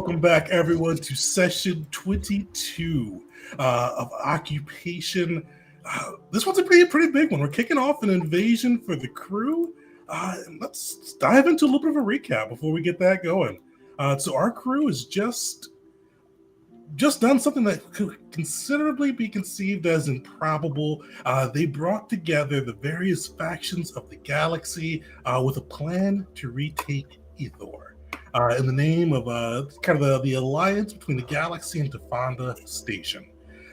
welcome back, everyone, to session 22 of Occupation. This one's a pretty big one. We're kicking off an invasion for the crew. And let's dive into a little bit of a recap before we get that going. So our crew has just done something that could considerably be conceived as improbable. They brought together the various factions of the galaxy with a plan to retake Ethor. In the name of the alliance between the galaxy and Tefanda Station.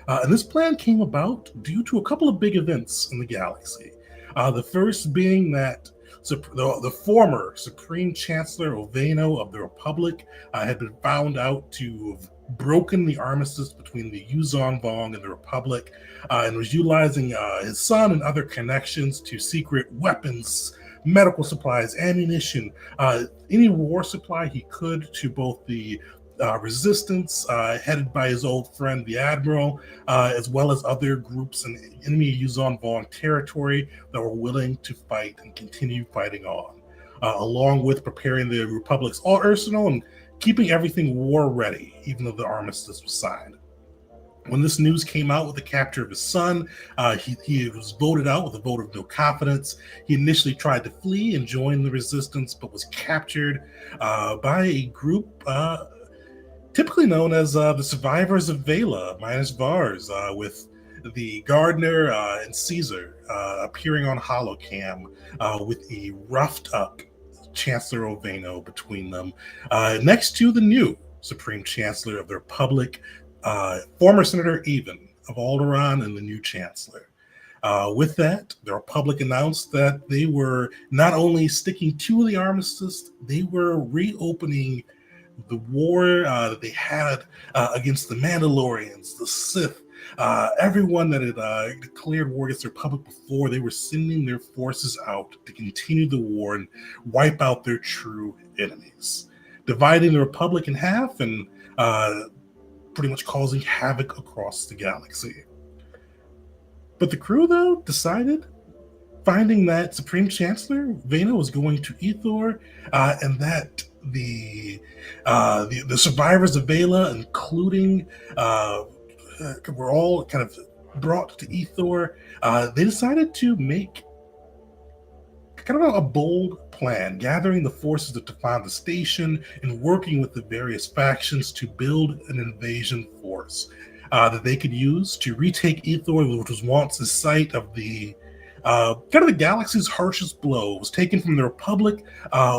And this plan came about due to a couple of big events in the galaxy. The first being that the former Supreme Chancellor Oveno of the Republic had been found out to have broken the armistice between the Yuzon Vong and the Republic, and was utilizing his son and other connections to secret weapons, medical supplies, ammunition, any war supply he could to both the resistance headed by his old friend the Admiral, as well as other groups in enemy Yuzon Vong territory that were willing to fight and continue fighting on, along with preparing the Republic's arsenal and keeping everything war ready, even though the armistice was signed. When this news came out with the capture of his son, he was voted out with a vote of no confidence. He initially tried to flee and join the resistance, but was captured by a group typically known as the Survivors of Vela, minus Vars, with the Gardener and Caesar appearing on holocam with a roughed up Chancellor Oveno between them, next to the new Supreme Chancellor of the Republic, former Senator Even of Alderaan, and the new Chancellor. With that, the Republic announced that they were not only sticking to the armistice, they were reopening the war that they had against the Mandalorians, the Sith, everyone that had declared war against the Republic before. They were sending their forces out to continue the war and wipe out their true enemies, dividing the Republic in half and pretty much causing havoc across the galaxy. But the crew, though, decided, finding that Supreme Chancellor Vena was going to Ethor, and that the survivors of Vela, including were all kind of brought to Ethor, they decided to make kind of a bold plan, gathering the forces of Tefanda Station and working with the various factions to build an invasion force that they could use to retake Ethor, which was once the site of the kind of the galaxy's harshest blow. It was taken from the Republic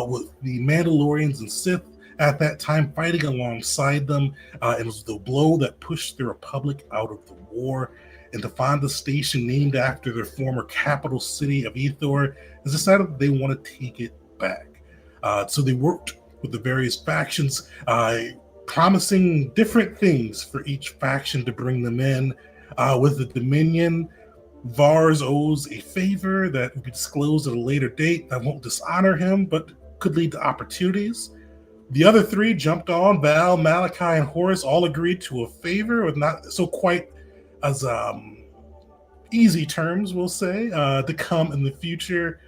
with the Mandalorians and Sith at that time fighting alongside them. It was the blow that pushed the Republic out of the war. And Tefanda Station, named after their former capital city of Ethor, has decided that they want to take it back. So they worked with the various factions, promising different things for each faction to bring them in. With the Dominion, Vars owes a favor that will be disclosed at a later date that won't dishonor him, but could lead to opportunities. The other three jumped on. Val, Malachi, and Horus all agreed to a favor with not so quite as easy terms, we'll say, to come in the future.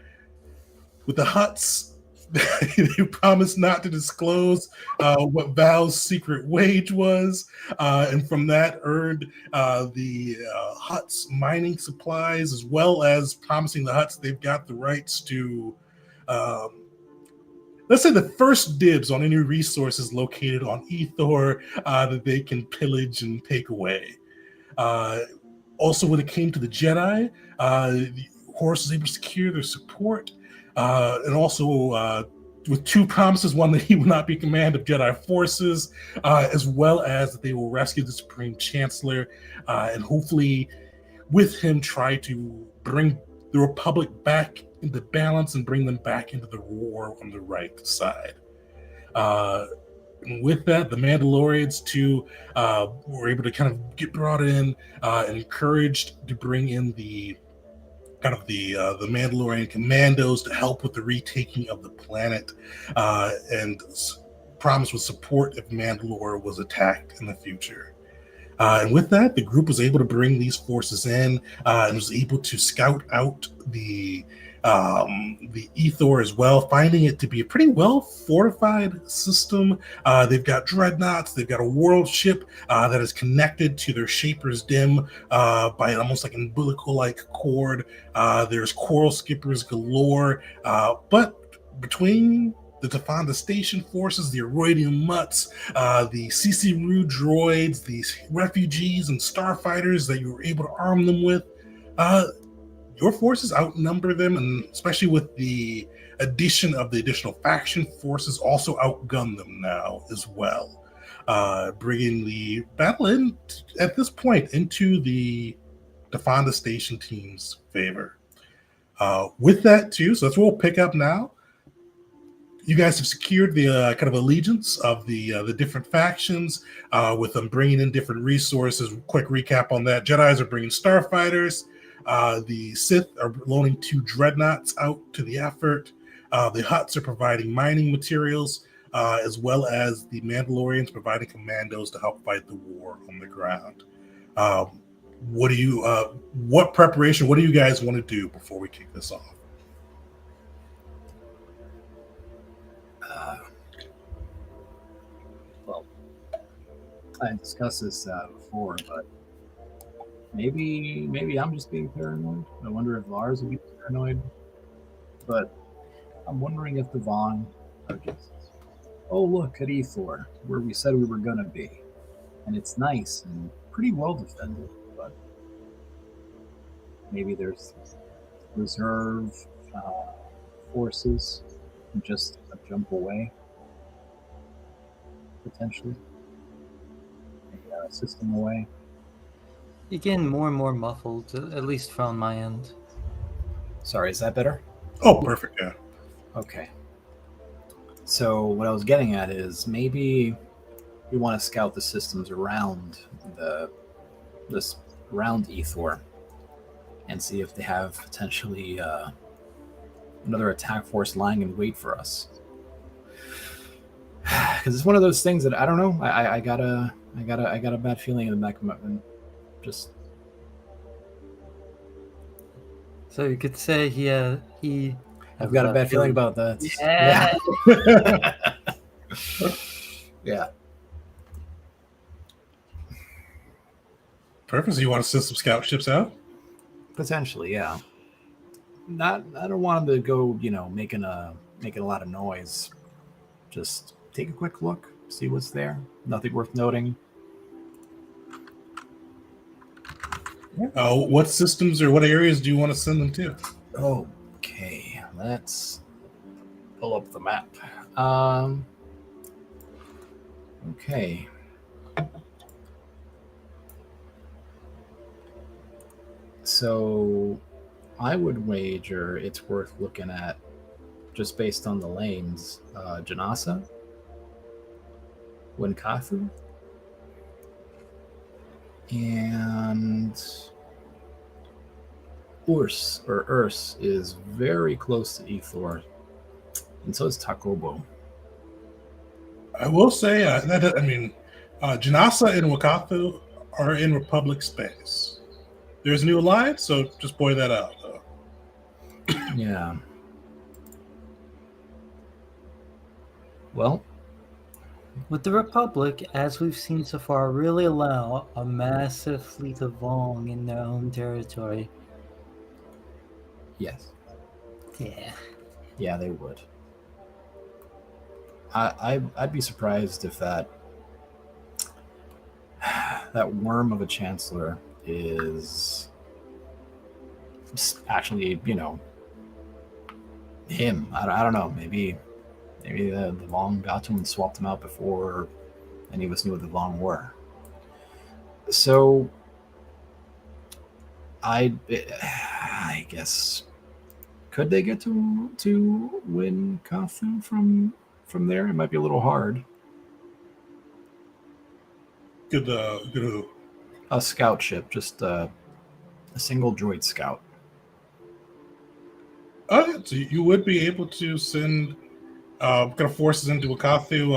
With the Hutts, they promised not to disclose what Val's secret wage was, and from that earned the Hutts mining supplies, as well as promising the Hutts they've got the rights to, let's say, the first dibs on any resources located on Ethor that they can pillage and take away. Also, when it came to the Jedi, Horus was able to secure their support, and also with two promises: one, that he will not be command of Jedi forces, as well as that they will rescue the Supreme Chancellor, and hopefully, with him, try to bring the Republic back into balance and bring them back into the war on the right side. And with that, the Mandalorians too were able to kind of get brought in and encouraged to bring in the Mandalorian commandos to help with the retaking of the planet, and promised with support if Mandalore was attacked in the future. And with that, the group was able to bring these forces in and was able to scout out the the Ethor as well, finding it to be a pretty well fortified system. They've got dreadnoughts, they've got a world ship that is connected to their Shaper's Dim by almost like an umbilical-like cord. There's coral skippers galore, but between the Tafanda Station forces, the Aroidium Mutts, the CC-Ru droids, these refugees and starfighters that you were able to arm them with, your forces outnumber them, and especially with the addition of the additional faction forces, also outgun them now as well, bringing the battle in at this point into the Tafanda Station team's favor. With that too, so that's what we'll pick up now. You guys have secured the kind of allegiance of the different factions, with them bringing in different resources. Quick recap on that: Jedi's are bringing starfighters. The Sith are loaning 2 dreadnoughts out to the effort. The Hutts are providing mining materials, as well as the Mandalorians providing commandos to help fight the war on the ground. What preparation? What do you guys want to do before we kick this off? Well, I discussed this before, but maybe I'm just being paranoid. I wonder if Lars would be paranoid. But I'm wondering if the Vaughn are just, oh, look at Ethor, where we said we were going to be. And it's nice and pretty well defended, but maybe there's reserve forces just a jump away, potentially. A system away. You're getting more and more muffled, at least from my end. Sorry, is that better? Oh, perfect, yeah. Okay. So what I was getting at is maybe we want to scout the systems around around Ethor and see if they have potentially another attack force lying in wait for us. Because it's one of those things that I don't know. I got a bad feeling in the back of my just. So you could say he. I've got a bad feeling about that. Yeah. Yeah. Perfect. So you want to send some scout ships out? Potentially, yeah. I don't want them to go, making a lot of noise. Just take a quick look, see what's there. Nothing worth noting. What systems or what areas do you want to send them to? Okay, let's pull up the map. Okay. So I would wager it's worth looking at, just based on the lanes, Janasa, Winkathu, and Urs is very close to Ethor, and so is Takobo. I will say, Janasa and Wakathu are in Republic space. There's a new alliance, so just point that out, though. Yeah. Well, would the Republic, as we've seen so far, really allow a massive fleet of Vong in their own territory? Yes. Yeah. Yeah, they would. I'd be surprised if that worm of a chancellor is actually, him. I don't know. Maybe the Vong got to him and swapped him out before any of us knew what the Vong were. So I guess, could they get to win Kathu from there? It might be a little hard. Good who? A scout ship, just a single droid scout. So you would be able to send kind of forces into Wakathu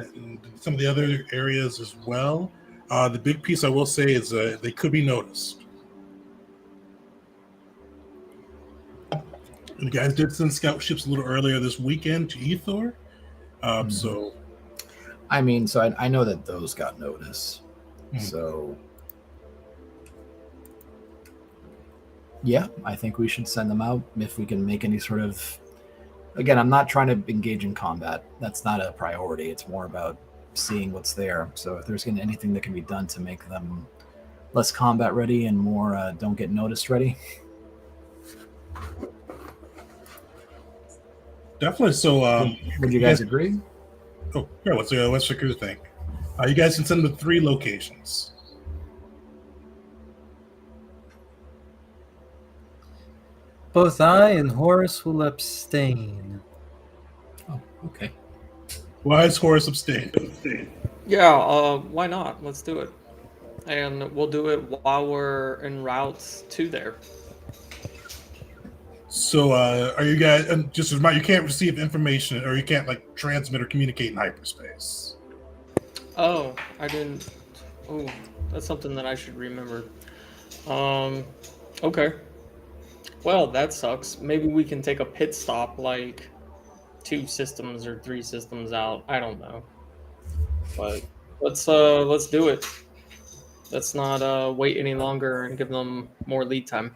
and some of the other areas as well. The big piece I will say is they could be noticed. You guys did send scout ships a little earlier this weekend to Ethor. So I mean, so I know that those got notice. So yeah, I think we should send them out if we can make any sort of. Again, I'm not trying to engage in combat. That's not a priority. It's more about seeing what's there. So if there's anything that can be done to make them less combat ready and more don't get noticed ready. Definitely. So would you guys agree? Oh, yeah. What's the crew think? You guys can send them to 3 locations. Both I and Horace will abstain. Oh, okay. Why is Horace abstain? Yeah, why not? Let's do it. And we'll do it while we're en route to there. So, are you guys, and just as much, you can't receive information, or you can't, like, transmit or communicate in hyperspace. Oh, I didn't. Oh, that's something that I should remember. Okay. Well, that sucks. Maybe we can take a pit stop, like 2 systems or 3 systems out. I don't know. But let's do it. Let's not wait any longer and give them more lead time.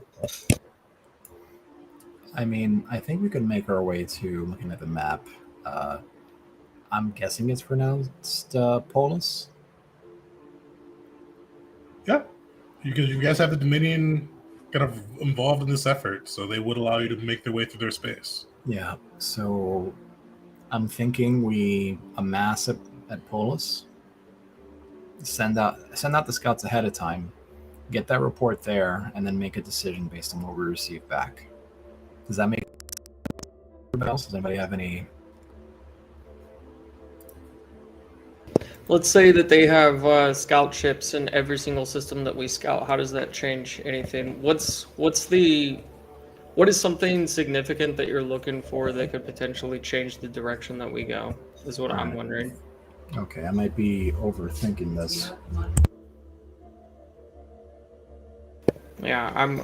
I mean, I think we could make our way to looking at the map. I'm guessing it's pronounced Polis. Yeah, because you guys have the Dominion kind of involved in this effort, so they would allow you to make their way through their space. Yeah, so I'm thinking we amass at Polis, send out the scouts ahead of time, get that report there, and then make a decision based on what we receive back. Does that make anybody else? Does anybody have any? Let's say that they have scout ships in every single system that we scout. How does that change anything? What is something significant that you're looking for that could potentially change the direction that we go? Is what I'm wondering. Okay, I might be overthinking this. Yeah, I'm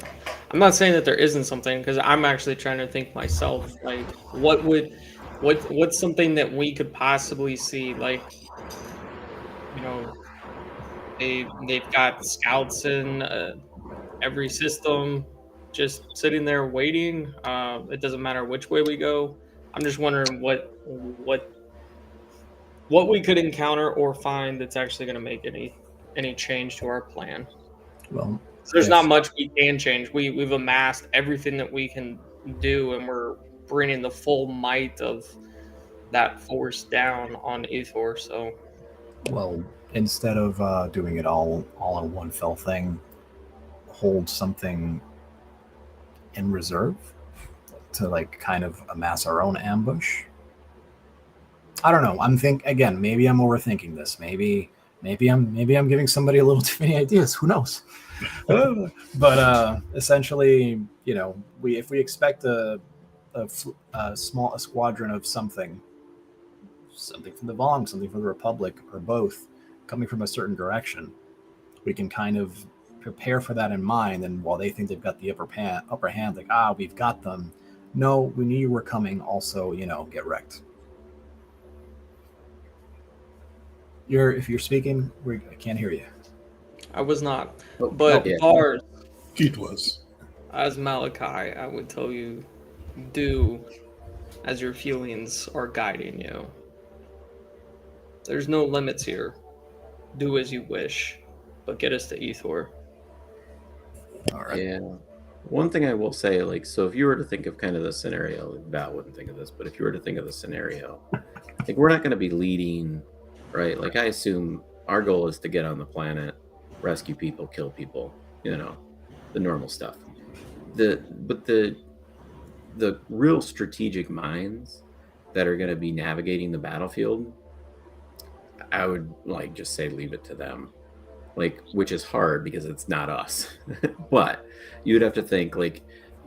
not saying that there isn't something, because I'm actually trying to think myself. Like, what's something that we could possibly see? Like, you know, they've got scouts in every system, just sitting there waiting. It doesn't matter which way we go. I'm just wondering what we could encounter or find that's actually going to make any change to our plan. Well, so there's not much we can change. We've amassed everything that we can do, and we're bringing the full might of that force down on Ethor. So, well, instead of doing it all in one fell thing, hold something in reserve to like kind of amass our own ambush. I don't know. Again, maybe I'm overthinking this. Maybe I'm giving somebody a little too many ideas. Who knows? But essentially, if we expect a squadron of something from the Vong, something from the Republic, or both, coming from a certain direction, we can kind of prepare for that in mind. And while they think they've got the upper hand, like, we've got them. No, we knew you were coming. Also, get wrecked. If you're speaking, I can't hear you. I was not, but Lars, Keith was. As Malachi, I would tell you, do as your feelings are guiding you. There's no limits here. Do as you wish, but get us to Ethor. All right. Yeah. One thing I will say, so if you were to think of kind of the scenario, Val wouldn't think of this, but if you were to think of the scenario, we're not going to be leading, right? Like, I assume our goal is to get on the planet, rescue people, kill people, the normal stuff. But the real strategic minds that are going to be navigating the battlefield, I would just say leave it to them. Which is hard because it's not us. But you'd have to think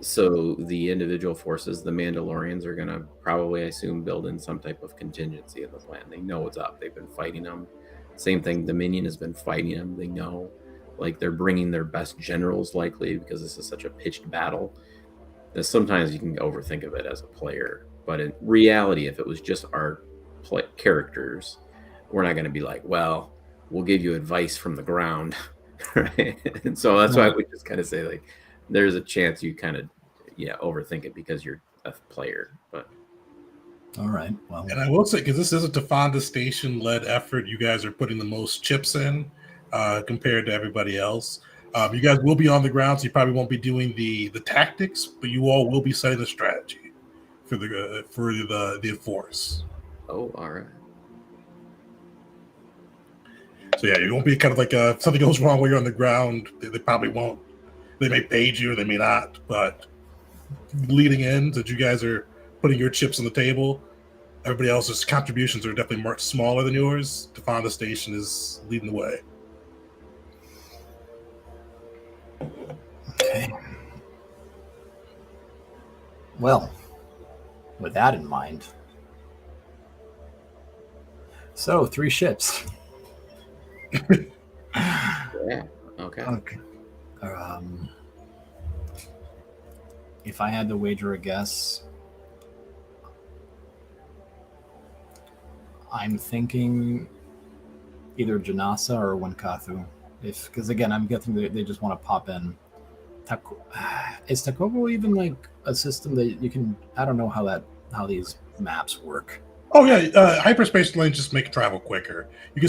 so the individual forces, the Mandalorians, are going to probably, I assume, build in some type of contingency in the plan. They know what's up. They've been fighting them. Same thing, Dominion has been fighting them. They know, they're bringing their best generals likely because this is such a pitched battle. sometimes you can overthink of it as a player, but in reality, if it was just our characters, we're not going to be like, well, we'll give you advice from the ground, right? And so that's why we just kind of say like, there's a chance you kind of overthink it because you're a player. But all right, well, and I will say, because this is a Tafanda Station led effort, you guys are putting the most chips in compared to everybody else. You guys will be on the ground, so you probably won't be doing the tactics, but you all will be setting the strategy for the force. oh, all right. So yeah, you won't be kind of like if something goes wrong while you're on the ground. They probably won't. They may page you, or they may not. But leading in, that you guys are putting your chips on the table. Everybody else's contributions are definitely much smaller than yours. Tafanda Station is leading the way. okay. Well, with that in mind, so 3 ships. Yeah. Okay. Okay. If I had to wager a guess, I'm thinking either Janasa or Wankathu. Because again, I'm guessing they just want to pop in. Is Takobo even like a system that you can? I don't know how these maps work. Oh yeah, hyperspace lanes just make travel quicker. You can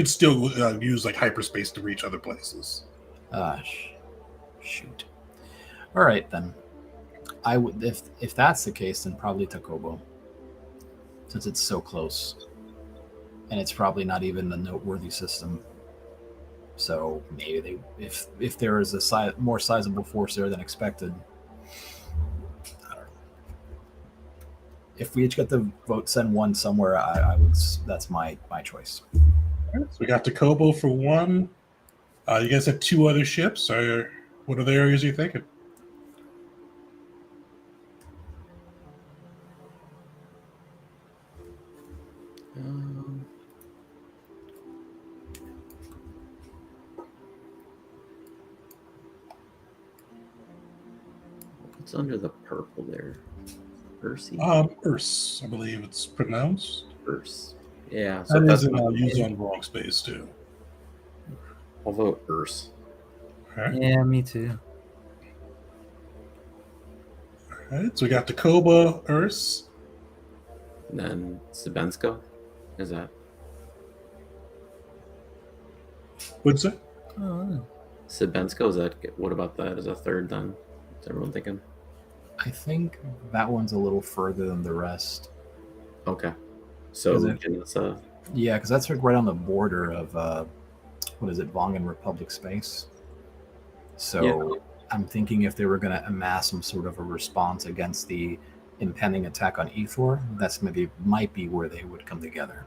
still use like hyperspace to reach other places. Shoot. All right then. I would if that's the case, then probably Takobo, since it's so close, and it's probably not even a noteworthy system. So maybe if there is a more sizable force there than expected. I don't know. If we each get the vote, send one somewhere. I would. That's my choice. All right, so we got Takobo for 1. You guys have 2 other ships. What are the areas you're thinking? What's under the purple there? Ursi? Urs, I believe it's pronounced. Urs. Yeah. So That that's is used on wrong space too. I'll vote Urs. Okay. Yeah, me too. All right, so we got Takoba, Urs. And then Sabensko. Is that? What's it? Oh, Sabensko, is that? What about that as a third then? Is everyone thinking? I think that one's a little further than the rest. Okay. So Is it? Janissa. Yeah, because that's like right on the border of what is it, Vongan Republic space. So Yeah. I'm thinking if they were going to amass some sort of a response against the impending attack on Ethor, that's might be where they would come together.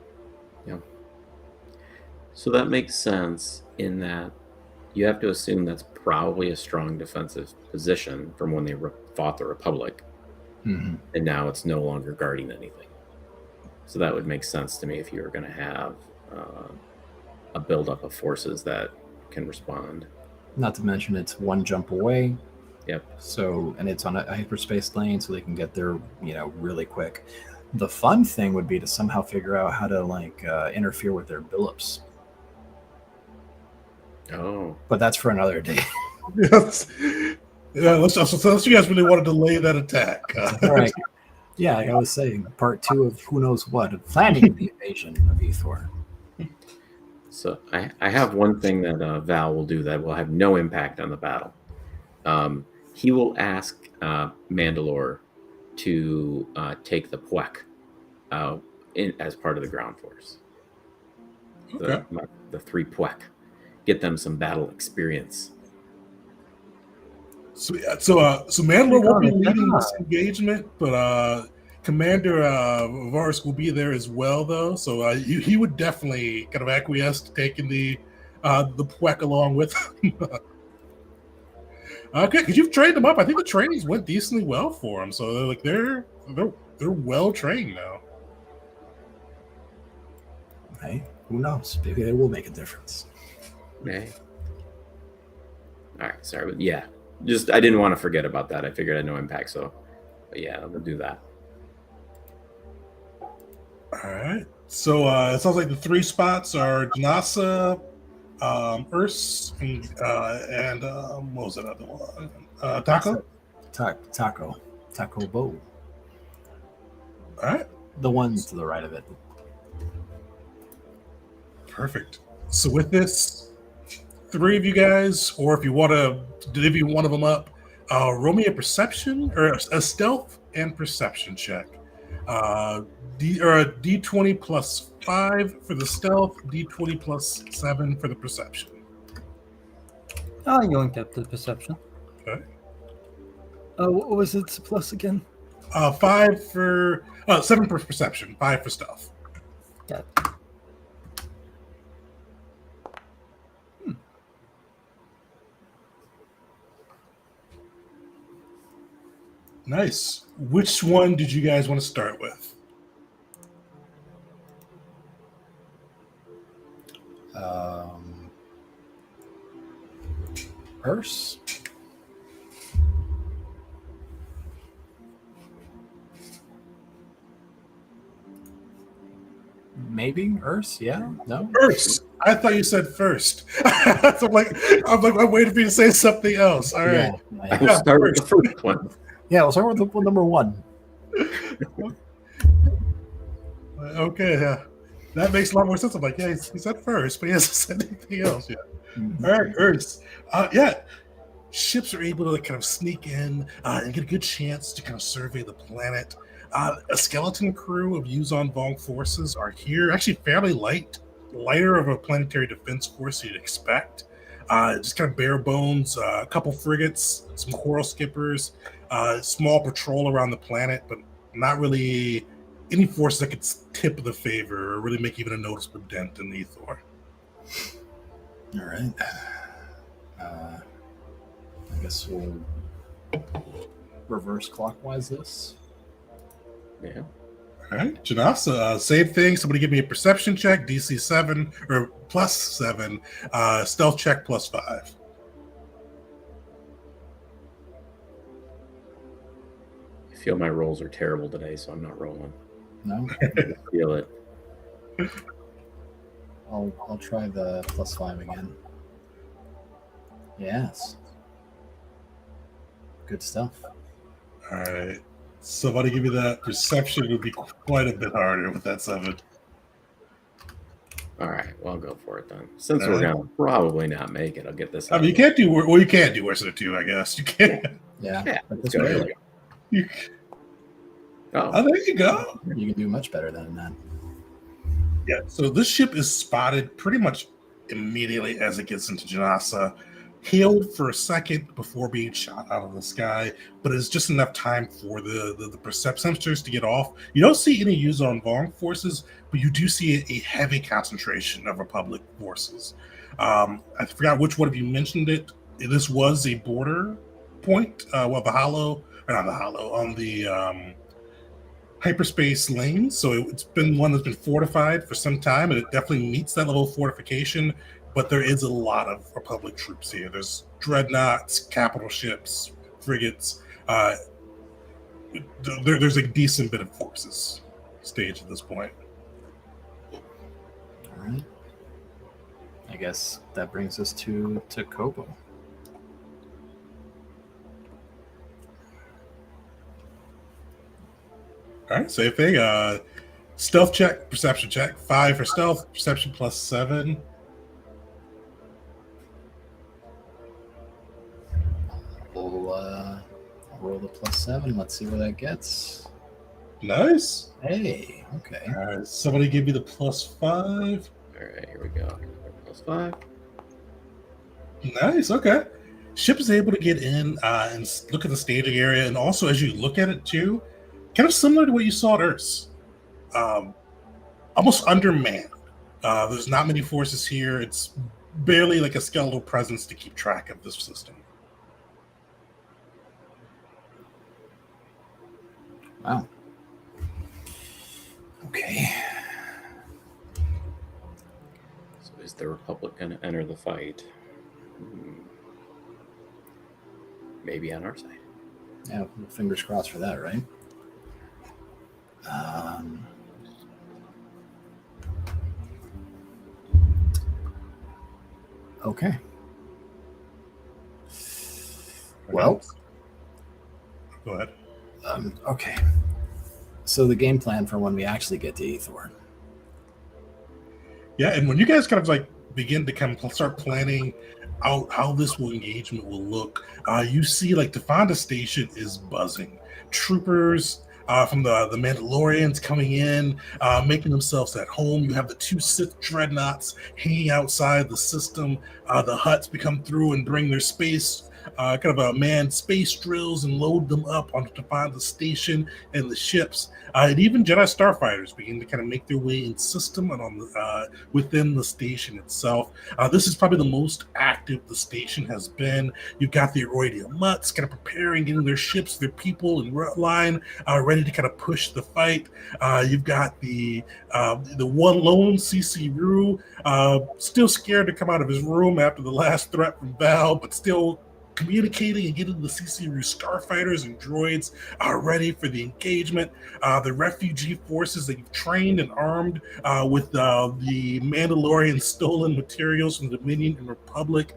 So that makes sense in that you have to assume that's probably a strong defensive position from when they fought the Republic, Mm-hmm. and now it's no longer guarding anything. So that would make sense to me if you were going to have a buildup of forces that can respond. Not to mention it's one jump away. Yep. So, and it's on a hyperspace lane, so they can get there, really quick. The fun thing would be to somehow figure out how to interfere with their billups. Oh, But that's for another day. Yes. Yeah, unless you guys really want to delay that attack. All right. Yeah, like I was saying, part 2 of who knows what, of planning the invasion of Ethor. so I have one thing that Val will do that will have no impact on the battle. He will ask Mandalore to take the Puek as part of the ground force. Okay. The 3 Puek. Get them some battle experience. So Mandalore won't be leading this engagement, but Commander Varus will be there as well, though. So he would definitely kind of acquiesce to taking the Puek along with him. Okay, because you've trained them up. I think the trainings went decently well for them. So they're well trained now. Hey, who knows? Maybe they will make a difference. Okay. All right. Sorry, but yeah, just I didn't want to forget about that. I figured I had no impact, so but yeah, we'll do that. All right. So it sounds like the 3 spots are Janasa, Urs, and what was that other one? Taco. Taco Bowl. All right. The one to the right of it. Perfect. So with this, 3 of you guys, or if you want to divvy one of them up, roll me a perception or a stealth and perception check. A D20 plus 5 for the stealth, D20 plus 7 for the perception. I'm going to have the perception. Okay. What was its plus again? 5 for 7 for perception, 5 for stealth. Got it. Nice. Which one did you guys want to start with? Urs? Maybe Urs? Yeah? No? First. I thought you said first. So I'm waiting for you to say something else. All right. Yeah. We'll start with the first one. Yeah, we'll start with the number 1. Okay, yeah. That makes a lot more sense. I'm like, yeah, he said first, but he hasn't said anything else yet. Mhm. All right, Earth. Yeah. Ships are able to kind of sneak in and get a good chance to kind of survey the planet. A skeleton crew of Yuzon Vong forces are here, actually fairly lighter of a planetary defense force you'd expect. Just kind of bare bones, a couple frigates, some coral skippers, small patrol around the planet, but not really any force that could tip the favor or really make even a noticeable dent in the ether. All right. I guess we'll reverse clockwise this. Yeah. All right, Janasa, same thing. Somebody give me a perception check, DC 7 or plus 7, stealth check plus 5. I feel my rolls are terrible today, so I'm not rolling. No? I feel it. I'll try the plus 5 again. Yes. Good stuff. All right, somebody give me that perception. It would be quite a bit harder with that 7. All right, well, I'll go for it then. Since we're gonna probably not make it, I'll get this. I mean, you can't do you can't do worse than a 2, I guess. You can't. Yeah. Yeah, But let's this go. way, Here we go. Oh, Oh, there you go. you can do much better than that. Yeah, so this ship is spotted pretty much immediately as it gets into Janasa, hailed for a second before being shot out of the sky, but it's just enough time for the perception sensors to get off. You don't see any Yuzon Vong forces, but you do see a heavy concentration of Republic forces. I forgot which one of you mentioned it. This was a border point, on the hyperspace lane. So it's been one that's been fortified for some time, and it definitely meets that level of fortification. But there is a lot of Republic troops here. There's dreadnoughts, capital ships, frigates. There's a decent bit of forces staged at this point. All right. I guess that brings us to Kobo. All right, same thing. Stealth check, perception check. 5 for stealth, perception plus 7. I'll roll the plus 7. Let's see where that gets. Nice. Hey, okay. All right, somebody give me the plus 5. all right, here we go. +5. Nice. Okay. Ship is able to get in and look at the staging area, and also as you look at it too, kind of similar to what you saw at Earth. Almost undermanned. There's not many forces here. It's barely like a skeletal presence to keep track of this system. Wow. Okay. So is the Republic going to enter the fight? maybe on our side. Yeah, fingers crossed for that, right? Okay. Well, Go ahead. okay. So the game plan for when we actually get to Ethor. Yeah, and when you guys kind of like begin to kind of start planning out how this engagement will look, you see like the Fonda station is buzzing. Troopers from the Mandalorians coming in, making themselves at home. You have the 2 Sith dreadnoughts hanging outside the system. The Hutts become through and bring their space. Kind of manned space drills and load them up onto to find the station and the ships, and even Jedi starfighters begin to kind of make their way in system and on the within the station itself. This is probably the most active the station has been. You've got the Aroidia Mutts kind of preparing, getting their ships, their people in line, ready to kind of push the fight. You've got the one lone CC Rue, still scared to come out of his room after the last threat from Val, but still communicating and getting the CCRU starfighters and droids ready for the engagement. The refugee forces that you've trained and armed with the Mandalorian stolen materials from the Dominion and Republic,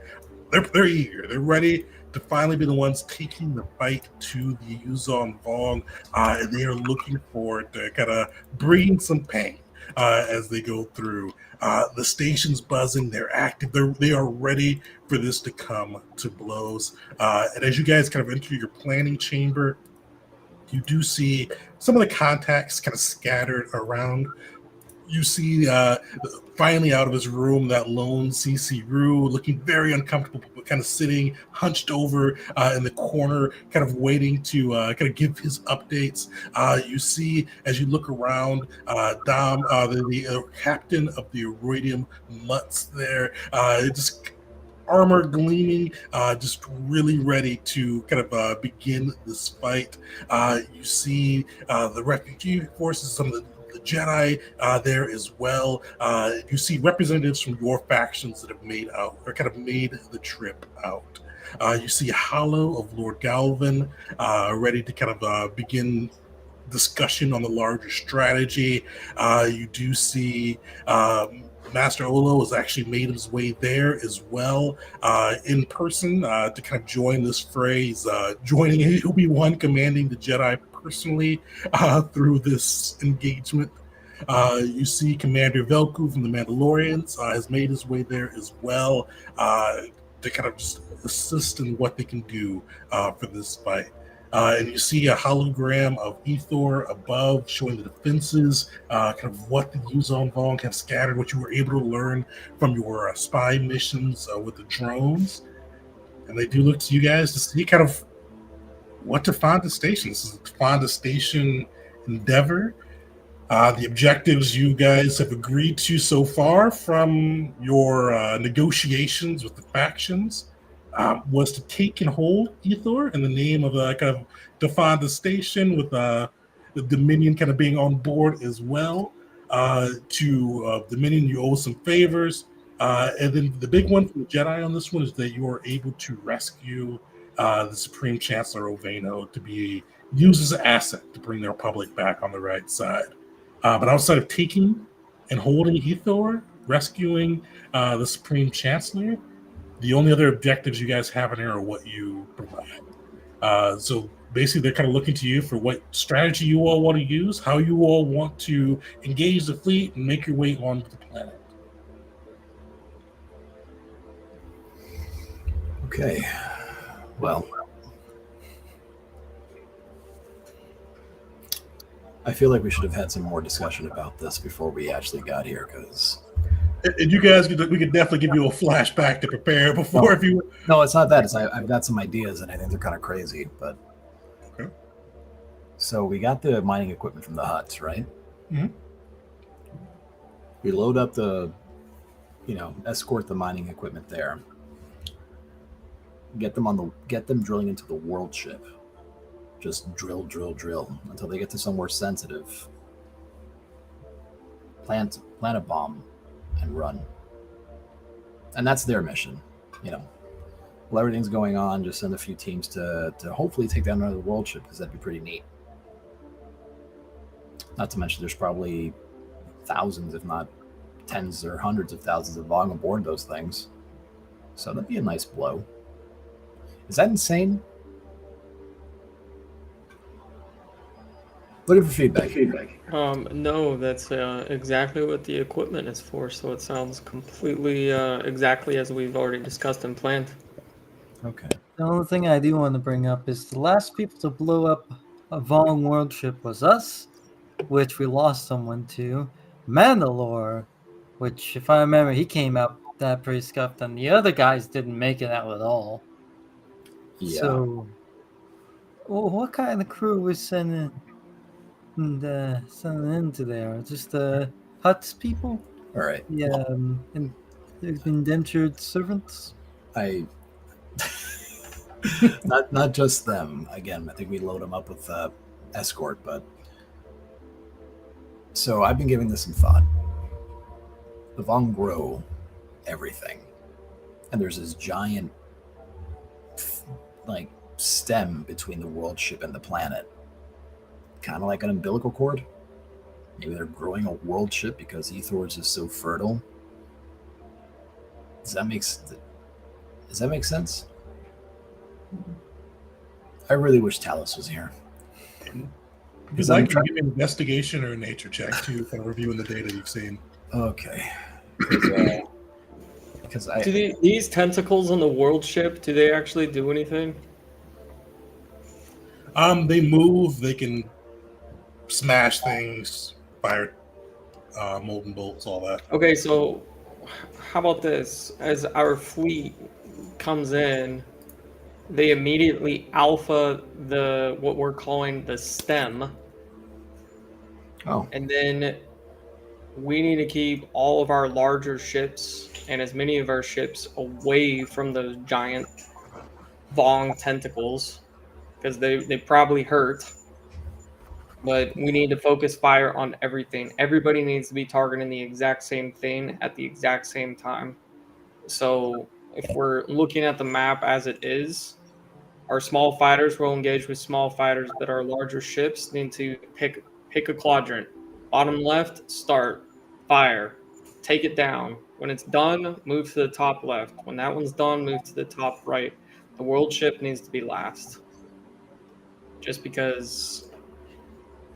they're eager. They're ready to finally be the ones taking the fight to the Yuzon Vong. And they are looking forward to kind of bringing some pain as they go through. The station's buzzing. They're active. They are ready for this to come to blows. And as you guys kind of enter your planning chamber, you do see some of the contacts kind of scattered around. You see finally out of his room that lone CC Rue looking very uncomfortable, but kind of sitting hunched over in the corner, kind of waiting to kind of give his updates. You see as you look around, Dom, the captain of the Aroidium Mutts there, just armor gleaming, just really ready to kind of begin this fight. You see the refugee forces, some of the Jedi there as well. You see representatives from your factions that have made the trip out. You see a hollow of Lord Galvin ready to kind of begin discussion on the larger strategy. You do see Master Olo has actually made his way there as well in person to kind of join this fray. He's joining. He'll be one commanding the Jedi personally through this engagement. You see Commander Velku from the Mandalorians has made his way there as well to kind of just assist in what they can do for this fight. And you see a hologram of Ethor above showing the defenses, kind of what the Yuzon Vong have scattered, what you were able to learn from your spy missions with the drones. And they do look to you guys to see kind of what to find the station. This is a find a station endeavor. The objectives you guys have agreed to so far from your negotiations with the factions was to take and hold Ethor in the name of kind of define the station, with the Dominion kind of being on board as well. To Dominion, you owe some favors. And then the big one from the Jedi on this one is that you are able to rescue the Supreme Chancellor Oveno to be used as an asset to bring the Republic back on the right side. But outside of taking and holding Ethor, rescuing the Supreme Chancellor, the only other objectives you guys have in here are what you provide. So basically, they're kind of looking to you for what strategy you all want to use, how you all want to engage the fleet and make your way onto the planet. Okay. Well, I feel like we should have had some more discussion about this before we actually got here, because... And you guys, we could definitely give you a flashback to prepare before. If you No, it's not that. It's I've got some ideas, and I think they're kind of crazy. But okay. So we got the mining equipment from the Hutts, right? Mm-hmm. We load up escort the mining equipment there. Get them drilling into the world ship. Just drill until they get to somewhere sensitive. Plant a bomb and run. And that's their mission. We'll while everything's going on, just send a few teams to hopefully take down another world ship, because that'd be pretty neat. Not to mention, there's probably thousands, if not tens or hundreds of thousands of Vong aboard those things. So that'd be a nice blow. Is that insane? Looking for feedback. No, that's exactly what the equipment is for. So it sounds completely exactly as we've already discussed and planned. Okay. The only thing I do want to bring up is the last people to blow up a Vong world ship was us, which we lost someone to. Mandalore, which, if I remember, he came out that pretty scuffed, and the other guys didn't make it out at all. Yeah. So, what kind of crew was sending into there? Just the Huts people? All right. Yeah, and indentured servants? not just them. Again, I think we load them up with escort, but so I've been giving this some thought. The Vong grow everything, and there's this giant like stem between the world ship and the planet, kind of like an umbilical cord. Maybe they're growing a world ship because Ethor is just so fertile. Does that make sense? I really wish Talos was here. Because I can give an investigation or a nature check too, kind of reviewing the data you've seen. Okay. Because Do these tentacles on the world ship, do they actually do anything? They move. They can smash things, fire molten bolts, all that. Okay, so how about this? As our fleet comes in, they immediately alpha what we're calling the stem. Oh. And then we need to keep all of our larger ships and as many of our ships away from those giant Vong tentacles, because they probably hurt. But we need to focus fire on everything. Everybody needs to be targeting the exact same thing at the exact same time. So if we're looking at the map as it is, our small fighters will engage with small fighters, but our larger ships need to pick a quadrant. Bottom left, start, fire, take it down. When it's done, move to the top left. When that one's done, move to the top right. The world ship needs to be last. Just because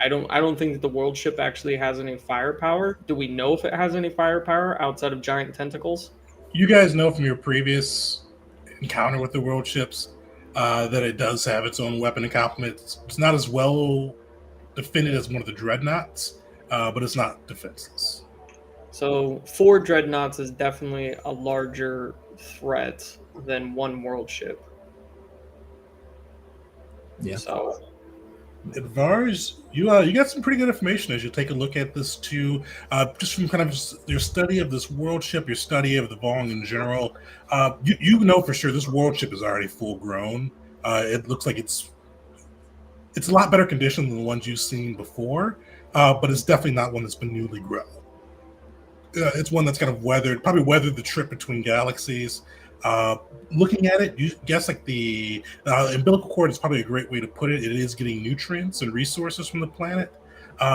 I don't think that the world ship actually has any firepower. Do we know if it has any firepower outside of giant tentacles? You guys know from your previous encounter with the world ships that it does have its own weapon and complement. It's not as well defended as one of the dreadnoughts, but it's not defenseless. So 4 dreadnoughts is definitely a larger threat than one world ship. Yeah. So Vars, you got some pretty good information as you take a look at this too, just from kind of your study of this world ship, your study of the Vong in general. You know for sure this world ship is already full grown. It looks like it's a lot better condition than the ones you've seen before, but it's definitely not one that's been newly grown. It's one that's kind of probably weathered the trip between galaxies. Looking at it, you guess like the umbilical cord is probably a great way to put it. It is getting nutrients and resources from the planet.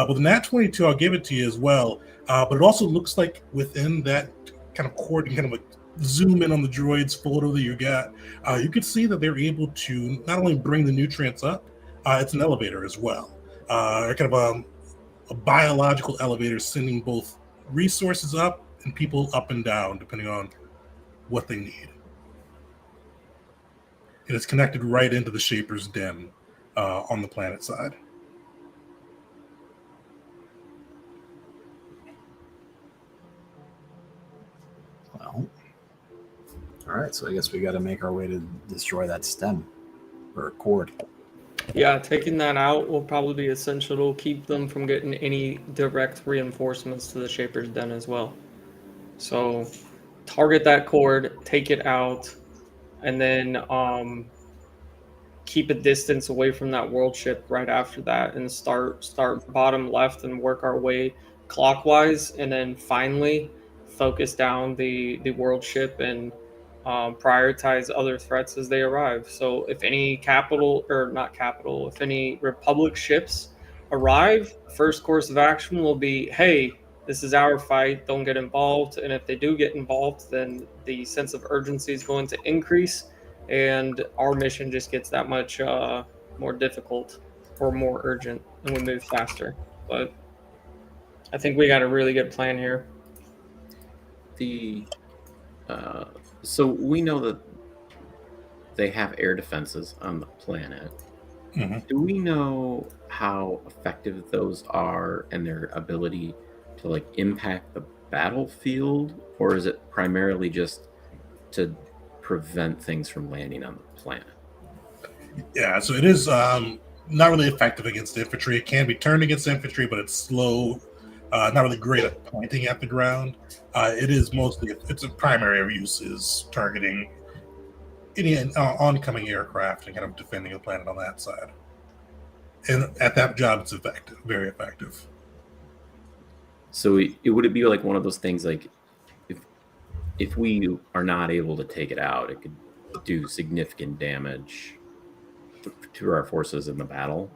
With the Nat 22, I'll give it to you as well. But it also looks like within that kind of cord, and kind of like zoom in on the droid's photo that you got, you can see that they're able to not only bring the nutrients up, it's an elevator as well. Kind of a biological elevator sending both resources up and people up and down, depending on what they need. And it's connected right into the Shaper's Den on the planet side. Well, all right. So I guess we got to make our way to destroy that stem or cord. yeah, taking that out will probably be essential to keep them from getting any direct reinforcements to the Shaper's Den as well. So target that cord, take it out, and then keep a distance away from that world ship right after that, and start bottom left and work our way clockwise, and then finally focus down the world ship and prioritize other threats as they arrive. So if any if any Republic ships arrive, first course of action will be, hey, this is our fight, don't get involved. And if they do get involved, then the sense of urgency is going to increase, and our mission just gets that much more difficult or more urgent, and we move faster. But I think we got a really good plan here. The so we know that they have air defenses on the planet. Mhm. Do we know how effective those are and their ability to like impact the battlefield, or is it primarily just to prevent things from landing on the planet? Yeah, so it is not really effective against infantry. It can be turned against infantry, but it's slow, not really great at pointing at the ground. It is mostly, its a primary use is targeting any oncoming aircraft and kind of defending the planet on that side. And at that job, it's effective, very effective. So it would it be like one of those things like if we are not able to take it out, it could do significant damage to our forces in the battle,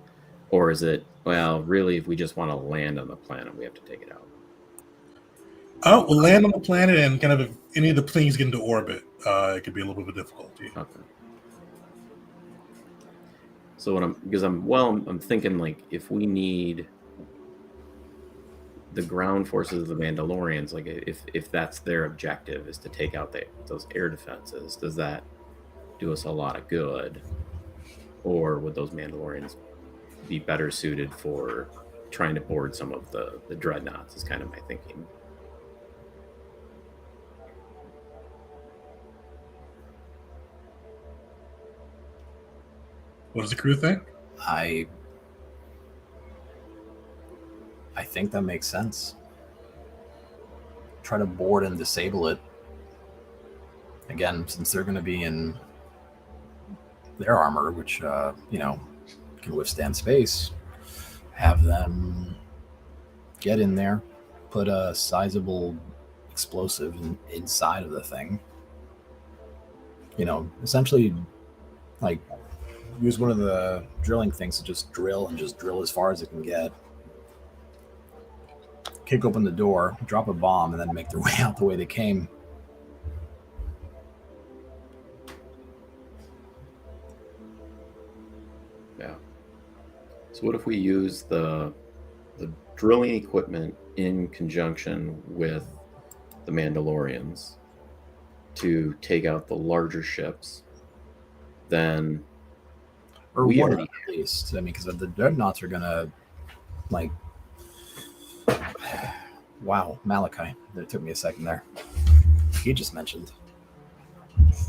or is it well really if we just want to land on the planet we have to take it out? Oh, we'll land on the planet, and kind of if any of the planes get into orbit, it could be a little bit of a difficulty. Okay. So I'm thinking like if we need the ground forces of the Mandalorians, like if that's their objective is to take out those air defenses, does that do us a lot of good, or would those Mandalorians be better suited for trying to board some of the dreadnoughts? Is kind of my thinking. What does the crew think? I think that makes sense. Try to board and disable it. Again, since they're going to be in their armor, which can withstand space, have them get in there, put a sizable explosive inside of the thing. Essentially, like use one of the drilling things to just drill as far as it can get. Kick open the door, drop a bomb, and then make their way out the way they came. Yeah. So what if we use the drilling equipment in conjunction with the Mandalorians to take out the larger ships? Then Or we one already at least. I mean, because the dreadnoughts are gonna like. Wow, Malachi. It took me a second there. He just mentioned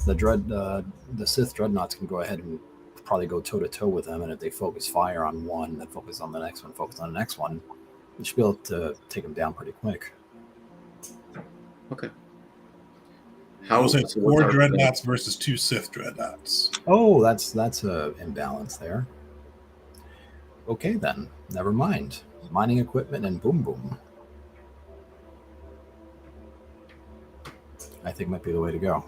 the Sith dreadnoughts can go ahead and probably go toe to toe with them, and if they focus fire on one, then focus on the next one, focus on the next one, you should be able to take them down pretty quick. Okay. I would say so 4 what's our dreadnoughts versus 2 Sith dreadnoughts. Oh, that's a imbalance there. Okay, then never mind. Mining equipment and boom boom. I think might be the way to go.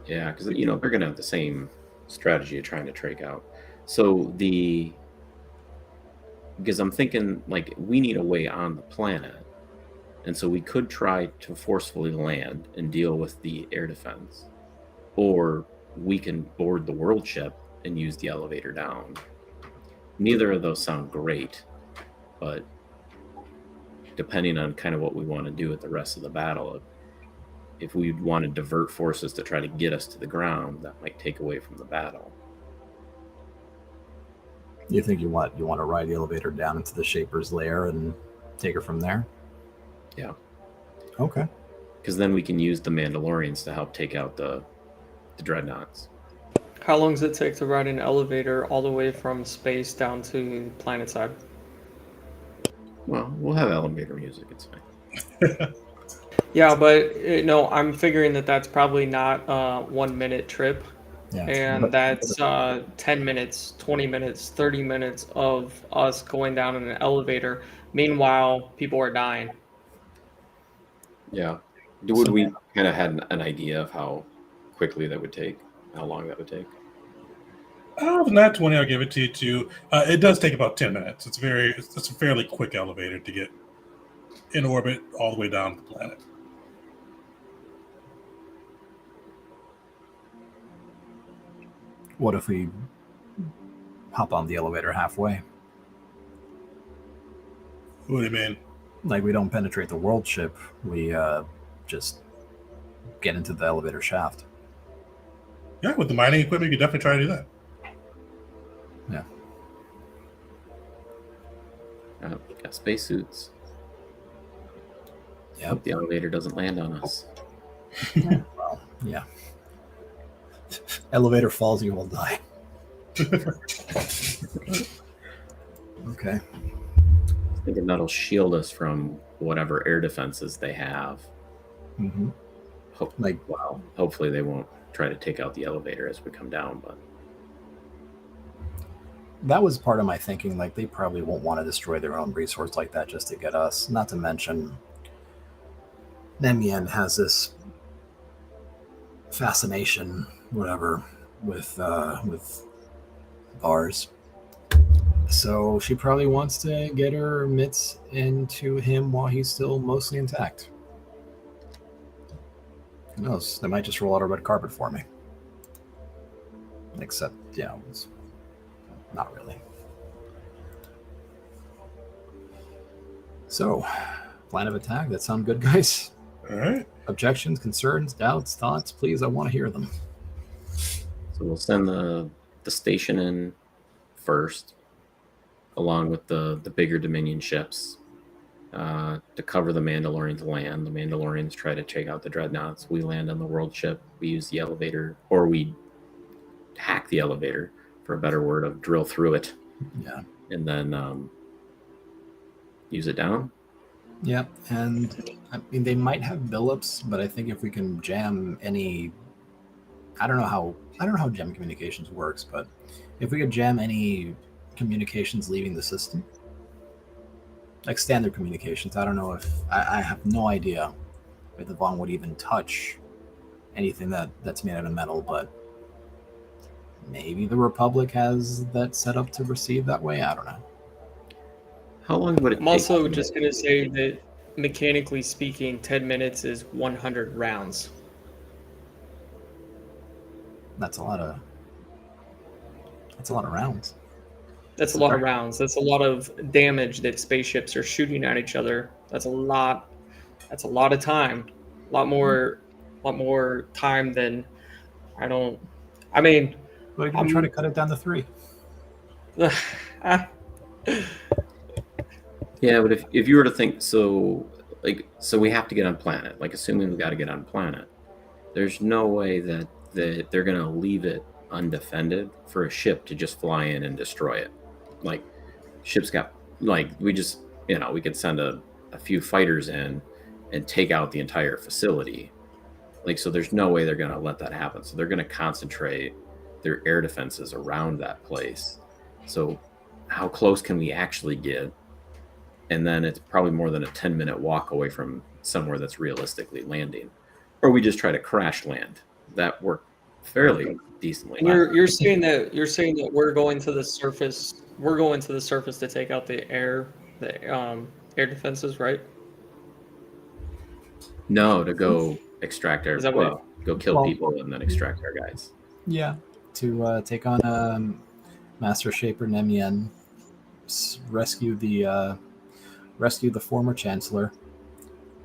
Yeah, because they're going to have the same strategy of trying to take out. So because I'm thinking like we need a way on the planet, and so we could try to forcefully land and deal with the air defense, or we can board the world ship and use the elevator down. Neither of those sound great, but depending on kind of what we want to do with the rest of the battle, if we want to divert forces to try to get us to the ground, that might take away from the battle. You think you want to ride the elevator down into the Shaper's lair and take her from there? Yeah. Okay. Because then we can use the Mandalorians to help take out the dreadnoughts. How long does it take to ride an elevator all the way from space down to planet side? Well, we'll have elevator music. It's fine. Yeah, but I'm figuring that's probably not a 1 minute trip. Yeah. And that's 10 minutes, 20 minutes, 30 minutes of us going down in an elevator. Meanwhile, people are dying. Yeah. Would we kind of had an idea of how quickly that would take, how long that would take? Of that 20, I'll give it to you too. It does take about 10 minutes. It's a fairly quick elevator to get in orbit all the way down to the planet. What if we hop on the elevator halfway? What do you mean? Like, we don't penetrate the world ship. We just get into the elevator shaft. Yeah, with the mining equipment, you could definitely try to do that. Yeah. Got spacesuits. Yep. Hope the elevator doesn't land on us. Well, yeah. Elevator falls, you will die. Okay. Thinking that'll shield us from whatever air defenses they have. Mm-hmm. Hopefully they won't try to take out the elevator as we come down, but That was part of my thinking. Like, they probably won't want to destroy their own resource like that just to get us. Not to mention, Nemien has this fascination, whatever, with bars. So she probably wants to get her mitts into him while he's still mostly intact. Who knows? They might just roll out a red carpet for me. Except, it's not really. So, plan of attack. That sound good, guys? All right. Objections, concerns, doubts, thoughts? Please, I want to hear them. so we'll send the station in first, along with the bigger Dominion ships, to cover the Mandalorians' land. The Mandalorians try to take out the dreadnoughts. We land on the world ship. We use the elevator, or we hack the elevator, for a better word, of drill through it. Yeah. And then use it down. Yeah, and I mean, they might have Billups, but I think if we can jam any, I don't know how jam communications works, but if we could jam any communications leaving the system, like standard communications, I don't know if I have no idea if the Vaughn would even touch anything that's made out of metal, but maybe the Republic has that set up to receive that way. I don't know. How long would it I'm take? also just going to say that mechanically speaking, 10 minutes is 100 rounds. That's a lot of rounds. That's a lot of rounds. That's a lot of damage that spaceships are shooting at each other. That's a lot of time. A lot more time than I mean, But I'm trying to cut it down to 3. Yeah, but if you were to think, so we have to get on planet, like assuming we got to get on planet, there's no way that they're going to leave it undefended for a ship to just fly in and destroy it. Like, ships got, like, we just, we could send a few fighters in and take out the entire facility. Like, so there's no way they're going to let that happen. So they're going to concentrate their air defenses around that place. So how close can we actually get? And then it's probably more than a 10-minute walk away from somewhere that's realistically landing. Or we just try to crash land. That worked fairly decently. You're saying that we're going to the surface. We're going to the surface to take out the air defenses, right? No, to go extract our, go kill people and then extract our guys. Yeah, to take on Master Shaper Nemien, rescue the former Chancellor,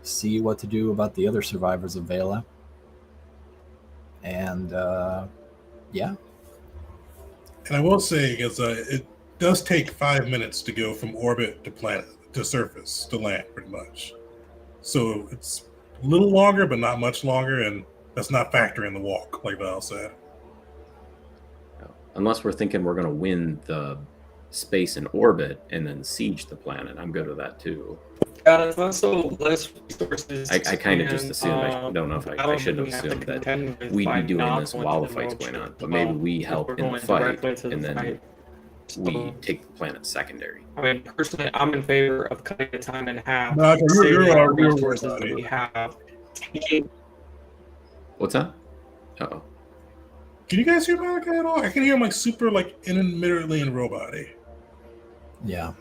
see what to do about the other survivors of Vela, and yeah. And I will say, it does take 5 minutes to go from orbit to planet to surface to land, pretty much. So it's a little longer, but not much longer, and that's not factoring the walk, like Val said. Unless we're thinking we're going to win the space in orbit and then siege the planet, I'm good with that too. There's also less resources. I kind of just assumed. I don't know if I should have assumed that we'd be doing this while the fight's going on, but maybe we help in the fight and then we take the planet secondary. I mean, personally, I'm in favor of cutting the time in half, No, saving you're the resources that right. we have. Taking What's that? Uh-oh. Can you guys hear Malachi at all? I can hear him like super like intermittently in robot-y. Yeah.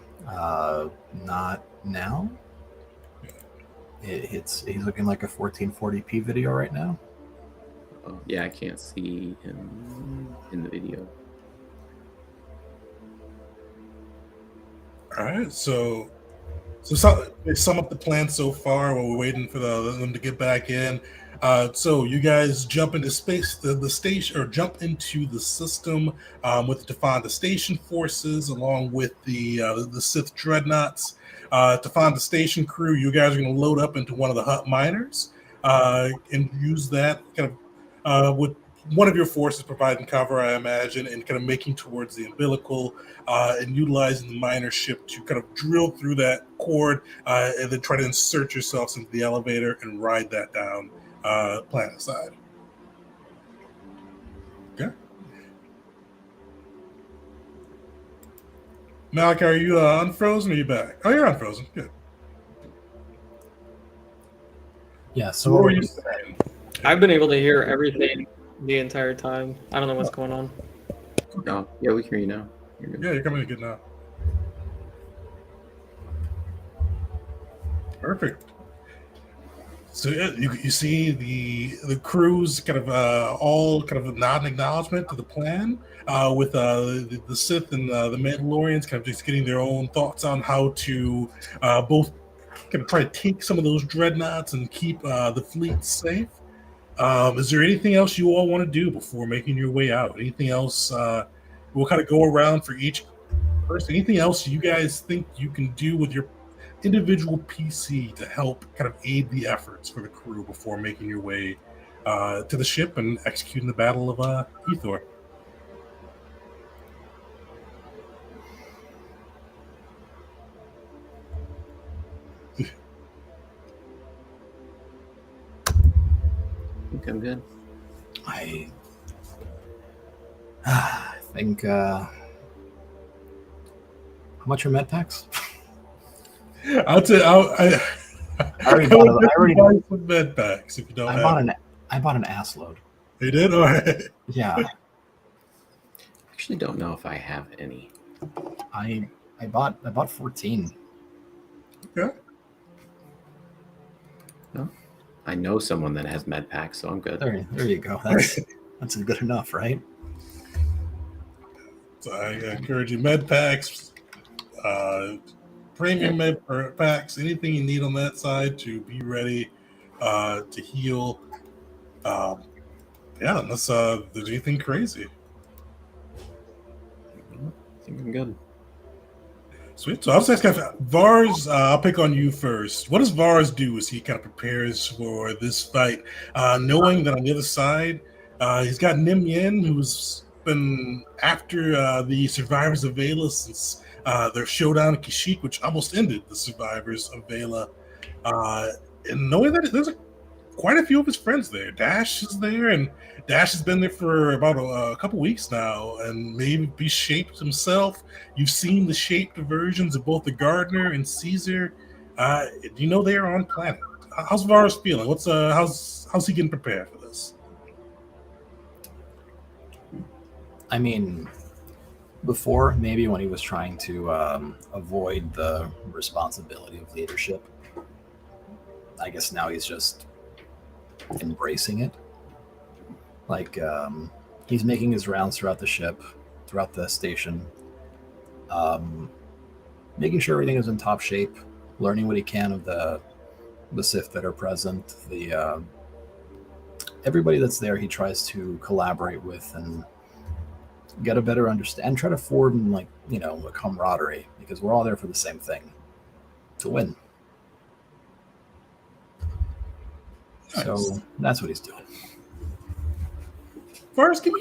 Not now. He's looking like a 1440p video right now. Oh, yeah, I can't see him in the video. All right, so they sum up the plan so far while we're waiting for them to get back in. So you guys jump into space, the station, or jump into the system to find the station forces along with the Sith dreadnoughts. To find the station crew, you guys are going to load up into one of the hut miners and use that kind of with one of your forces providing cover, I imagine, and kind of making towards the umbilical and utilizing the miner ship to kind of drill through that cord and then try to insert yourselves into the elevator and ride that down planet side. Okay. Malachi, are you unfrozen or are you back? Oh, you're unfrozen. Good. Yeah, so What were you saying? I've been able to hear everything the entire time. I don't know what's going on. No, yeah, we can hear you now. You're good. Yeah, you're coming in good now. Perfect. So yeah, you see the crews kind of all kind of nod an acknowledgement to the plan with the Sith and the Mandalorians kind of just getting their own thoughts on how to both kind of try to take some of those dreadnoughts and keep the fleet safe. Is there anything else you all want to do before making your way out? Anything else? We'll kind of go around for each person. Anything else you guys think you can do with your individual PC to help kind of aid the efforts for the crew before making your way to the ship and executing the Battle of Ethor? I think I'm good. I think how much are med packs? I'll tell you, I already buy some med packs if you don't have. I bought an ass load. You did? All right. Yeah. I actually don't know if I have any. I bought 14. Okay. No, I know someone that has med packs, so I'm good. There you go. That's good enough, right? So I encourage you, med packs, premium med packs, anything you need on that side to be ready to heal. Yeah, unless there's anything crazy. I think I'm good. Sweet. So I was asking Vars. I'll pick on you first. What does Vars do as he kind of prepares for this fight, knowing that on the other side he's got Nim Yen, who's been after the survivors of Vela since their showdown in Kashyyyk, which almost ended the survivors of Vela, and knowing that there's quite a few of his friends there. Dash is there, and Dash has been there for about a couple weeks now, and maybe be shaped himself. You've seen the shaped versions of both the Gardener and Caesar. You know they are on planet. How's Varus feeling? What's how's he getting prepared for this? I mean, before, maybe when he was trying to avoid the responsibility of leadership, I guess now he's just embracing it. Like, he's making his rounds throughout the ship, throughout the station, making sure everything is in top shape, learning what he can of the Sith that are present, the everybody that's there. He tries to collaborate with and get a better understand, and try to form a camaraderie, because we're all there for the same thing, to win. Nice. So that's what he's doing. First, give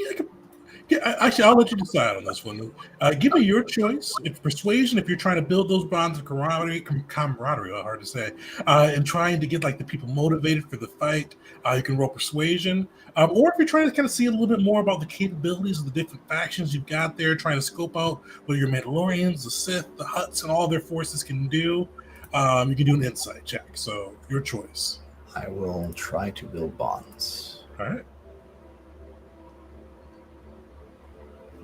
Yeah, actually, I'll let you decide on this one. Give me your choice. If persuasion, if you're trying to build those bonds of camaraderie, hard to say, and trying to get like the people motivated for the fight, you can roll persuasion. Or if you're trying to kind of see a little bit more about the capabilities of the different factions you've got there, trying to scope out what your Mandalorians, the Sith, the Hutts, and all their forces can do, you can do an insight check. So your choice. I will try to build bonds. All right.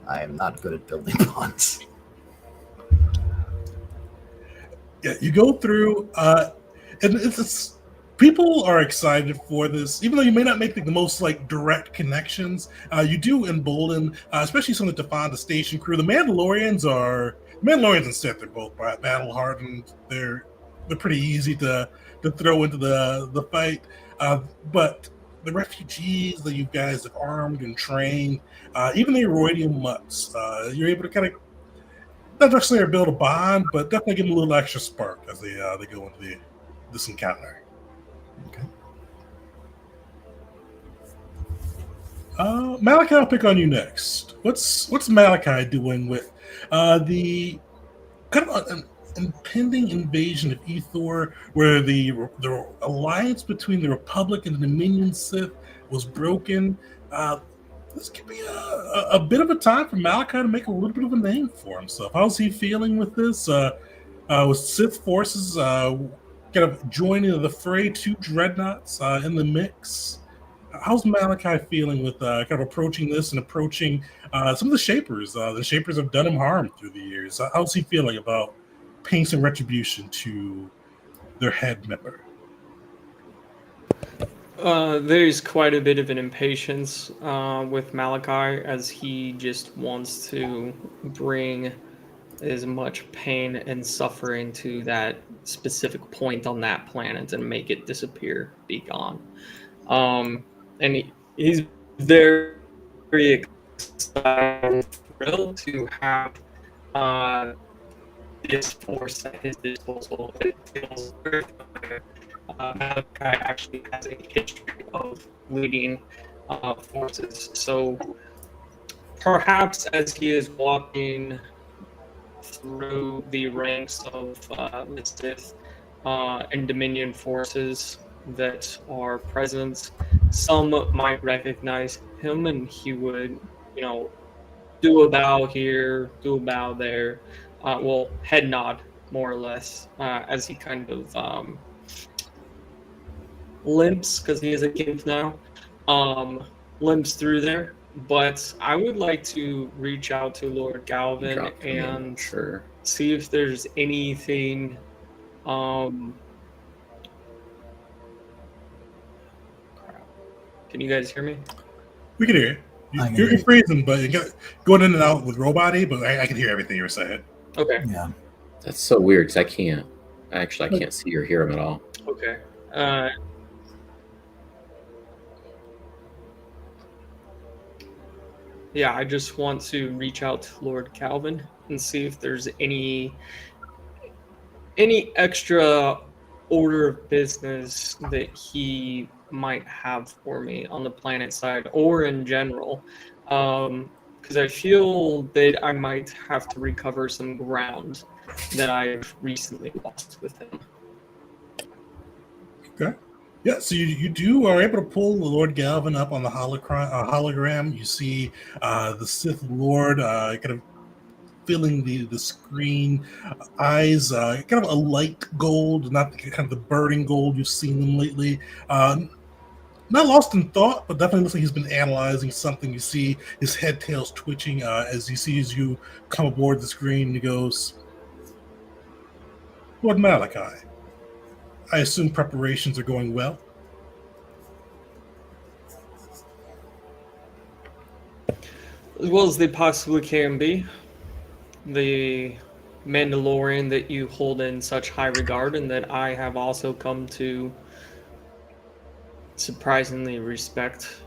I am not good at building bonds. Yeah, you go through, and it's people are excited for this, even though you may not make the most like direct connections. You do embolden, especially some of the Defanda station crew. The Mandalorians and Sith are both battle hardened. They're pretty easy to throw into the fight, but the refugees that you guys have armed and trained, even the Eroidian mutts, you're able to kind of not necessarily build a bond, but definitely give them a little extra spark as they go into this encounter. Okay. Malachi, I'll pick on you next. What's Malachi doing with the kind of an impending invasion of Ethor, where the alliance between the Republic and the Dominion Sith was broken? This could be a bit of a time for Malachi to make a little bit of a name for himself. How's he feeling with this? With Sith forces kind of joining the fray, 2 dreadnoughts in the mix. How's Malachi feeling with kind of approaching this and approaching some of the Shapers? The Shapers have done him harm through the years. How's he feeling about paying some retribution to their head member? There's quite a bit of an impatience with Malachi, as he just wants to bring as much pain and suffering to that specific point on that planet and make it disappear, be gone. And he's very, very excited, thrilled to have this force at his disposal. It feels very familiar. Malachi actually has a history of leading forces. So perhaps as he is walking through the ranks of the Sith and Dominion forces that are present, some might recognize him, and he would, do a bow here, do a bow there. Head nod, more or less, as he kind of limps, because he is a gimp now, limps through there. But I would like to reach out to Lord Galvin and see if there's anything Can you guys hear me? We can hear you. You're freezing, but you're going in and out with roboty, but I can hear everything you're saying. Okay. Yeah. That's so weird because I can't see or hear him at all. Okay. Yeah, I just want to reach out to Lord Calvin and see if there's any extra order of business that he might have for me on the planet side or in general, because I feel that I might have to recover some ground that I've recently lost with him. Okay. Yeah, so you are able to pull the Lord Galvin up on the hologram. You see the Sith Lord kind of filling the screen, eyes kind of a light gold, not the kind of the burning gold you've seen them lately. Not lost in thought, but definitely looks like he's been analyzing something. You see his head tails twitching as he sees you come aboard the screen, and he goes, "Lord Malachi, I assume preparations are going well." As well as they possibly can be. The Mandalorian that you hold in such high regard and that I have also come to surprisingly respect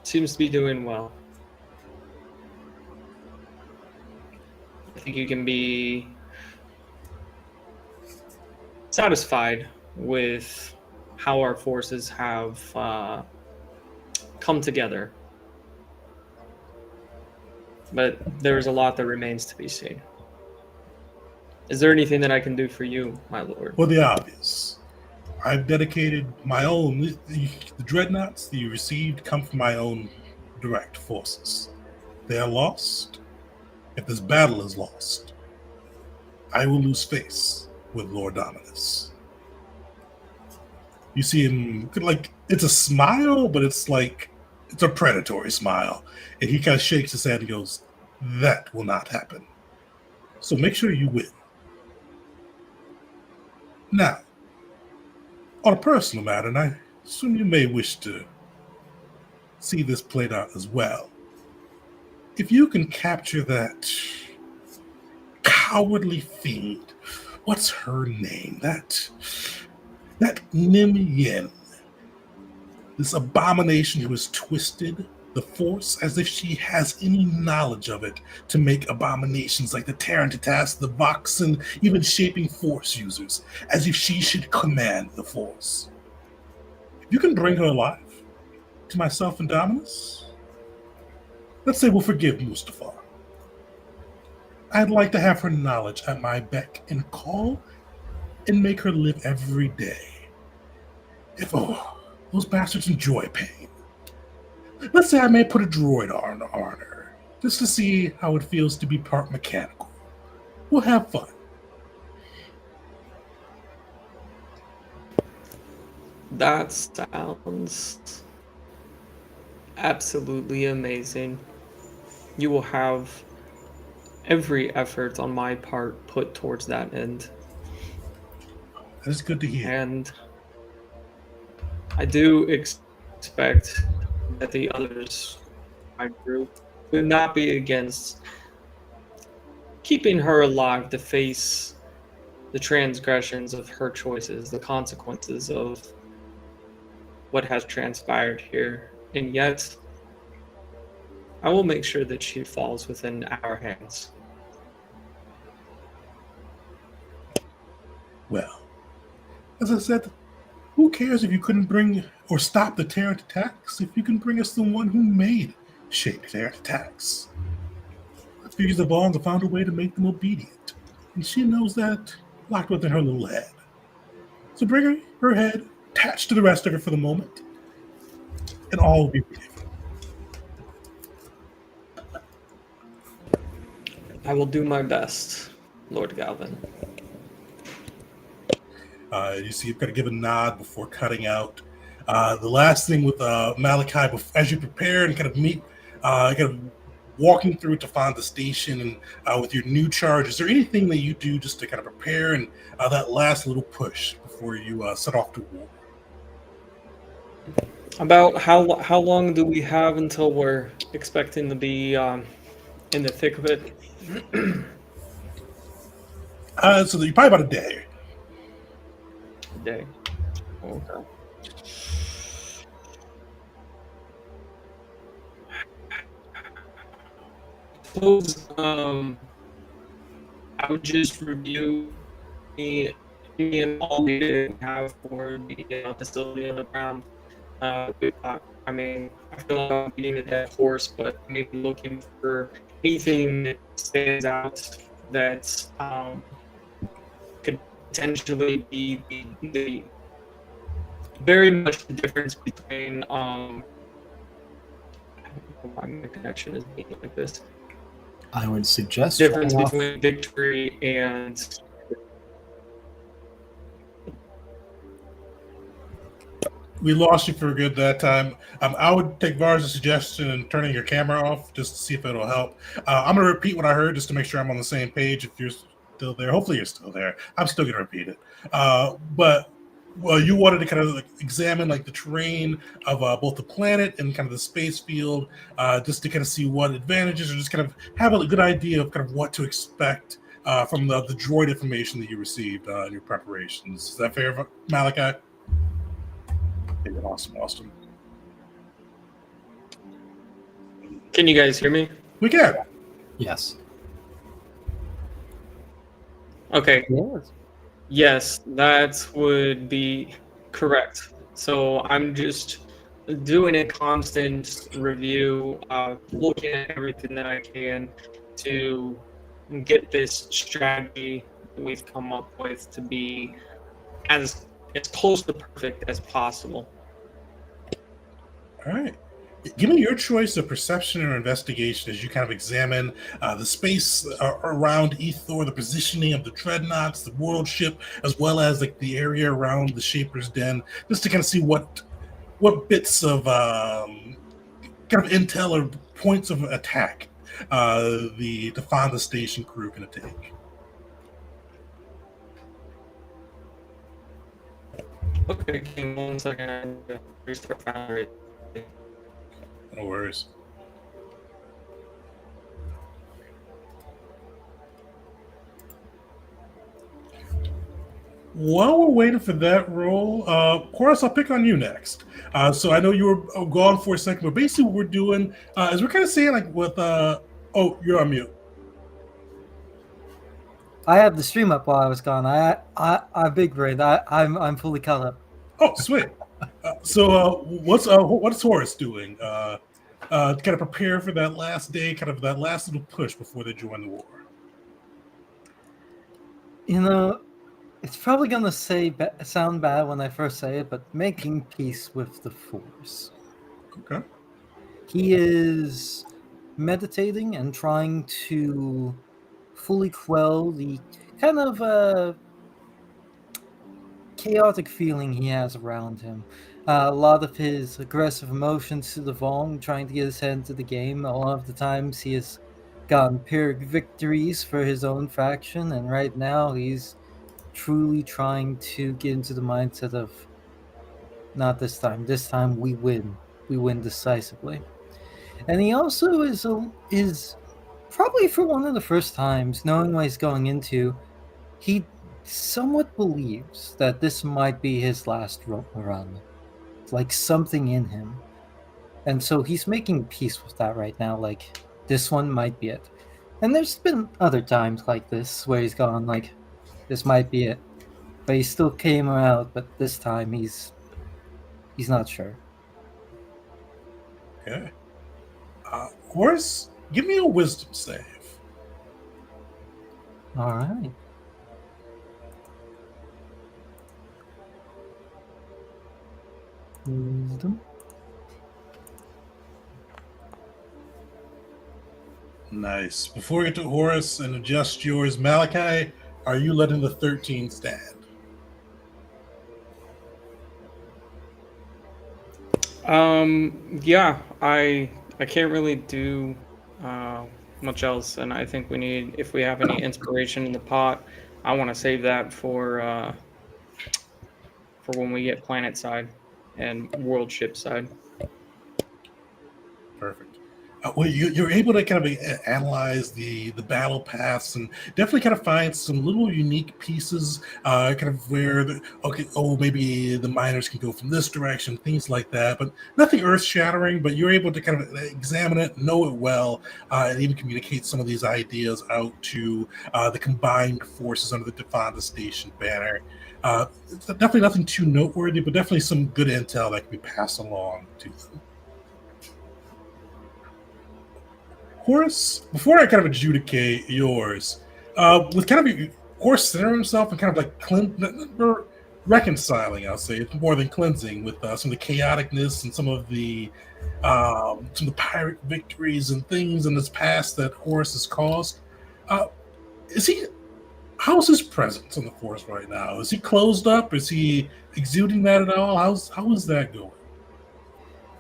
seems to be doing well. I think you can be satisfied with how our forces have come together. But there's a lot that remains to be seen. Is there anything that I can do for you, my lord? For the obvious, I've dedicated my own. The dreadnoughts that you received come from my own direct forces. They are lost. If this battle is lost, I will lose face with Lord Dominus. You see him, like, it's a smile, but it's like, it's a predatory smile. And he kind of shakes his head and goes, that will not happen. So make sure you win. Now, on a personal matter, and I assume you may wish to see this played out as well. If you can capture that cowardly fiend, what's her name? That Nim Yen, this abomination who has twisted the Force as if she has any knowledge of it to make abominations like the Tarantatas, the Voxen, even shaping Force users, as if she should command the Force. If you can bring her alive to myself and Dominus, let's say we'll forgive Mustafar. I'd like to have her knowledge at my beck and call and make her live every day. If, those bastards enjoy pain. Let's say I may put a droid on her, just to see how it feels to be part mechanical. We'll have fun. That sounds absolutely amazing. You will have every effort on my part put towards that end. That's good to hear. And I do expect that the others, my group, would not be against keeping her alive to face the transgressions of her choices, the consequences of what has transpired here. And yet, I will make sure that she falls within our hands. Well, as I said, who cares if you couldn't bring or stop the Terran attacks if you can bring us the one who made shaped Terran attacks? I figure the Vaughns have found a way to make them obedient, and she knows that locked within her little head. So bring her head attached to the rest of her for the moment, and all will be forgiven. I will do my best, Lord Galvin. You see, you've got to give a nod before cutting out. The last thing with Malachi, as you prepare and kind of meet, kind of walking through to find the station and with your new charge, is there anything that you do just to kind of prepare and that last little push before you set off to war? About how long do we have until we're expecting to be in the thick of it? So you're probably about a day. Day. Okay. Suppose I would just review the all data we have for the facility on the ground. I mean, I feel like I'm beating a dead horse, but maybe looking for anything that stands out that could potentially be the very much the difference between my connection is being like this. I would suggest Difference trying off- between victory and We lost you for good that time. I would take Vars' suggestion and turning your camera off just to see if it'll help. I'm going to repeat what I heard just to make sure I'm on the same page. If you're still there, hopefully you're still there. I'm still going to repeat it. But you wanted to kind of examine like the terrain of both the planet and kind of the space field, just to kind of see what advantages, or just kind of have a good idea of kind of what to expect from the droid information that you received in your preparations. Is that fair, Malachi? Awesome, Austin. Can you guys hear me? We can. Yes. Okay. Yes. Yes, that would be correct. So I'm just doing a constant review, looking at everything that I can to get this strategy that we've come up with to be as close to perfect as possible. All right. Give me your choice of perception or investigation as you kind of examine the space around Ethor, the positioning of the dreadnoughts, the world ship, as well as like the area around the Shaper's Den, just to kind of see what bits of kind of intel or points of attack the Fonda Station crew going to take. Okay, give me 1 second. I need to restart Foundry. No worries. While we're waiting for that roll, Horace, I'll pick on you next. So I know you were gone for a second, but basically what we're doing is we're kind of saying like with oh, you're on mute. I have the stream up while I was gone. I big brain. I'm fully caught up. Oh, sweet. So what's Horace doing? To kind of prepare for that last day, kind of that last little push before they join the war. You know, it's probably gonna sound bad when I first say it, but making peace with the Force. Okay. He is meditating and trying to fully quell the kind of chaotic feeling he has around him. A lot of his aggressive emotions to the Vong, trying to get his head into the game. A lot of the times he has gotten Pyrrhic victories for his own faction, and right now he's truly trying to get into the mindset of not this time. This time we win. We win decisively. And he also is probably for one of the first times, knowing what he's going into, he somewhat believes that this might be his last run. It's like something in him. And so he's making peace with that right now. Like, this one might be it. And there's been other times like this where he's gone like, this might be it. But he still came out, but this time he's not sure. Okay. Horace, give me a wisdom save. All right. Wisdom. Nice. Before we get to Horace and adjust yours, Malachi, are you letting the 13 stand? Yeah, I can't really do much else, and I think we need, if we have any inspiration in the pot, I want to save that for when we get planet side and world ship side. Perfect. Well, you're able to kind of analyze the battle paths and definitely kind of find some little unique pieces, kind of where maybe the miners can go from this direction, things like that, but nothing earth-shattering. But you're able to kind of examine it, know it well, and even communicate some of these ideas out to the combined forces under the Fonda Station banner. It's definitely nothing too noteworthy, but definitely some good intel that can be passed along to them. Horace, before I kind of adjudicate yours, with kind of Horace centering himself and kind of like reconciling, I'll say, it's more than cleansing with some of the chaoticness and some of the pirate victories and things in his past that Horace has caused. How's his presence on the Force right now? Is he closed up? Is he exuding that at all? How is that going?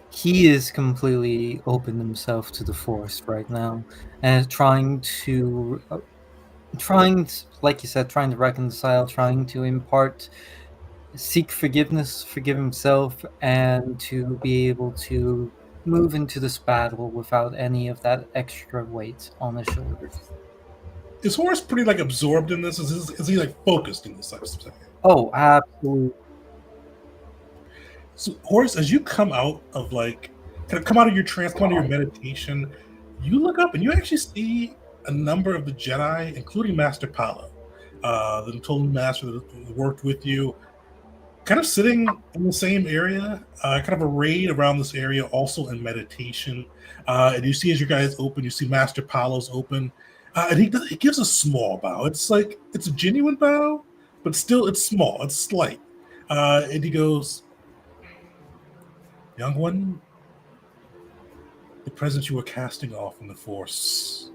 He is completely opened himself to the Force right now, and trying to, like you said, trying to reconcile, trying to impart, seek forgiveness, forgive himself, and to be able to move into this battle without any of that extra weight on his shoulders. Is Horace pretty like absorbed in this? Is he like focused in this type of thing? Oh, absolutely. So, Horace, as you come out of come out of your trance, come out of your meditation, you look up and you actually see a number of the Jedi, including Master Palo, the Total Master that worked with you, kind of sitting in the same area, kind of arrayed around this area, also in meditation. And you see as you guys open, you see Master Palos open, and he gives a small bow. It's like it's a genuine bow, but still it's small, it's slight. And he goes, "Young one, the presence you were casting off in the Force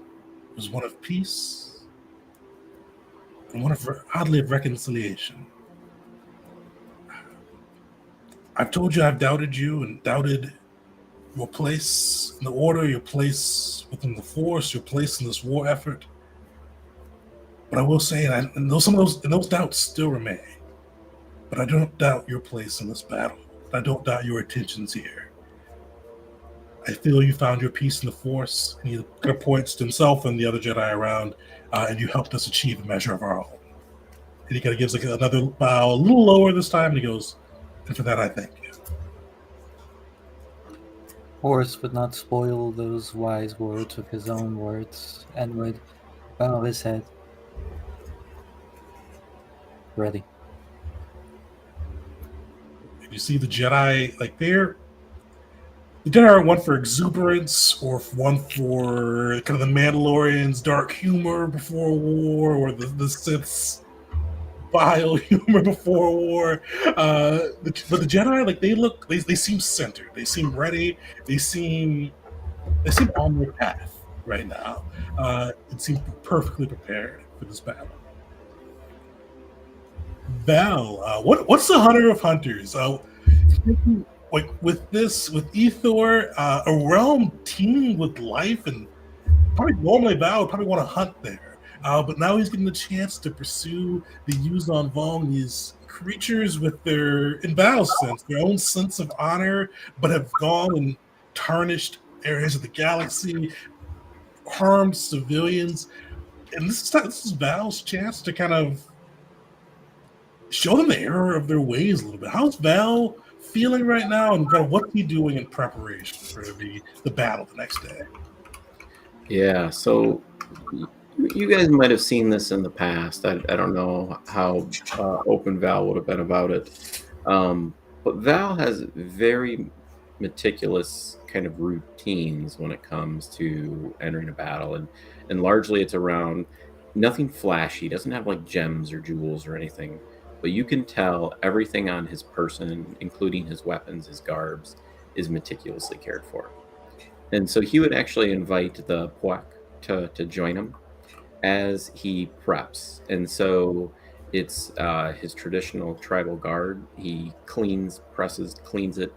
was one of peace and one of oddly of reconciliation. I've told you I've doubted you and doubted your place in the order, your place within the Force, your place in this war effort. But I will say, and some of those doubts still remain. But I don't doubt your place in this battle. I don't doubt your intentions here. I feel you found your peace in the Force, and he kind of points to himself and the other Jedi around, and you helped us achieve a measure of our own." And he kind of gives like another bow, a little lower this time, and he goes, "And for that, I thank you." Horus would not spoil those wise words with his own words and would bow his head. Ready. And you see the Jedi, like the Jedi are one for exuberance, or one for kind of the Mandalorian's dark humor before war, or the Sith's vile humor before war. But the Jedi, like they seem centered. They seem ready. They seem on their path right now. It seems perfectly prepared for this battle. Val, what's the Hunter of Hunters? Like with Ethor, a realm teeming with life, and probably normally Val would probably want to hunt there. But now he's getting the chance to pursue the Yuzon Vong, these creatures with in Val's sense, their own sense of honor, but have gone and tarnished areas of the galaxy, harmed civilians. And this is Val's chance to kind of show them the error of their ways a little bit. How's Val feeling right now, and kind of what's he doing in preparation for the battle the next day? Yeah, so you guys might have seen this in the past. I don't know how open Val would have been about it. But Val has very meticulous kind of routines when it comes to entering a battle. And largely it's around nothing flashy. He doesn't have like gems or jewels or anything. But you can tell everything on his person, including his weapons, his garbs, is meticulously cared for. And so he would actually invite the Puak to join him as he preps. And so it's his traditional tribal guard. He cleans it.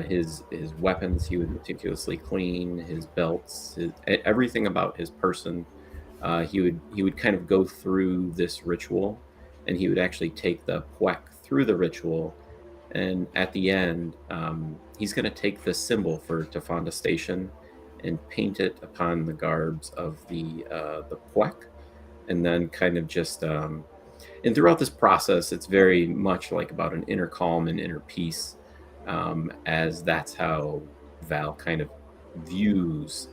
His weapons he would meticulously clean. His belts, everything about his person. He would kind of go through this ritual, and he would actually take the Puak through the ritual. And at the end, he's going to take the symbol for Tafanda Station and paint it upon the garbs of the Puak, and then kind of just and throughout this process, it's very much like about an inner calm and inner peace, as that's how Val kind of views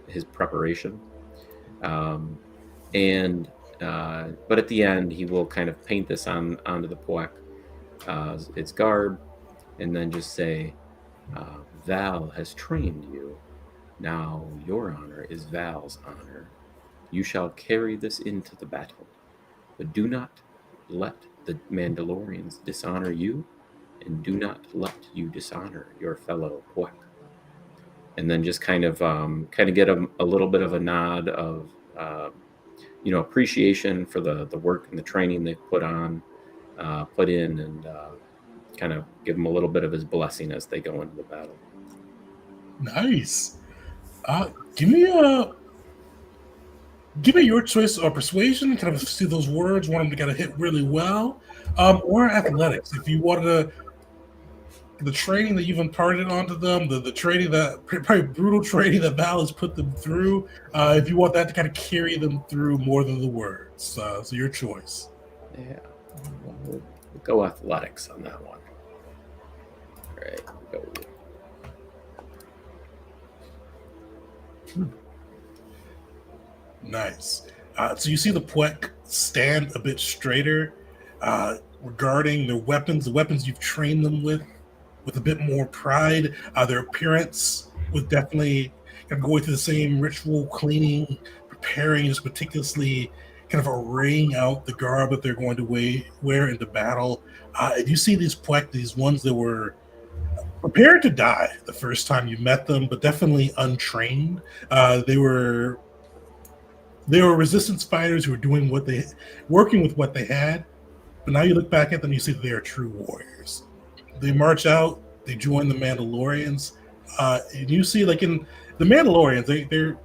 his preparation. But at the end, he will kind of paint this onto the Puak, its garb, and then just say, Val has trained you. Now your honor is Val's honor. You shall carry this into the battle, but do not let the Mandalorians dishonor you, and do not let you dishonor your fellow Puak. And then just kind of get a little bit of a nod of appreciation for the work and the training they've put in, and kind of give them a little bit of his blessing as they go into the battle. Nice. Give me your choice of persuasion. Kind of see those words. Want them to kind of hit really well, or athletics. If you wanted the training that you've imparted onto them, the training that probably brutal training that Val has put them through. If you want that to kind of carry them through more than the words, so your choice. Yeah, we'll go athletics on that one. All right, go. Nice. So you see the Puek stand a bit straighter. regarding their weapons, the weapons you've trained them with a bit more pride. Their appearance with definitely kind of going through the same ritual, cleaning, preparing, just meticulously kind of arraying out the garb that they're going to wear into battle. And you see these Puek, these ones that were prepared to die the first time you met them, but definitely untrained. They were resistance fighters who were working with what they had. But now you look back at them, you see that they are true warriors. They march out, they join the Mandalorians, and you see, like in the Mandalorians,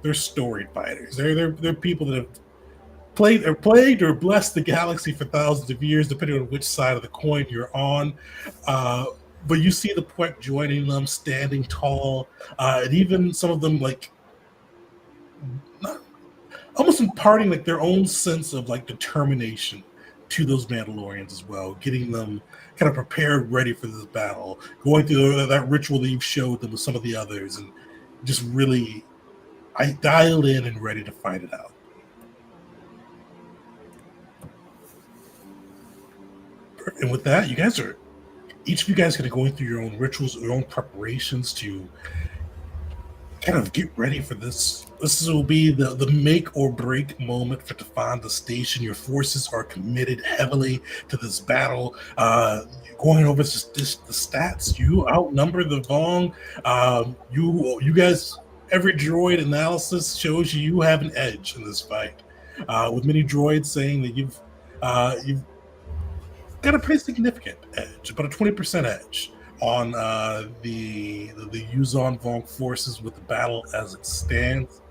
they're storied fighters. They're people that have plagued or blessed the galaxy for thousands of years, depending on which side of the coin you're on. But you see the Puek joining them, standing tall, and even some of them like almost imparting like their own sense of like determination to those Mandalorians as well, getting them kind of prepared, ready for this battle, going through that ritual that you've showed them with some of the others, and just really dialed in and ready to fight it out. And with that, each of you guys are going to go through your own rituals, your own preparations to kind of get ready for this. This will be the make or break moment for Tefan Station. Your forces are committed heavily to this battle. Going over just the stats, you outnumber the Vong. You guys, every droid analysis shows you have an edge in this fight. With many droids saying that you've got a pretty significant edge, about a 20% edge on the Yuzon Vong forces with the battle as it stands.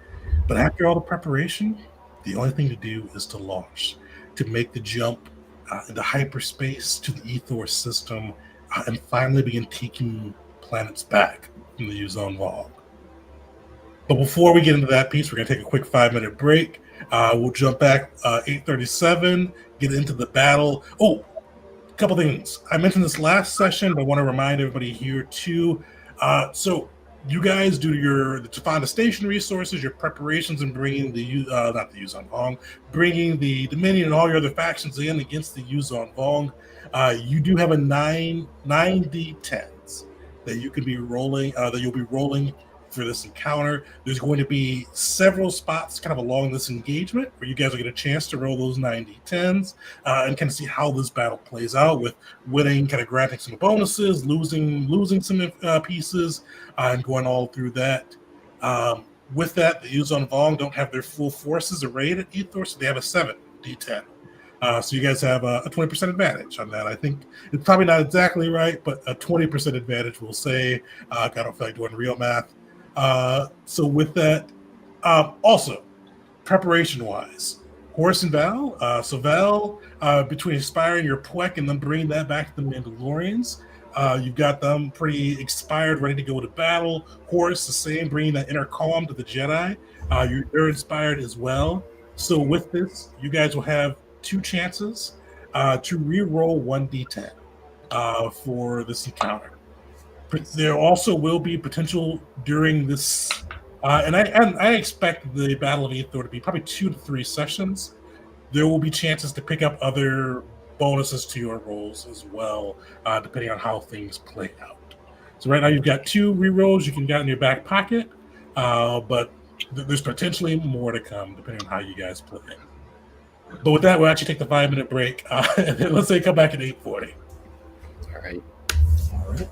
But after all the preparation, the only thing to do is to launch, to make the jump into hyperspace to the Ethor system, and finally begin taking planets back from the Yuzon Vong. But before we get into that piece, we're going to take a quick 5-minute break. We'll jump back 8:37, get into the battle. Oh, a couple things. I mentioned this last session, but I want to remind everybody here too. So you guys do the Tefan Station resources, your preparations, and bringing not the Yuzon Vong, bringing the Dominion and all your other factions in against the Yuzon Vong. You do have a 9d10s that you can be rolling, that you'll be rolling for this encounter. There's going to be several spots kind of along this engagement where you guys will get a chance to roll those 9d10s and kind of see how this battle plays out, with winning, kind of granting some bonuses, losing some pieces, and going all through that. With that, the Yuzon Vong don't have their full forces arrayed at Ethor, so they have a 7d10. So you guys have a 20% advantage on that. I think it's probably not exactly right, but a 20% advantage, we'll say. I don't feel like doing real math. So with that, also preparation-wise, Horus and Val. So Val, between inspiring your Puek and then bringing that back to the Mandalorians, you've got them pretty inspired, ready to go to battle. Horus, the same, bringing that inner calm to the Jedi. They're inspired as well. So with this, you guys will have 2 chances to re-roll 1d10 for this encounter. There also will be potential during this, and I expect the Battle of Ethor to be probably 2 to 3 sessions. There will be chances to pick up other bonuses to your rolls as well, depending on how things play out. So right now you've got 2 rerolls you can get in your back pocket, but there's potentially more to come depending on how you guys play. But with that, we'll actually take the 5-minute break, and then let's say come back at 8:40. All right. All right.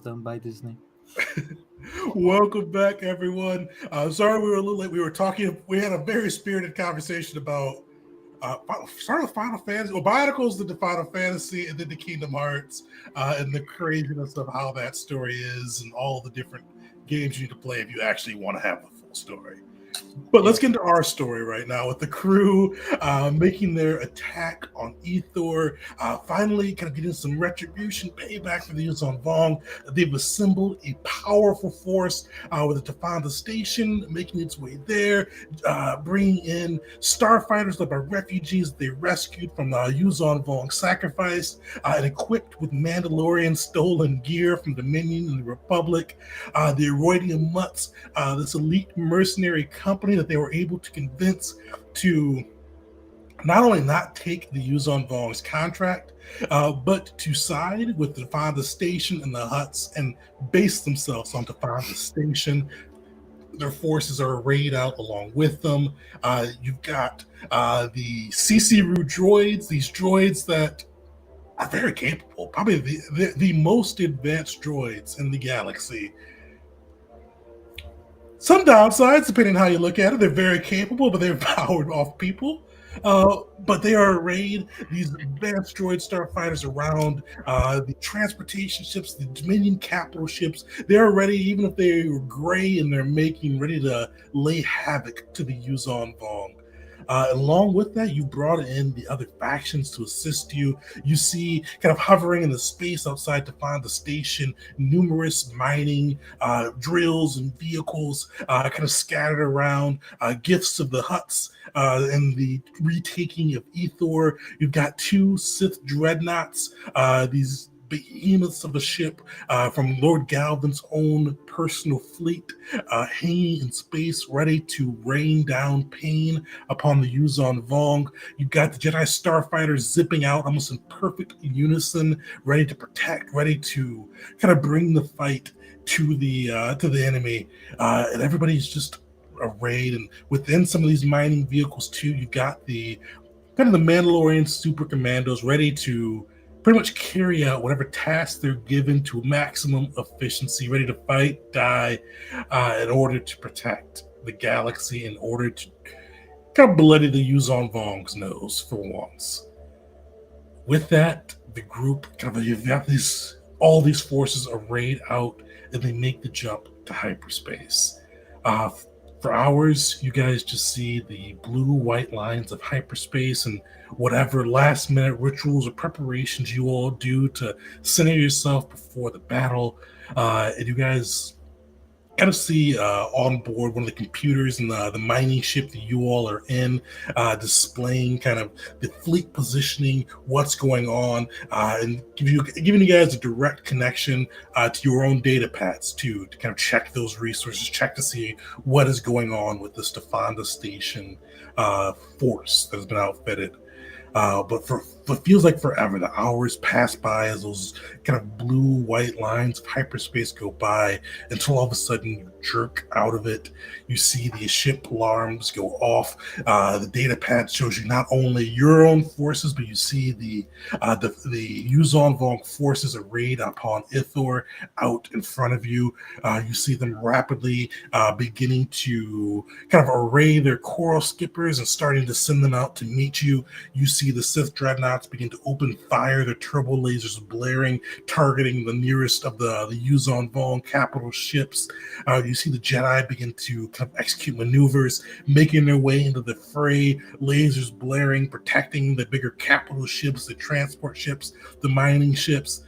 of them by Disney. Welcome back, everyone. Sorry we were a little late. We were talking. We had a very spirited conversation about start with Final Fantasy, or Bionicles, the Final Fantasy, and then the Kingdom Hearts, and the craziness of how that story is, and all the different games you need to play if you actually want to have the full story. But let's get into our story right now with the crew making their attack on Ethor, finally kind of getting some retribution, payback for the Yuzon Vong. They've assembled a powerful force with the Tefanda Station, making its way there, bringing in starfighters led by refugees they rescued from the Yuzon Vong sacrifice, and equipped with Mandalorian stolen gear from Dominion and the Republic. The Eroidian Mutts, this elite mercenary company that they were able to convince to not only not take the Yuzon Vong's contract, but to side with the Tefanda Station and the Huts and base themselves on Tefanda Station. Their forces are arrayed out along with them. You've got the CC-Ru droids, these droids that are very capable, probably the most advanced droids in the galaxy. Some downsides, depending on how you look at it. They're very capable, but they're powered off people. But they are arrayed, these advanced droid starfighters around the transportation ships, the Dominion capital ships. They're ready, even if they were gray in their making, ready to lay havoc to the Yuzon Vong. Along with that, you brought in the other factions to assist you. You see, kind of hovering in the space outside to find the station, numerous mining drills and vehicles kind of scattered around, gifts of the Huts and the retaking of Ethor. You've got 2 Sith dreadnoughts, these behemoths of a ship from Lord Galvin's own personal fleet, hanging in space, ready to rain down pain upon the Yuzon Vong. You've got the Jedi starfighters zipping out almost in perfect unison, ready to protect, ready to kind of bring the fight to the enemy, and everybody's just arrayed. And within some of these mining vehicles too, you've got the kind of the Mandalorian super commandos ready to pretty much carry out whatever tasks they're given to maximum efficiency, ready to fight, die, in order to protect the galaxy, in order to kind of bloody the Yuzon Vong's nose for once. With that, the group kind of, you've got all these forces arrayed out, and they make the jump to hyperspace. For hours, you guys just see the blue-white lines of hyperspace and whatever last-minute rituals or preparations you all do to center yourself before the battle. And you guys kind of see on board one of the computers in the mining ship that you all are in, displaying kind of the fleet positioning, what's going on, and giving you guys a direct connection to your own data pads to kind of check those resources, check to see what is going on with the Tefanda Station force that has been outfitted. But for what feels like forever, the hours pass by as those kind of blue-white lines of hyperspace go by, until all of a sudden you jerk out of it. You see the ship alarms go off. The data pad shows you not only your own forces, but you see the Yuzon Vong forces arrayed upon Ithor out in front of you. You see them rapidly beginning to kind of array their coral skippers and starting to send them out to meet you. You see the Sith dreadnoughts begin to open fire, their turbo lasers blaring, targeting the nearest of the Yuzon Vong capital ships. You see the Jedi begin to kind of execute maneuvers, making their way into the fray, lasers blaring, protecting the bigger capital ships, the transport ships, the mining ships.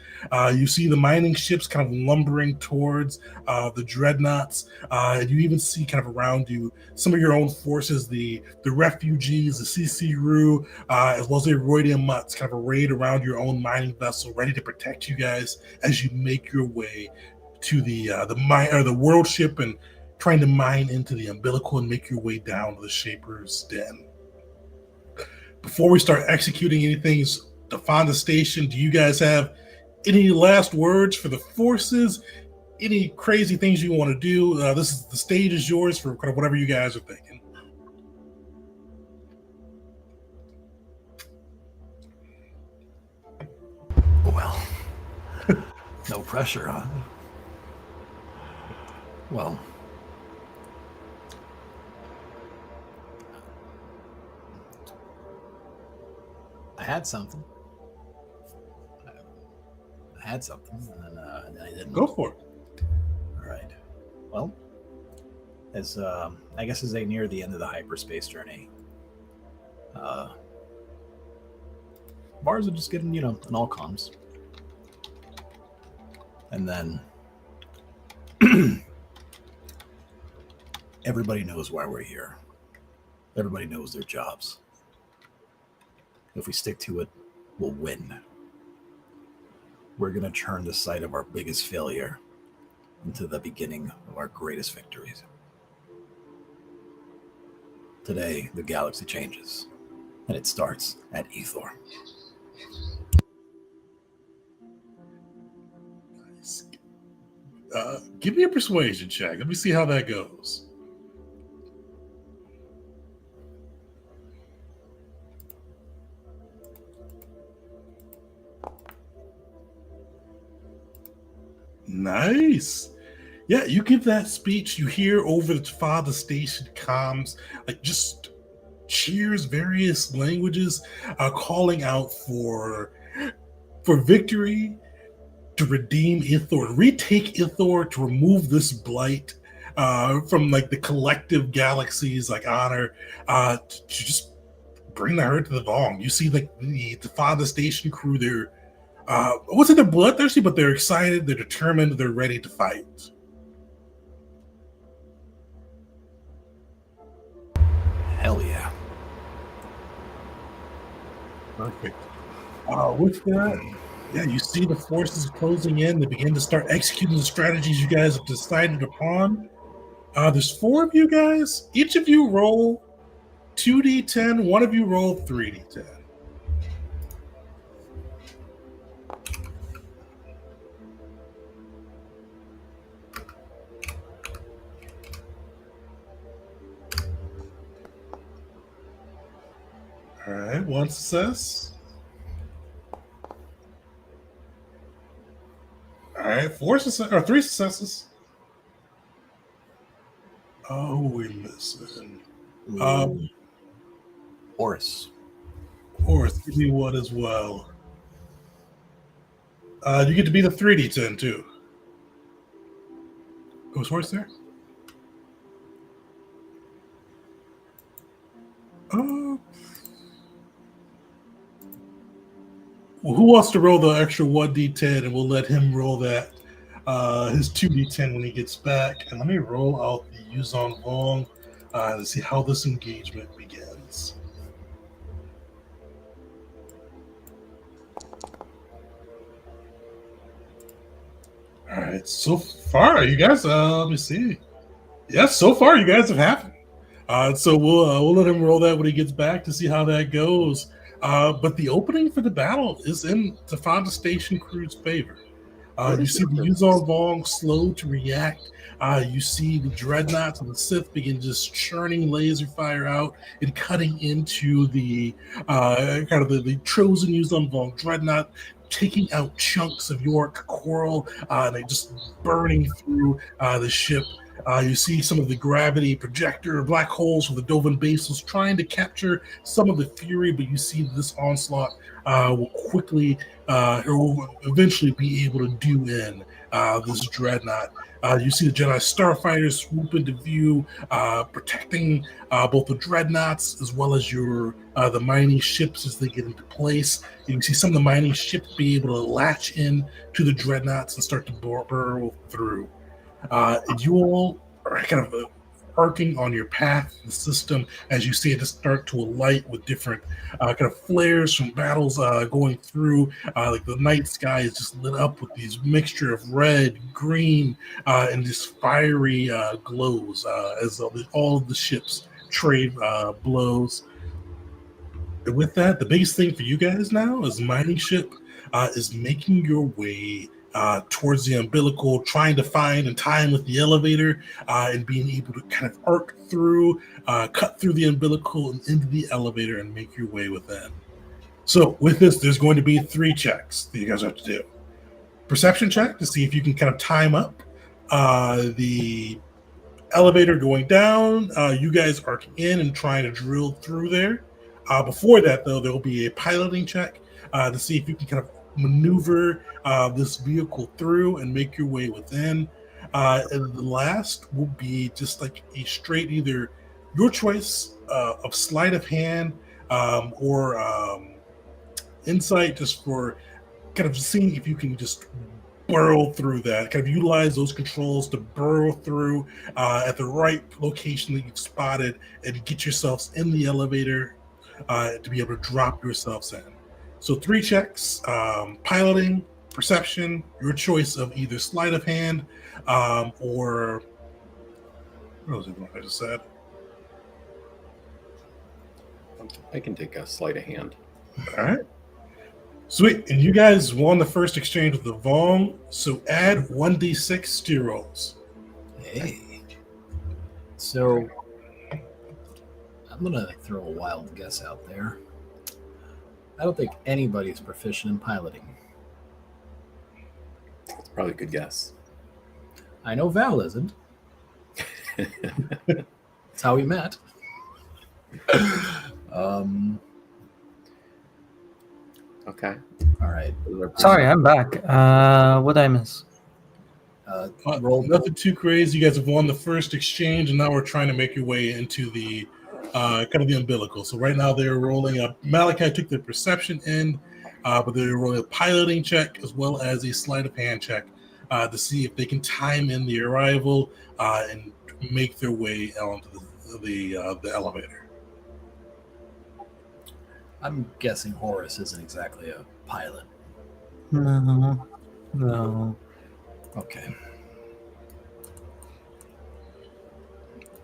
You see the mining ships kind of lumbering towards the dreadnoughts. And you even see kind of around you some of your own forces, the refugees, the CC-Ru, as well as the Eroidian Mutts kind of arrayed around your own mining vessel, ready to protect you guys as you make your way to the world ship and trying to mine into the umbilical and make your way down to the Shaper's Den. Before we start executing anything, Tefanda Station, do you guys have any last words for the forces? Any crazy things you want to do? The stage is yours for kind of whatever you guys are thinking. Well, no pressure, huh? Well, I had something. I had something, and then I didn't. Go for it. All right. Well, as I guess as they near the end of the hyperspace journey, bars are just getting, an all comms, and then everybody knows why we're here. Everybody knows their jobs. If we stick to it, we'll win. We're going to turn the site of our biggest failure into the beginning of our greatest victories. Today, the galaxy changes, and it starts at Ethor. Nice. Give me a persuasion check. Let me see how that goes. Nice. Yeah, you give that speech, you hear over the father station comms, like just cheers, various languages, calling out for victory, to redeem Ithor, to retake Ithor, to remove this blight from like the collective galaxies, like honor, to just bring the herd to the Vong. You see like the father station crew, they're I wouldn't say they're bloodthirsty, but they're excited, they're determined, they're ready to fight. Hell yeah. Perfect. With that, yeah, you see the forces closing in. They begin to start executing the strategies you guys have decided upon. There's 4 of you guys. Each of you roll 2d10. One of you roll 3d10. All right, 1 success. All right, 4 success or 3 successes. Oh, we're missing. Horus. Horus, give me 1 as well. You get to be the 3d10 too. Was Horus there? Well, who wants to roll the extra 1d10, and we'll let him roll that his 2d10 when he gets back. And let me roll out the Yuzon Vong to see how this engagement begins. All right, so far, you guys, let me see. Yes, so far, you guys have happened. So we'll let him roll that when he gets back to see how that goes. But the opening for the battle is in Tafanda Station crew's favor. You see the Yuzon Vong slow to react. You see the dreadnoughts and the Sith begin just churning laser fire out and cutting into the kind of the chosen Yuzon Vong dreadnought, taking out chunks of York coral. They just burning through the ship. You see some of the gravity projector black holes with the Dovan basils trying to capture some of the fury, but you see this onslaught will quickly or will eventually be able to do in this dreadnought. You see the Jedi starfighters swoop into view, protecting both the dreadnoughts as well as the mining ships as they get into place. And you see some of the mining ships be able to latch in to the dreadnoughts and start to burrow through. You all are kind of arcing on your path, the system, as you see it just start to alight with different kind of flares from battles going through. Like the night sky is just lit up with these mixture of red, green, and this fiery glows as all of the ships trade blows. And with that, the biggest thing for you guys now is mining ship is making your way towards the umbilical, trying to find and tie in with the elevator, and being able to kind of arc through, cut through the umbilical and into the elevator and make your way within. So with this, there's going to be 3 checks that you guys have to do. Perception check to see if you can kind of time up. the elevator going down. You guys are in and trying to drill through there. Before that, though, there'll be a piloting check to see if you can kind of maneuver this vehicle through and make your way within. And the last will be just like a straight either your choice of sleight of hand or insight, just for kind of seeing if you can just burrow through that, kind of utilize those controls to burrow through at the right location that you've spotted and get yourselves in the elevator to be able to drop yourselves in. So 3 checks: piloting, perception, your choice of either sleight of hand or what was it I just said? I can take a sleight of hand. All right. Sweet. And you guys won the first exchange with the Vong, so add 1d6 to your rolls. Hey. So I'm gonna throw a wild guess out there. I don't think anybody's proficient in piloting. That's probably a good guess. I know Val isn't. That's how we met. Okay. All right. Sorry, I'm back. What did I miss? Roll. Nothing too crazy. You guys have won the first exchange, and now we're trying to make your way into the kind of the umbilical. So right now they're rolling up. Malachi took their perception end, but they're rolling a piloting check as well as a sleight of hand check to see if they can time in the arrival and make their way onto the elevator. I'm guessing Horace isn't exactly a pilot. No. Okay.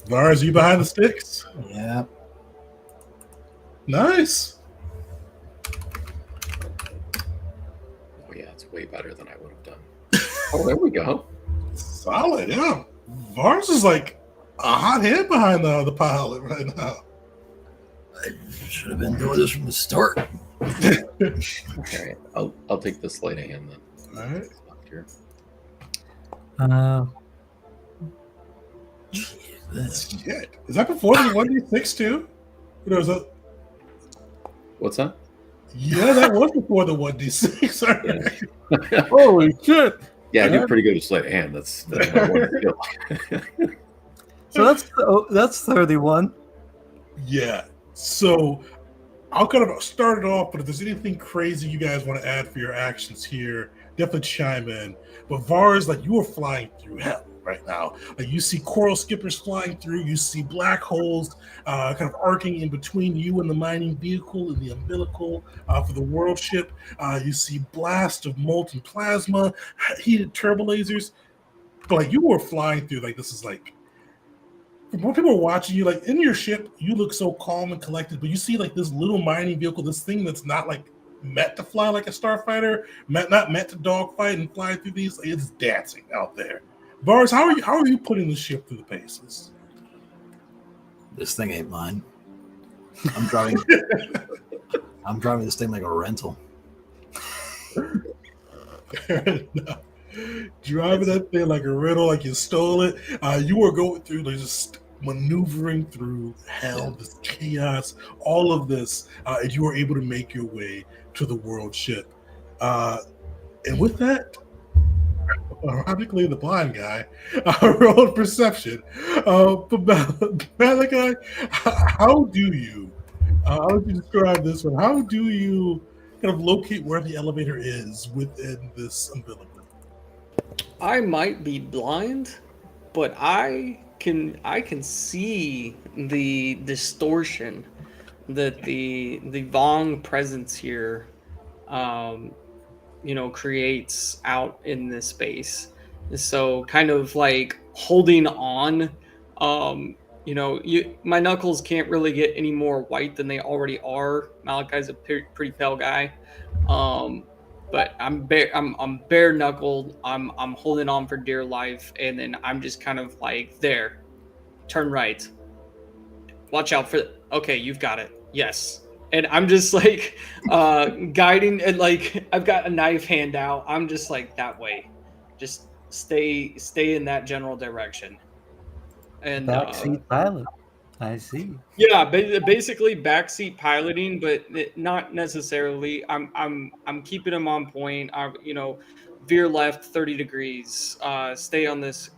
Vars, you behind the sticks? Yeah. Nice. Oh yeah, it's way better than I would have done. Oh, there we go. Solid, yeah. Vars is like a hot head behind the pilot right now. I should have been doing this from the start. All right, I'll take the sleight of hand then. All right. Here. Shit. Is that before the 1d6 too? You know, is that... What's that? Yeah, that was before the 1d6. Yeah. Holy shit! Yeah, I do pretty good at sleight of hand. That's my one skill. So that's 31. Yeah. So I'll kind of start it off, but if there's anything crazy you guys want to add for your actions here, definitely chime in. But Vars, like, you are flying through hell right now. Like, you see coral skippers flying through, you see black holes kind of arcing in between you and the mining vehicle and the umbilical for the world ship. You see blast of molten plasma, heated turbolasers. But like, you were flying through, like, this is like, when people are watching you, like in your ship, you look so calm and collected, but you see like this little mining vehicle, this thing that's not like meant to fly like a starfighter, not meant to dogfight and fly through these. Like, it's dancing out there. Vars, how are you putting the ship through the paces? This thing ain't mine. I'm driving. I'm driving this thing like a rental. No. Driving that thing like a riddle, like you stole it. You were going through, like, just maneuvering through hell, this chaos, all of this, and you were able to make your way to the world ship. And with that, ironically, the blind guy rolled perception. But Malachi, how do you describe this one? How do you kind of locate where the elevator is within this umbilical? I might be blind, but I can see the distortion that the Vong presence here creates out in this space. So kind of like holding on, my knuckles can't really get any more white than they already are. Malachi's a pretty pale guy. But I'm bare knuckled. I'm holding on for dear life, and then I'm just kind of like, there, turn right, watch out for. Okay, you've got it. Yes, and I'm just like guiding, and like I've got a knife hand out. I'm just like, that way, just stay in that general direction. And Backseat pilot. I see. yeah, basically backseat piloting, but not necessarily. I'm keeping them on point. Veer left 30 degrees. Stay on this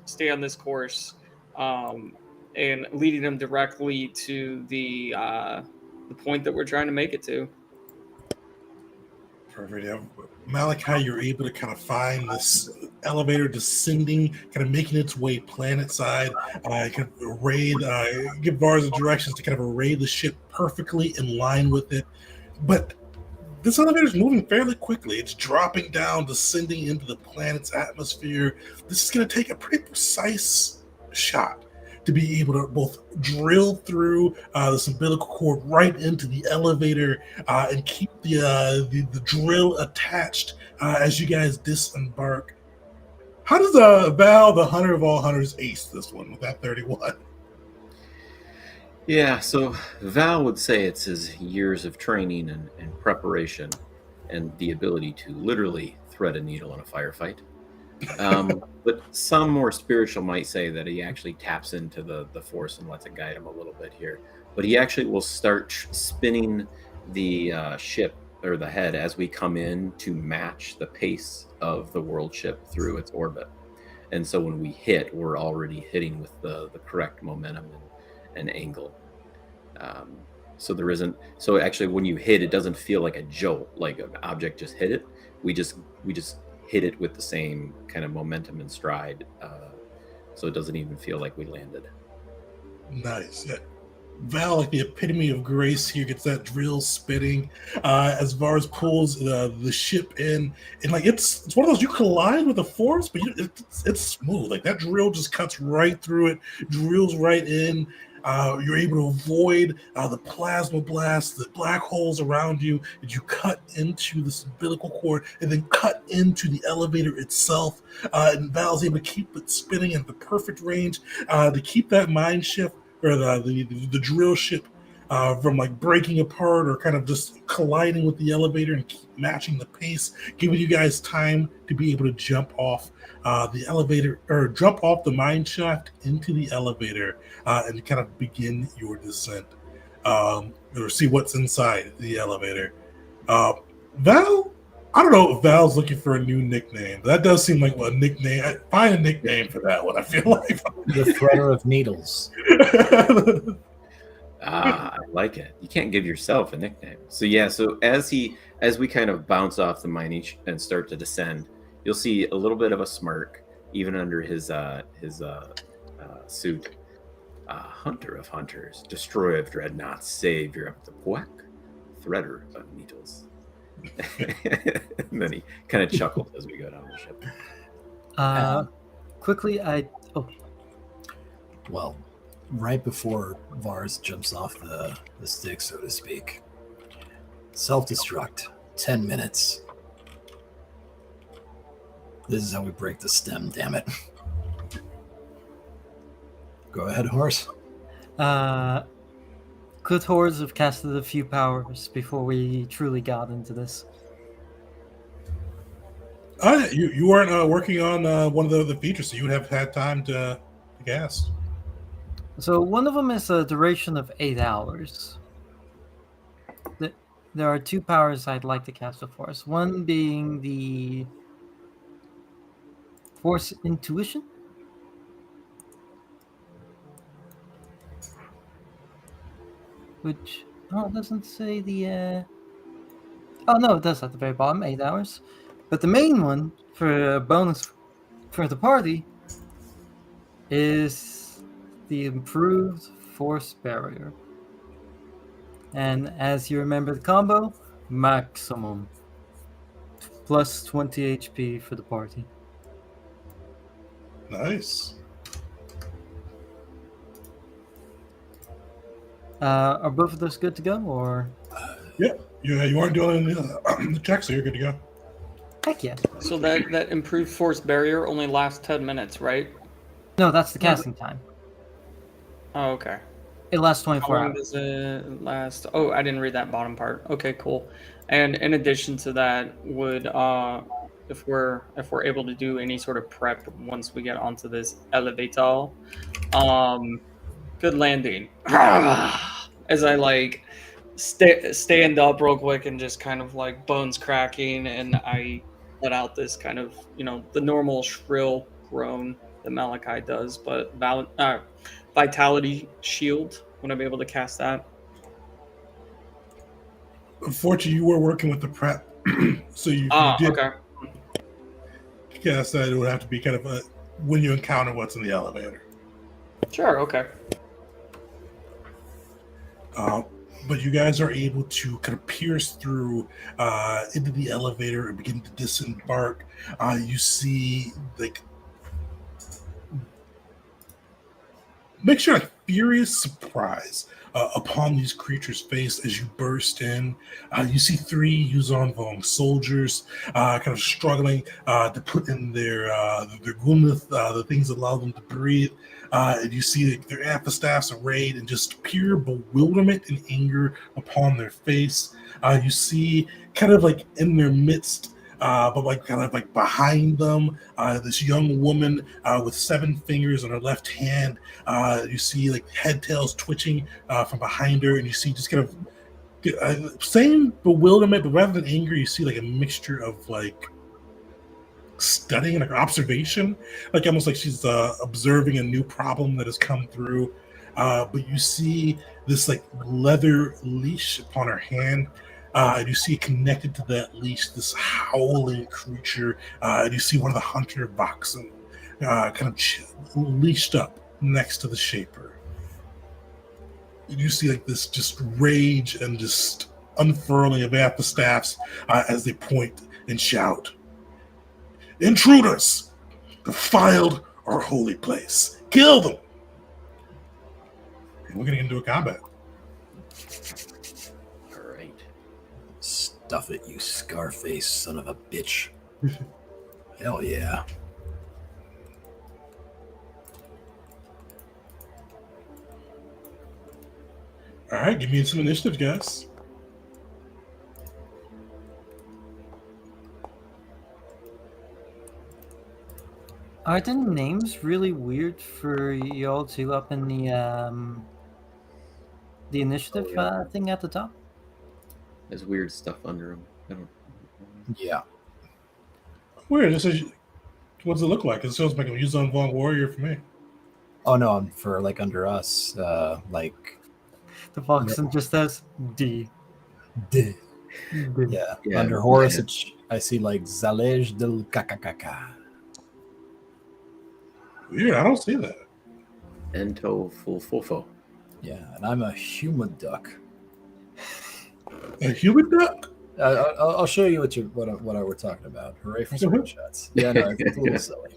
course, and leading them directly to the point that we're trying to make it to. Perfect. Yeah. Malachi, you're able to kind of find this elevator descending, kind of making its way planet side. Kind of give Vars the directions to kind of array the ship perfectly in line with it. But this elevator is moving fairly quickly. It's dropping down, descending into the planet's atmosphere. This is going to take a pretty precise shot to be able to both drill through this umbilical cord right into the elevator and keep the drill attached as you guys disembark. How does Val, the hunter of all hunters, ace this one with that 31? Yeah, so Val would say it's his years of training and preparation and the ability to literally thread a needle in a firefight. But some more spiritual might say that he actually taps into the force and lets it guide him a little bit here. But he actually will start spinning the ship or the head as we come in to match the pace of the world ship through its orbit. And so when we hit, we're already hitting with the correct momentum and angle. So actually when you hit, it doesn't feel like a jolt, like an object just hit it. We just hit it with the same kind of momentum and stride, so it doesn't even feel like we landed. Nice. Yeah. Val, like the epitome of grace here, gets that drill spinning as Vars pulls the ship in, and like it's one of those, you collide with the force, but it's smooth. Like that drill just cuts right through it, drills right in. You're able to avoid the plasma blasts, the black holes around you, and you cut into this umbilical cord and then cut into the elevator itself. And Val's able to keep it spinning at the perfect range to keep that mine ship or the drill ship from like breaking apart or kind of just colliding with the elevator and keep matching the pace, giving you guys time to be able to jump off the elevator or jump off the mine shaft into the elevator and kind of begin your descent or see what's inside the elevator. Val, I don't know if Val's looking for a new nickname. That does seem like a nickname. Find a nickname for that one, I feel like. The threader of needles. I like it. You can't give yourself a nickname. So yeah, so as we kind of bounce off the mine and start to descend, you'll see a little bit of a smirk even under his suit. Hunter of hunters, destroyer of dreadnoughts, savior of the Puek, threader of needles. And then he kind of chuckled as we go down the ship. Quickly, Well, right before Vars jumps off the stick, so to speak, self-destruct, 10 minutes. This is how we break the stem, damn it. Go ahead, Horse. Good Hordes have casted a few powers before we truly got into this. You weren't working on one of the features, so you would have had time to cast. So one of them is a duration of 8 hours. There are 2 powers I'd like to cast with Force. One being the Force Intuition. Which, it doesn't say the... Oh, no, it does at the very bottom, 8 hours. But the main one, for a bonus for the party, is the improved Force Barrier. And as you remember the combo, maximum. Plus 20 HP for the party. Nice. Are both of those good to go, or? Yeah, you aren't doing the checks, so you're good to go. Heck yeah. So that improved force barrier only lasts 10 minutes, right? No, that's the casting time. Oh, okay. It lasts How 24 long hours. does it last? Oh, I didn't read that bottom part. Okay, cool. And in addition to that, would if we're able to do any sort of prep once we get onto this elevator. Good landing. As I like stand up real quick and just kind of like bones cracking, and I let out this kind of, the normal shrill groan that Malachi does, but vitality shield. Would I be able to cast that? Unfortunately, you were working with the prep, so you did Okay. cast that. It would have to be kind of when you encounter what's in the elevator. Sure. Okay. But you guys are able to kind of pierce through into the elevator and begin to disembark. You see, like, make sure a furious surprise upon these creatures' face as you burst in. You see 3 Yuzon Vong soldiers kind of struggling to put in their gumith, the things that allow them to breathe. And you see their amphistaffs arrayed in just pure bewilderment and anger upon their face. You see kind of like in their midst, but like kind of like behind them, this young woman with 7 fingers on her left hand. You see like head tails twitching from behind her, and you see just kind of same bewilderment, but rather than anger, you see like a mixture of like studying, like observation, like almost like she's observing a new problem that has come through. But you see this like leather leash upon her hand. And you see connected to that leash this howling creature. And you see one of the hunter boxen kind of leashed up next to the shaper. And you see like this just rage and just unfurling of amphistaffs as they point and shout, "Intruders! Defiled our holy place! Kill them!" And we're going to get into a combat. All right. Stuff it, you Scarface son of a bitch. Hell yeah. All right, give me some initiative, guys. Are the names really weird for y'all two up in the initiative thing at the top? There's weird stuff under them. I don't. Yeah. Weird. This is, what does it look like? It shows like a Yuzon Vong warrior for me. Oh no, for like under us, like The Voxen just says D. D. D. Yeah. Under Horus, I see like Zalej del Kakakaka. Weird. I don't see that. Ento Fulfofo. Yeah, and I'm a human duck. A human duck? I'll show you what we're talking about. Hooray for screenshots. Yeah, no, it's a little silly.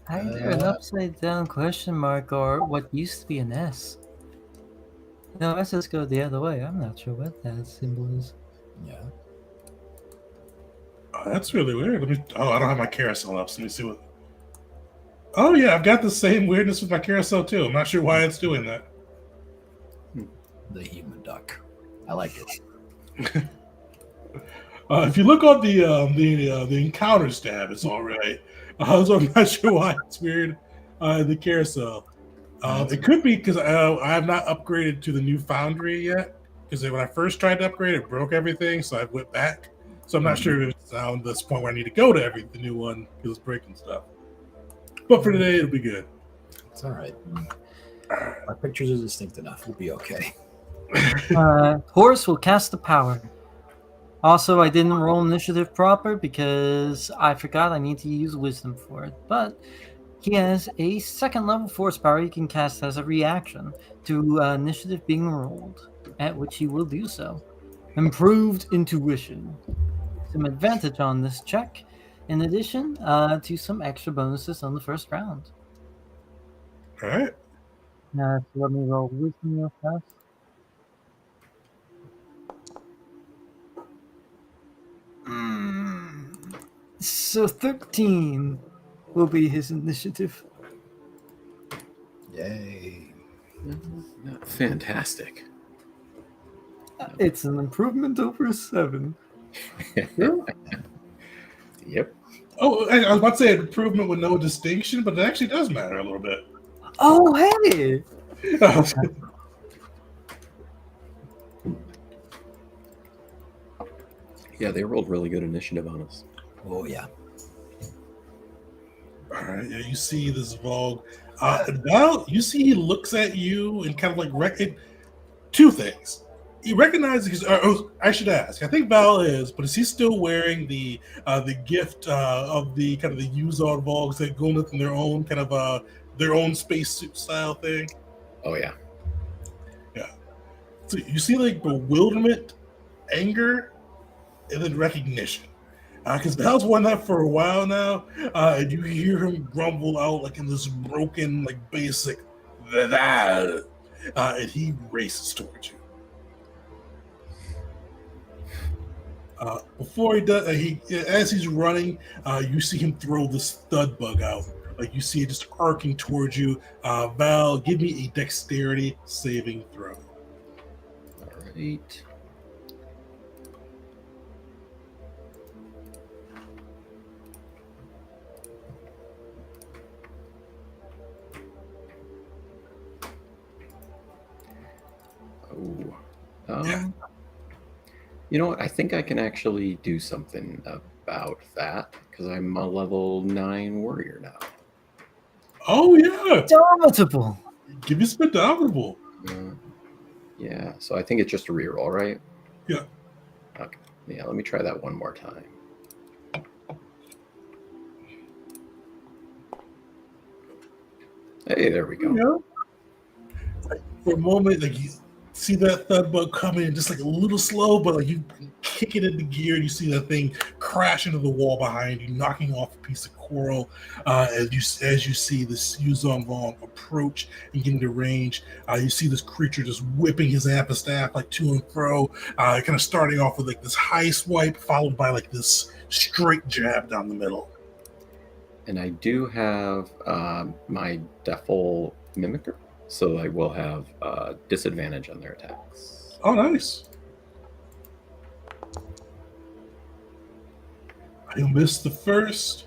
Either an upside down question mark or what used to be an S. No, S's go the other way. I'm not sure what that symbol is. Yeah. Oh, that's really weird. I don't have my carousel up, so let me see what. Oh yeah, I've got the same weirdness with my carousel too. I'm not sure why it's doing that. The human duck. I like it. If you look on the encounters tab, it's all right. So I'm not sure why it's weird. The carousel. It could be because I have not upgraded to the new Foundry yet. Because when I first tried to upgrade, it broke everything, so I went back. So I'm not sure if it's on this point where I need to go to the new one because it's breaking stuff. But for today, it'll be good. It's all right. Our pictures are distinct enough. We'll be okay. Horus will cast the power. Also, I didn't roll initiative proper because I forgot I need to use wisdom for it. But he has a 2nd level force power he can cast as a reaction to initiative being rolled, at which he will do so. Improved intuition. Some advantage on this check, in addition to some extra bonuses on the first round. All right. Now, let me roll wisdom real fast. So 13 will be his initiative. Yay. Fantastic. It's an improvement over 7. Yep. Oh, I was about to say improvement with no distinction, but it actually does matter a little bit. Oh, hey! Yeah, they rolled really good initiative on us. Oh yeah. All right, yeah, you see this Vogue. Now you see he looks at you and kind of like two things. He recognizes. I should ask. I think Val is, but is he still wearing the gift of the kind of the Yuzon Vogues that go in their own kind of their own spacesuit style thing? Oh yeah. Yeah. So you see like bewilderment, anger, and then recognition. Because Val's worn that for a while now, and you hear him grumble out like in this broken, like basic, that, and he races towards you. Before he does, as he's running, you see him throw this stud bug out. Like you see it just arcing towards you. Val, give me a dexterity saving throw. All right. Oh. You know what? I think I can actually do something about that because I'm a level 9 warrior now. Oh yeah, Indomitable. give me some indomitable. Yeah, so I think it's just a reroll, right? Yeah. Okay. Yeah, let me try that one more time. Hey, there we go. Yeah. Like, for a moment, like you see that thud bug coming, just like a little slow, but like you kick it into gear, and you see that thing crash into the wall behind you, knocking off a piece of coral. As you see this Yuzon Vong approach and get into range, you see this creature just whipping his amphistaff like to and fro, kind of starting off with like this high swipe, followed by like this straight jab down the middle. And I do have my Defil Mimicker, so I will have disadvantage on their attacks. Oh, nice. You missed the first.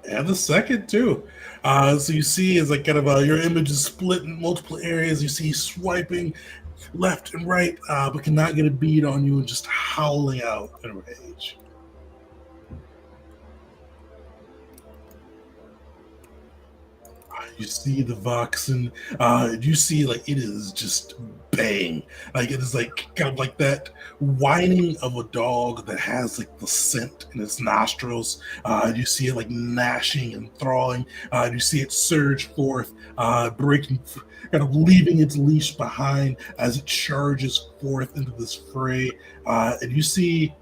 And the second, too. So you see, it's like kind of your image is split in multiple areas. You see swiping left and right, but cannot get a bead on you and just howling out in rage. You see the Voxen. You see, like, it is just bang. Like, it is like kind of like that whining of a dog that has like the scent in its nostrils. You see it like gnashing and thrawling. You see it surge forth, breaking, kind of leaving its leash behind as it charges forth into this fray. And you see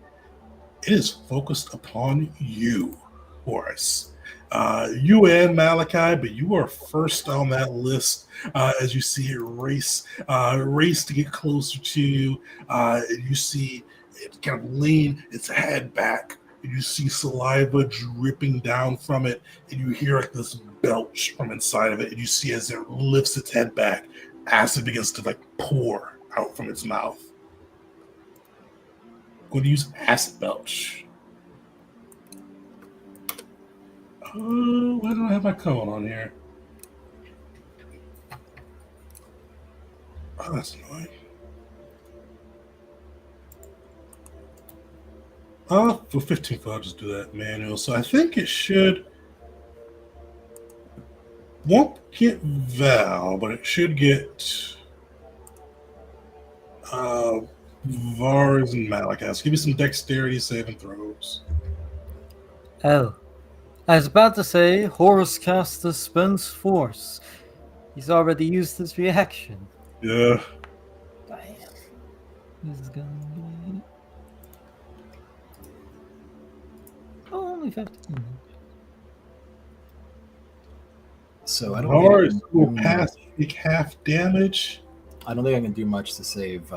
it is focused upon you, Horace. You and Malachi, but you are first on that list as you see it race to get closer to you. You see it kind of lean its head back. And you see saliva dripping down from it, and you hear like this belch from inside of it. And you see as it lifts its head back, acid begins to like pour out from its mouth. I'm going to use acid belch. Oh, why don't I have my cone on here? Oh, that's annoying. For 15, I'll just do that manual. So I think it won't get Val, but it should get Vars and Malakas. Give me some dexterity saving throws. Oh. I was about to say, Horus cast Dispense Force. He's already used his reaction. Yeah. Damn. This is gonna be... only 15. So I don't Vars think I will can do- pass take half damage. I don't think I can do much to save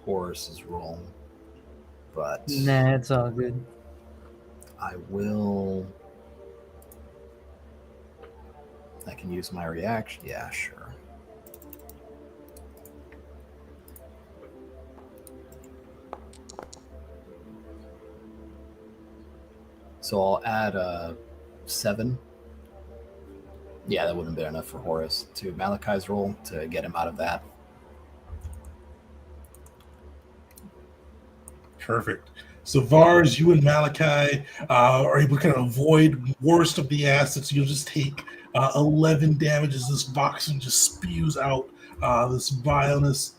Horus's roll, but Nah, it's all good. I will. I can use my reaction. Yeah, sure. So I'll add 7. Yeah, that wouldn't have been enough for Horus to Malachi's roll to get him out of that. Perfect. So Vars, you and Malachi are able to kind of avoid worst of the acids. You'll just take 11 damage as this Voxen just spews out this vileness.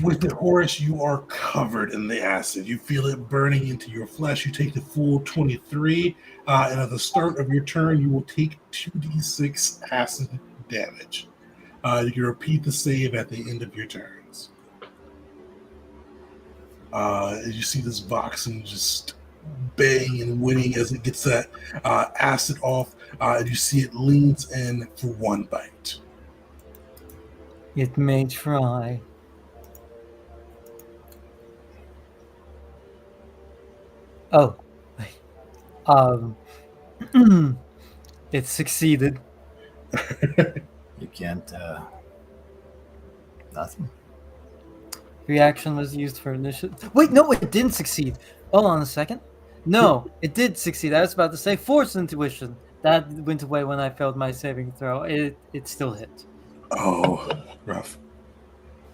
With the Horus, you are covered in the acid. You feel it burning into your flesh. You take the full 23, and at the start of your turn, you will take 2d6 acid damage. You can repeat the save at the end of your turns. As you see this Voxen just bang and winning as it gets that acid off, and you see it leans in for one bite. It may try. Oh. It succeeded. You can't. Nothing. Reaction was used for initiative. Wait, no, it didn't succeed. Hold on a second. No, it did succeed. I was about to say force intuition. That went away when I failed my saving throw. It still hit. Oh, rough.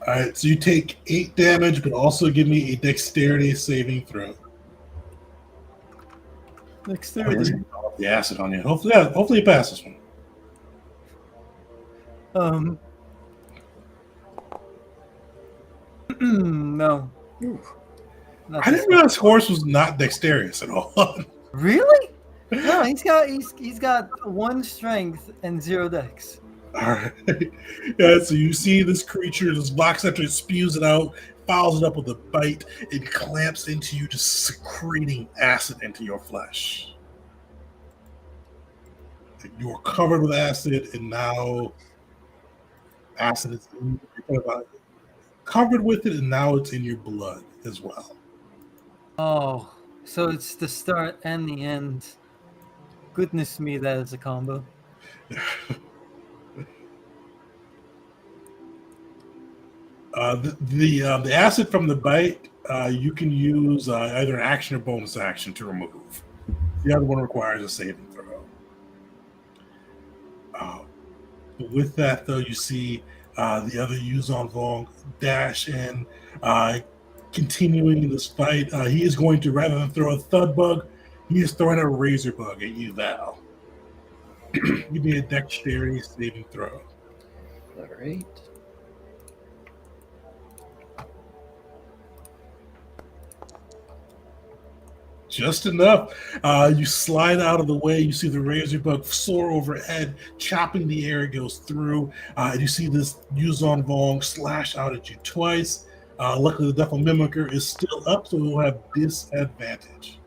All right, so you take 8 damage, but also give me a dexterity saving throw. Dexterity. The acid on you. Hopefully it passes one. No. I didn't realize Horus was not dexterous at all. Really? No, he's got 1 strength and 0 dex. All right. Yeah, so you see this creature, this box after it spews it out, follows it up with a bite, it clamps into you, just secreting acid into your flesh. You're covered with acid, and now acid is covered with it, and now it's in your blood as well. Oh, so it's the start and the end. Goodness me, that is a combo. The acid from the bite, you can use either an action or bonus action to remove. The other one requires a saving throw. With that, though, you see the other Yuzon Vong dash in, continuing this fight. He is going to, rather than throw a thud bug, he is throwing a razor bug at you, Val. Give me a dexterity saving throw. All right. Just enough. You slide out of the way. You see the razor bug soar overhead, chopping the air. It goes through. And you see this Yuzon Vong slash out at you twice. Luckily, the Devil Mimicker is still up, so it will have disadvantage.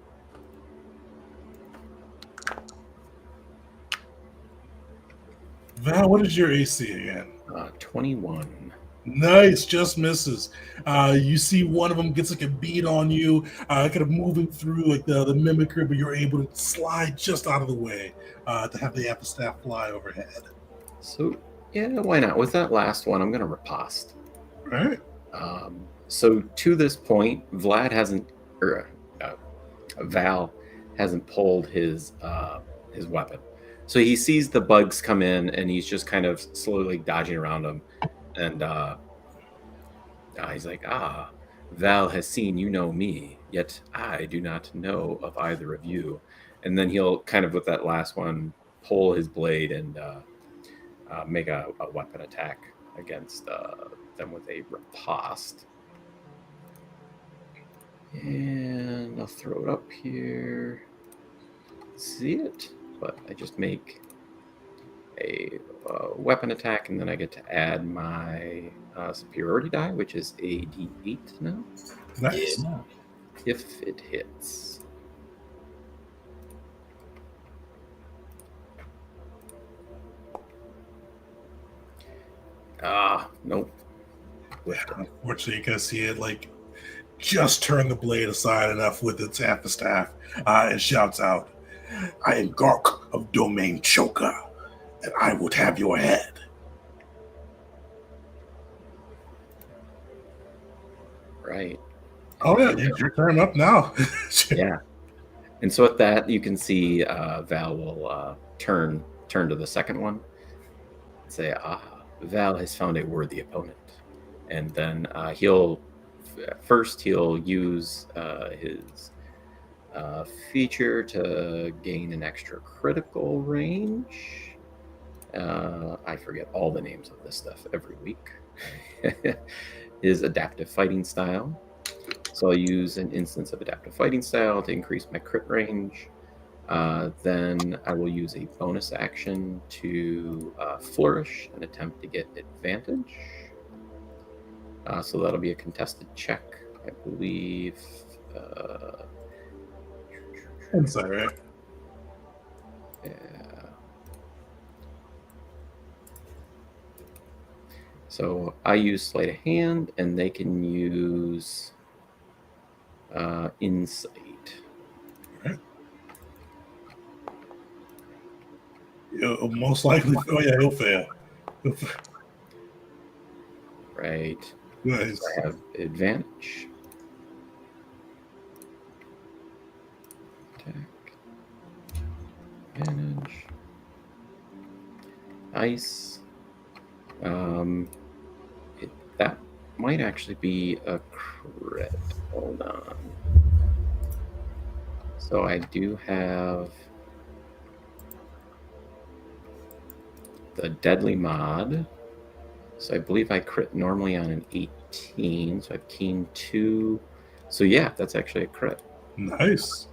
Val, what is your AC again? 21. Nice, just misses. You see one of them gets like a bead on you, kind of moving through like the mimicker, but you're able to slide just out of the way to have the epitaff fly overhead. So, yeah, why not? With that last one, I'm going to riposte. All right. So to this point, Val hasn't pulled his weapon. So he sees the bugs come in, and he's just kind of slowly dodging around them. And he's like, Val has seen you know me, yet I do not know of either of you. And then he'll kind of, with that last one, pull his blade and make a weapon attack against them with a riposte. And I'll throw it up here. See it? But I just make a weapon attack, and then I get to add my superiority die, which is a d8 now. Nice. Yeah. If it hits. Nope. Unfortunately, you can see it like just turn the blade aside enough with its epitaff and shouts out, I am Gark of Domain Choker, and I would have your head. Right. Oh yeah, your turn up now. Yeah. And so at that, you can see Val will turn to the second one and say, Val has found a worthy opponent. And then he'll use his feature to gain an extra critical range. I forget all the names of this stuff every week. His adaptive fighting style. So I'll use an instance of adaptive fighting style to increase my crit range. Then I will use a bonus action to flourish and attempt to get advantage. So that'll be a contested check, I believe. Insight, right? Yeah. So I use sleight of hand, and they can use insight. Most likely. Oh yeah, he'll fail. Right. Nice. So I have advantage. Attack. Advantage. Nice. That might actually be a crit. Hold on. So I do have the deadly mod. So I believe I crit normally on an 18. So I've keen 2. So yeah, that's actually a crit. Nice.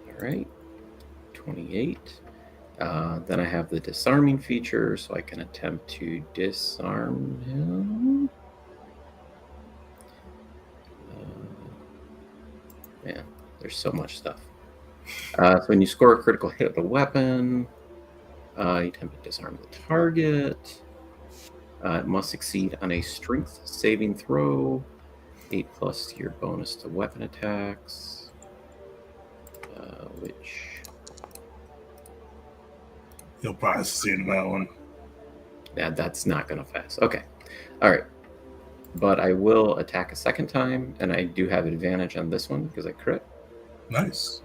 All right. 28. Then I have the disarming feature, so I can attempt to disarm him. Man, there's so much stuff. So when you score a critical hit with a weapon, you attempt to disarm the target. It must succeed on a strength saving throw. 8+ to your bonus to weapon attacks. Which... He'll probably succeed in that one. Yeah, that's not going to pass. Okay. All right. But I will attack a second time, and I do have advantage on this one because I crit. Nice.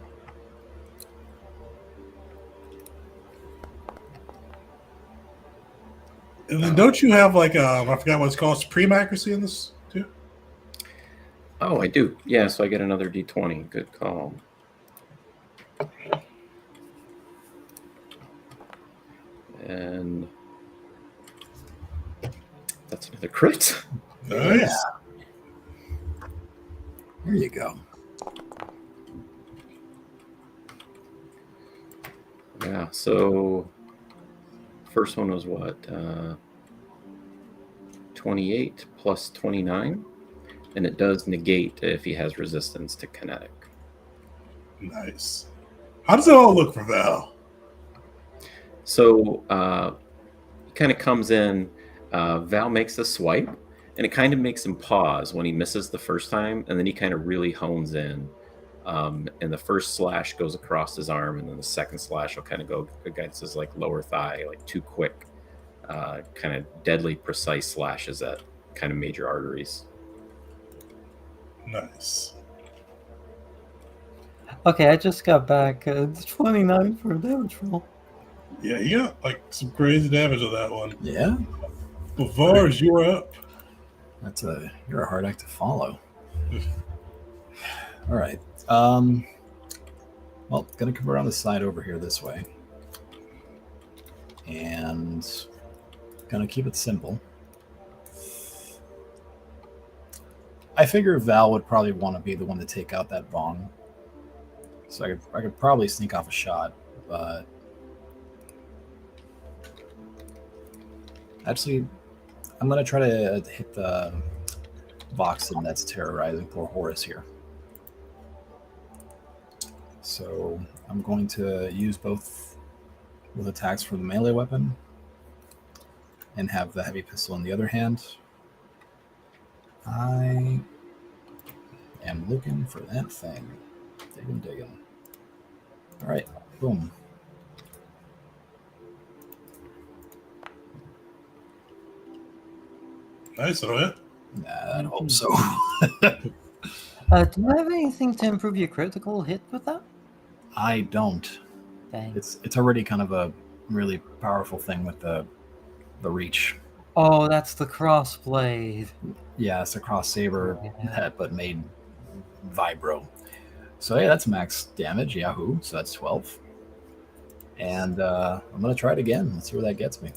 And then don't you have like I forgot what it's called, supreme accuracy in this too? Oh, I do. Yeah, so I get another D20. Good call. And that's another crit. Nice. Yeah. There you go. Yeah, so first one was what? 28 plus 29. And it does negate if he has resistance to kinetic. Nice. How does it all look for Val? So he kind of comes in. Val makes the swipe, and it kind of makes him pause when he misses the first time, and then he kind of really hones in. And the first slash goes across his arm, and then the second slash will kind of go against his like lower thigh, like two quick, kind of deadly precise slashes at kind of major arteries. Nice. Okay, I just got back. It's 29 for a damage roll. Yeah, you got like some crazy damage on that one. Yeah. Bavars, you're up. You're a hard act to follow. All right. Well, gonna come around the side over here this way, and gonna keep it simple. I figure Val would probably want to be the one to take out that Vong, so I could probably sneak off a shot, but actually, I'm gonna try to hit the Voxen that's terrorizing poor Horus here. So I'm going to use both attacks for the melee weapon and have the heavy pistol in the other hand. I am looking for that thing. Digging. All right, boom. Nice, all right. Nah, I hope so. Do you have anything to improve your critical hit with that? I don't. Dang. It's already kind of a really powerful thing with the reach. Oh, that's the crossblade. Yeah, it's a cross saber, Yeah. but made vibro. So yeah, that's max damage. Yahoo! So that's 12. And I'm gonna try it again. Let's see where that gets me.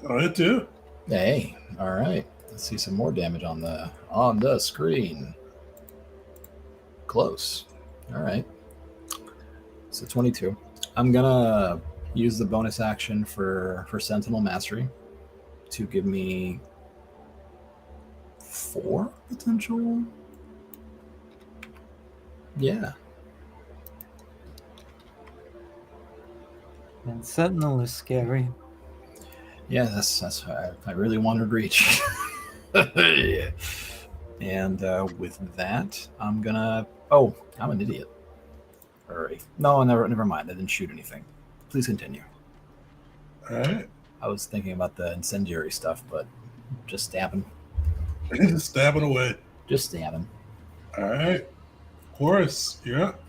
All right, too. Hey, all right. Let's see some more damage on the screen. Close. All right. So 22. I'm gonna use the bonus action for Sentinel Mastery to give me 4 potential. Yeah. And Sentinel is scary. Yeah, that's I really wanted reach. Yeah. And with that, I'm gonna. Oh, I'm an idiot. Hurry. No, never mind. I didn't shoot anything. Please continue. All right. I was thinking about the incendiary stuff, but just stabbing. Stabbing away. Just stabbing. All right. Horace, you're up.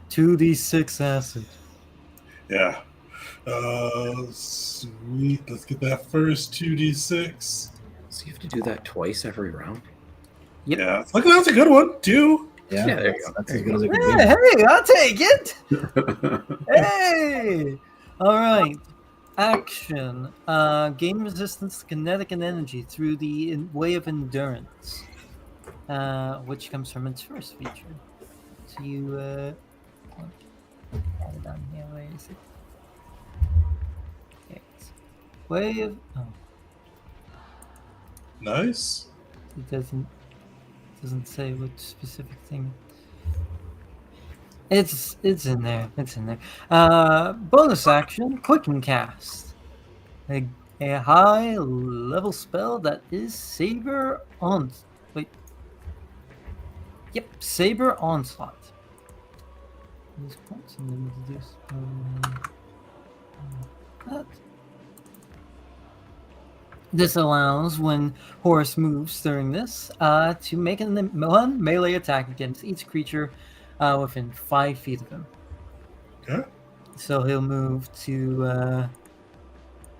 2d6 acid. Yeah. Sweet. Let's get that first 2d6. So you have to do that twice every round. Yep. Yeah. Look, that's a good one. 2. Yeah, Yeah, there you go. that's There as you good as it go. can be. Hey, I'll take it. Hey. All right. Action. Gain resistance to kinetic and energy through the way of endurance, which comes from its first feature. So you add it down here. Where is it? Okay. Way of. Oh, Nice. it doesn't say what specific thing. It's in there. It's in there. Bonus action, quicken cast. A high level spell that is Saber on. Wait. Yep, Saber Onslaught. These points and then do this. That. This allows, when Horus moves during this, to make one melee attack against each creature within 5 feet of him. Okay. So he'll move to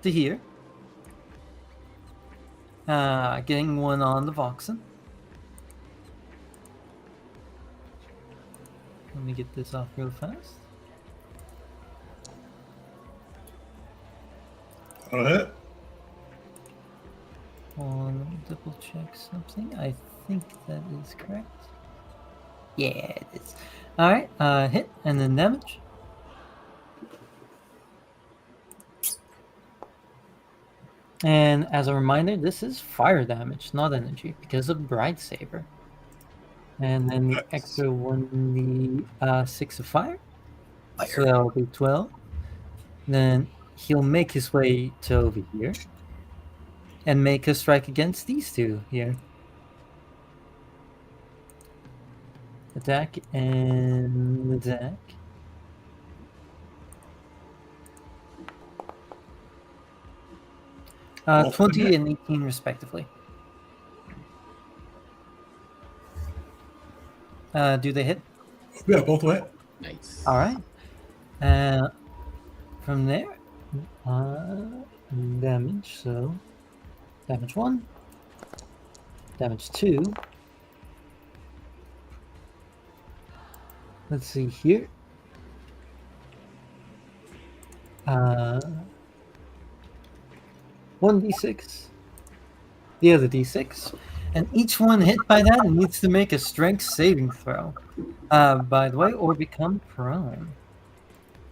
here, getting one on the Voxen. Let me get this off real fast. All right. Let me double check something. I think that is correct. Yeah, it is. Alright, hit and then damage. And as a reminder, this is fire damage, not energy, because of Bright Saber. And then the extra 1d6 of fire. So that'll be 12. Then he'll make his way to over here and make a strike against these two here. Attack and attack. Both 20 hit. and 18 respectively. Do they hit? Yeah, both went. Nice. All right. From there, damage. So, damage 1, damage 2. Let's see here. 1d6. The other d6. And each one hit by that needs to make a strength saving throw. By the way, or become prone.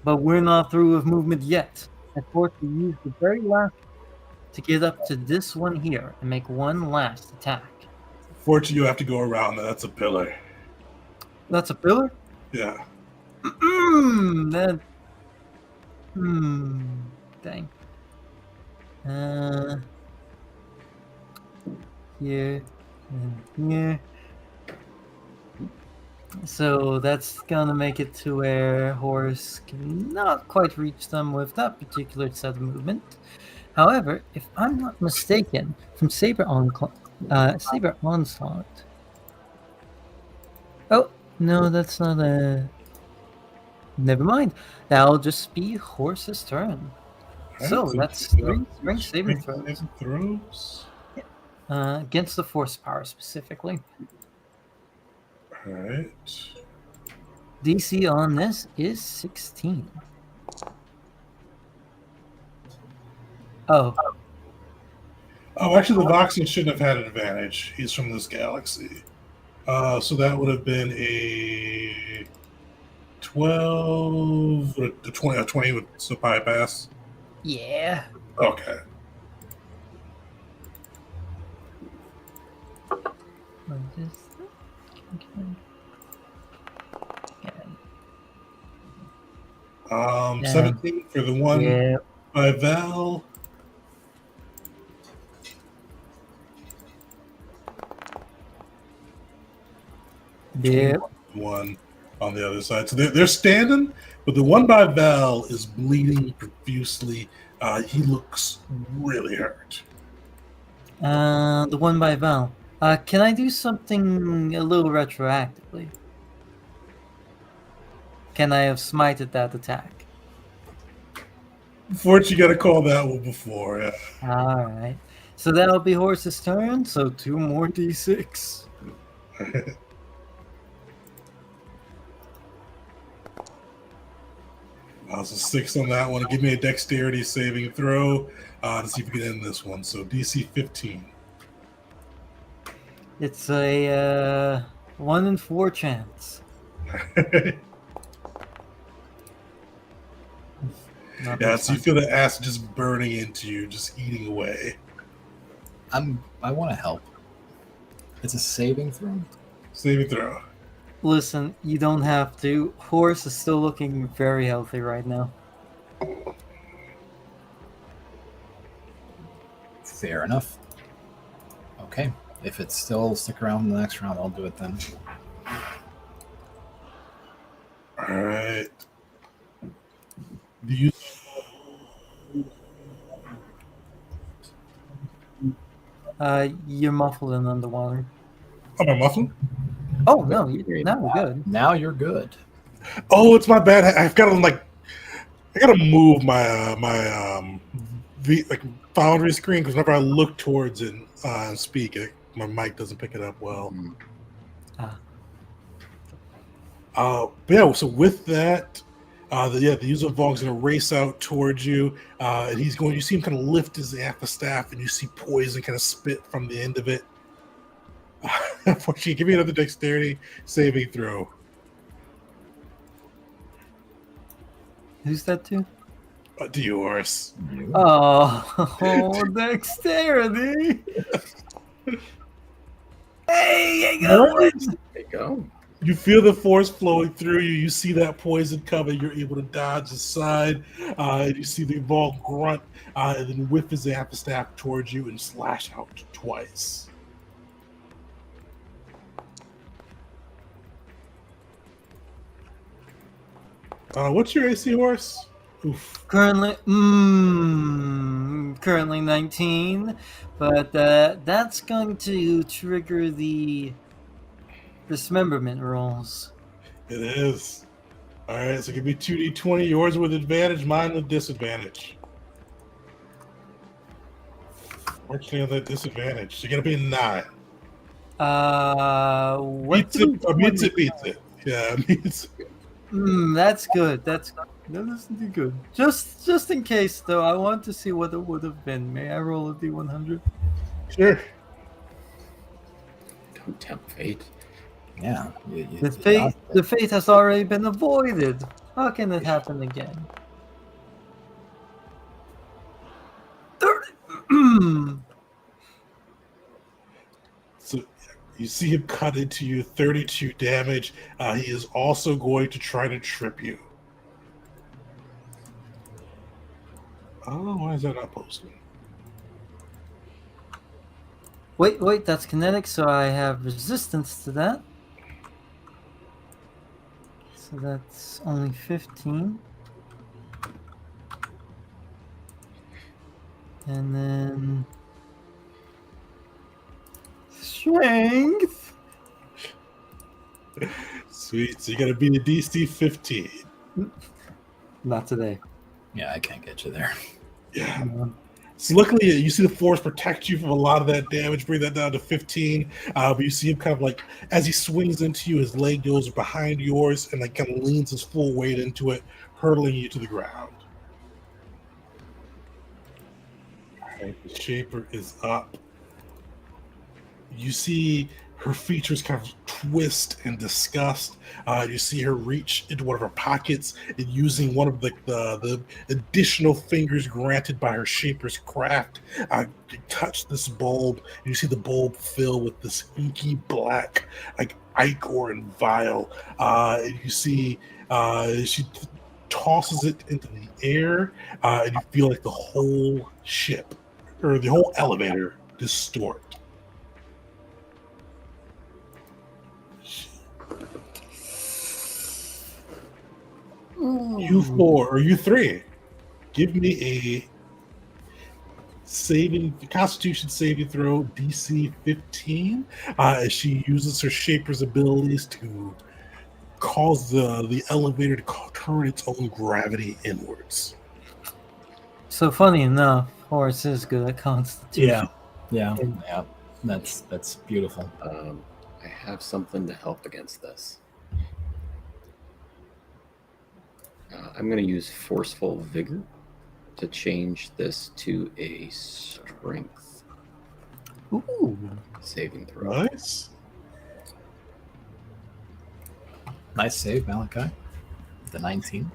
But we're not through with movement yet. I'm forced to use the very last to get up to this one here and make one last attack. Fortunately, you have to go around that. That's a pillar. That's a pillar? Yeah. Dang. Here and here. So that's gonna make it to where Horus cannot quite reach them with that particular set of movement. However, if I'm not mistaken, from Saber Onslaught. Oh no, that's not a. Never mind. That'll just be Horse's turn. So Alright, that's so three strength saving throws saving throws. against the force power specifically. Alright. DC on this is 16. Oh, Oh, actually, the Voxian shouldn't have had an advantage. He's from this galaxy. So that would have been a 12, a 20, a 20 would still probably pass. yeah. Okay. What is that? Yeah. 17 for the one Yeah. by Val. Yeah. One on the other side. So they're standing, but the one by Val is bleeding profusely. He looks really hurt. The one by Val. Can I do something a little retroactively? Can I have smited that attack? Unfortunately, you got to call that one before. Yeah. All right. So that'll be Horse's turn. So 2 more d6. So 6 on that one. Give me a dexterity saving throw to see if we can end this one. So DC 15. It's a 1 in 4 chance. Not Yeah, this so you time. feel the acid just burning into you, just eating away. I want to help. It's a saving throw. Saving throw. Listen, you don't have to. Horse is still looking very healthy right now. Fair enough. Okay. If it's still stick around in the next round, I'll do it then. All right. Do you? You're muffled and underwater. Am I muffled? Oh no, now we're good. Now you're good. Oh, it's my bad. I've got to I got to move my Foundry screen because whenever I look towards it and speak, my mic doesn't pick it up well. But yeah, so with that, the user of Vog's going to race out towards you, and he's going. You see him kind of lift his staff, and you see poison kind of spit from the end of it. Unfortunately, give me another dexterity saving throw. Who's that to? To yours. Oh, dexterity! Hey, I got one. There you go. You feel the force flowing through you. You see that poison coming. You're able to dodge aside. And you see the Vog grunt and then whip his staff towards you and slash out twice. What's your AC, Horse? Oof. Currently 19, but that's going to trigger the dismemberment rolls. It is. All right, so give me 2d20. Yours with advantage, mine with disadvantage. Fortunately, on that disadvantage, so you're gonna be a 9. What? Beats it. Yeah, beats it. That's good. That doesn't do good. Just in case, though, I want to see what it would have been. May I roll a d100? Sure. Don't tempt fate. Yeah. The fate has already been avoided. How can it happen again? 30. So you see him cut into you, 32 damage. He is also going to try to trip you. Oh, why is that not posted? Wait, that's kinetic, so I have resistance to that. So that's only 15. And then strength. Sweet. So you got to beat a DC 15. Not today. Yeah, I can't get you there. Yeah. No. So luckily, you see the force protect you from a lot of that damage, bring that down to 15. But you see him kind of like, as he swings into you, his leg goes behind yours and like kind of leans his full weight into it, hurtling you to the ground. All right, the Shaper is up. You see her features kind of twist in disgust. You see her reach into one of her pockets and using one of the additional fingers granted by her shaper's craft to touch this bulb. And you see the bulb fill with this inky black, like ichor and vial. And you see she tosses it into the air, and you feel like the whole ship or the whole elevator distort. You four or you three, give me a Constitution saving throw DC 15 as she uses her Shaper's abilities to cause the elevator to turn its own gravity inwards. So funny enough, Horace is good at Constitution. Yeah. That's beautiful. I have something to help against this. I'm going to use Forceful Vigor to change this to a Strength Ooh. saving throw. Nice. Nice save, Malachi. The 19.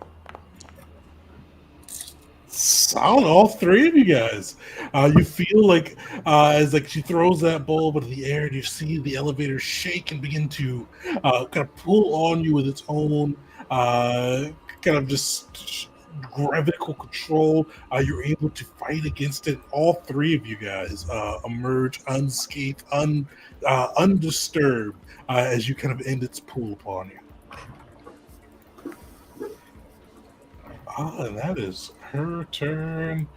Solid, all three of you guys. You feel like as like she throws that bulb into the air, and you see the elevator shake and begin to kind of pull on you with its own kind of just gravitational control. You're able to fight against it. All three of you guys emerge unscathed, undisturbed as you kind of end its pull upon you. And that is her turn.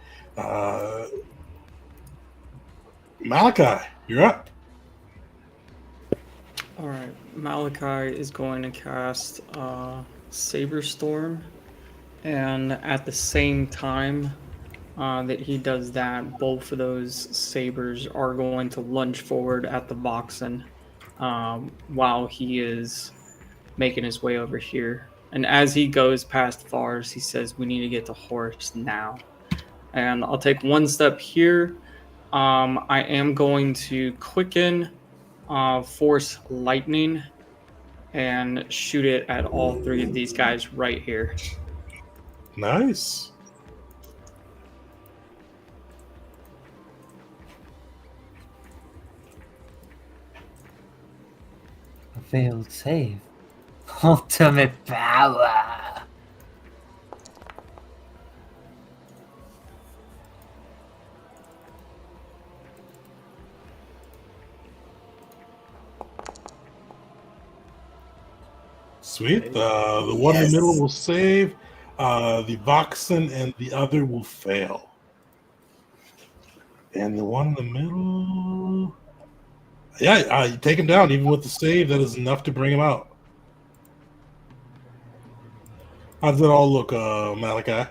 Malachi, you're up. All right, Malachi is going to cast Saber Storm, and at the same time that he does that, both of those sabers are going to lunge forward at the Voxen while he is making his way over here. And as he goes past Vars, he says, "We need to get to Horse now." And I'll take one step here. I am going to quicken Force Lightning and shoot it at all three of these guys right here. Nice. A failed save. Ultimate power. Sweet. The one in the middle will save. The Voxen and the other will fail. And the one in the middle, yeah, you take him down. Even with the save, that is enough to bring him out. How does it all look, Malachi?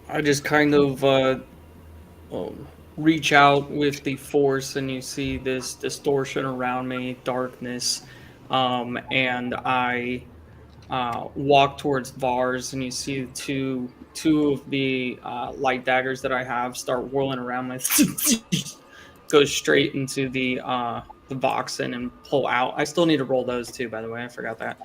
I just kind of reach out with the force, and you see this distortion around me, darkness, and I walk towards Vars, and you see two of the light daggers that I have start whirling around my go straight into the Voxen and pull out. I still need to roll those too, by the way. I forgot that.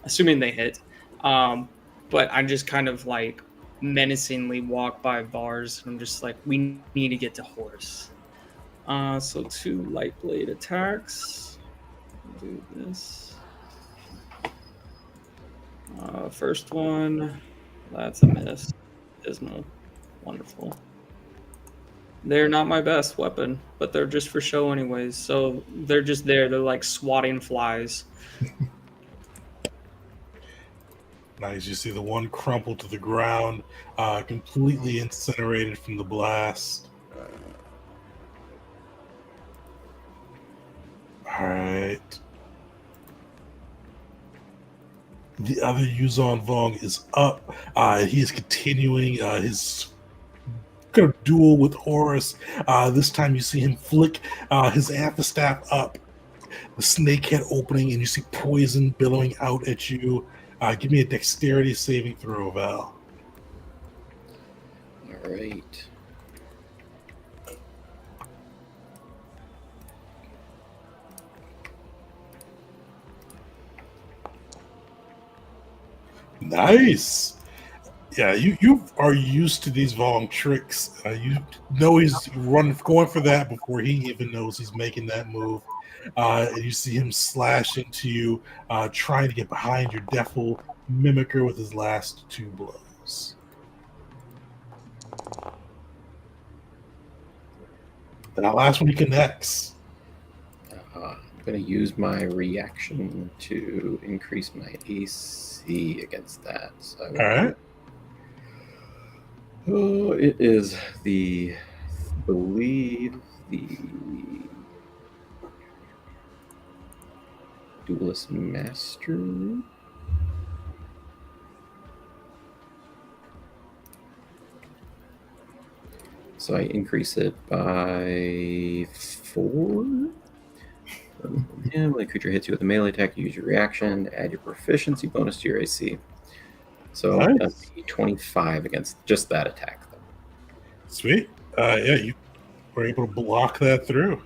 Assuming they hit. But I just kind of like menacingly walk by Vars, and I'm just like, we need to get to Horse. So 2 light blade attacks. Do this. First one, that's a miss. Dismal. Wonderful. They're not my best weapon, but they're just for show anyways. So they're just there. They're like swatting flies. Nice. You see the one crumple to the ground, completely incinerated from the blast. All right. The other Yuzon Vong is up. He is continuing his kind of duel with Horus. This time you see him flick his amphistaff up, the snake head opening, and you see poison billowing out at you. Give me a dexterity saving throw, Val. All right. Nice. Yeah, you are used to these Vong tricks. You know he's going for that before he even knows he's making that move. And you see him slash into you, trying to get behind your Defil Mimicker with his last 2 blows. That last one he connects. I'm going to use my reaction to increase my AC against that. So All right. Oh, it is I believe the Duelist Master. So I increase it by 4. Yeah, when a creature hits you with a melee attack, you use your reaction, add your proficiency bonus to your AC. So Nice. that's 25 against just that attack, though. Sweet. Yeah, you were able to block that through.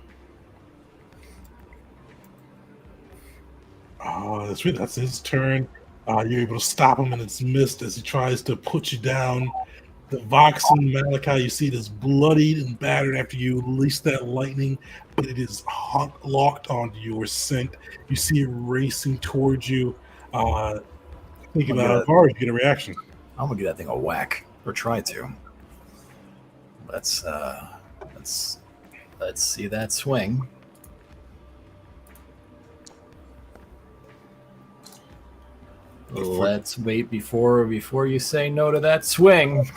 Oh, sweet. That's his turn. You're able to stop him in its mist as he tries to put you down. The Voxen Malachi, you see it is bloodied and battered after you release that lightning, but it is locked onto your scent. You see it racing towards you. Think about Var, you get a reaction. I'm gonna give that thing a whack, or try to. Let's see that swing. Let's wait before you say no to that swing.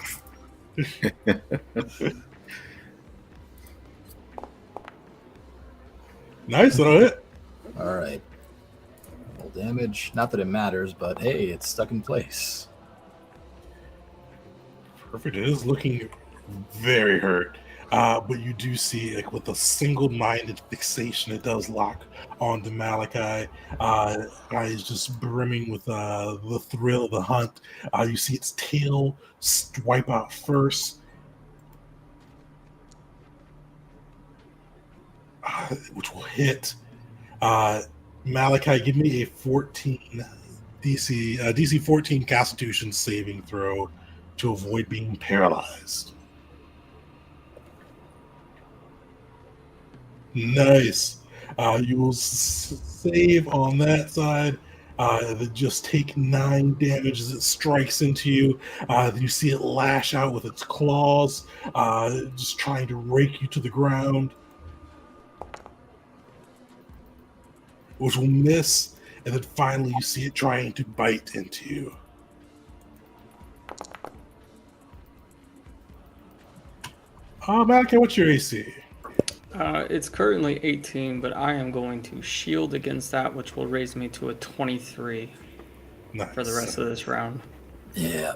Nice, that'll hit. All right. Roll damage. Not that it matters, but hey, it's stuck in place. Perfect. It is looking very hurt. But you do see, like, with a single-minded fixation, it does lock on the Malachi. Eyes just brimming with the thrill of the hunt. You see its tail wipe out first. Which will hit. Malachi, give me a 14 DC 14 Constitution saving throw to avoid being paralyzed. Nice. You will save on that side. Just take 9 damage as it strikes into you. You see it lash out with its claws, just trying to rake you to the ground, which will miss. And then finally, you see it trying to bite into you. Malachi, what's your AC? It's currently 18, but I am going to shield against that, which will raise me to a 23 Nice. for the rest of this round. Yeah.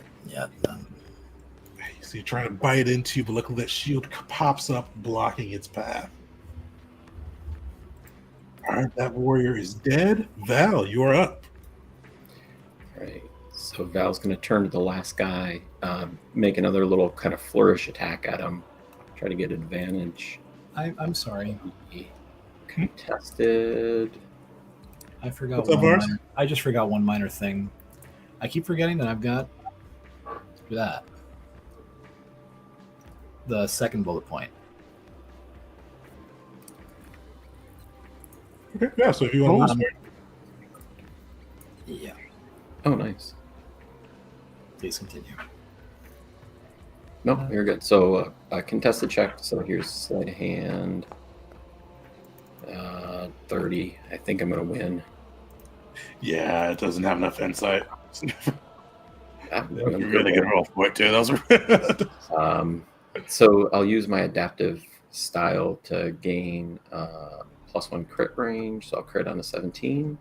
So you're trying to bite into you, but luckily that shield pops up, blocking its path. All right, that warrior is dead. Val, you are up. All right. So Val's going to turn to the last guy, make another little kind of flourish attack at him, try to get advantage. I'm sorry. Contested. I forgot What's up, one. Vars? I just forgot one minor thing. I keep forgetting that I've got that. The second bullet point. Okay, yeah, so if you want to lose Yeah. Oh, nice. Please continue. No, you're good. So a contested check. So here's sleight of hand. 30. I think I'm going to win. Yeah, it doesn't have enough insight. I'm Really good roll for it too. Those were So I'll use my adaptive style to gain +1 crit range. So I'll crit on a 17,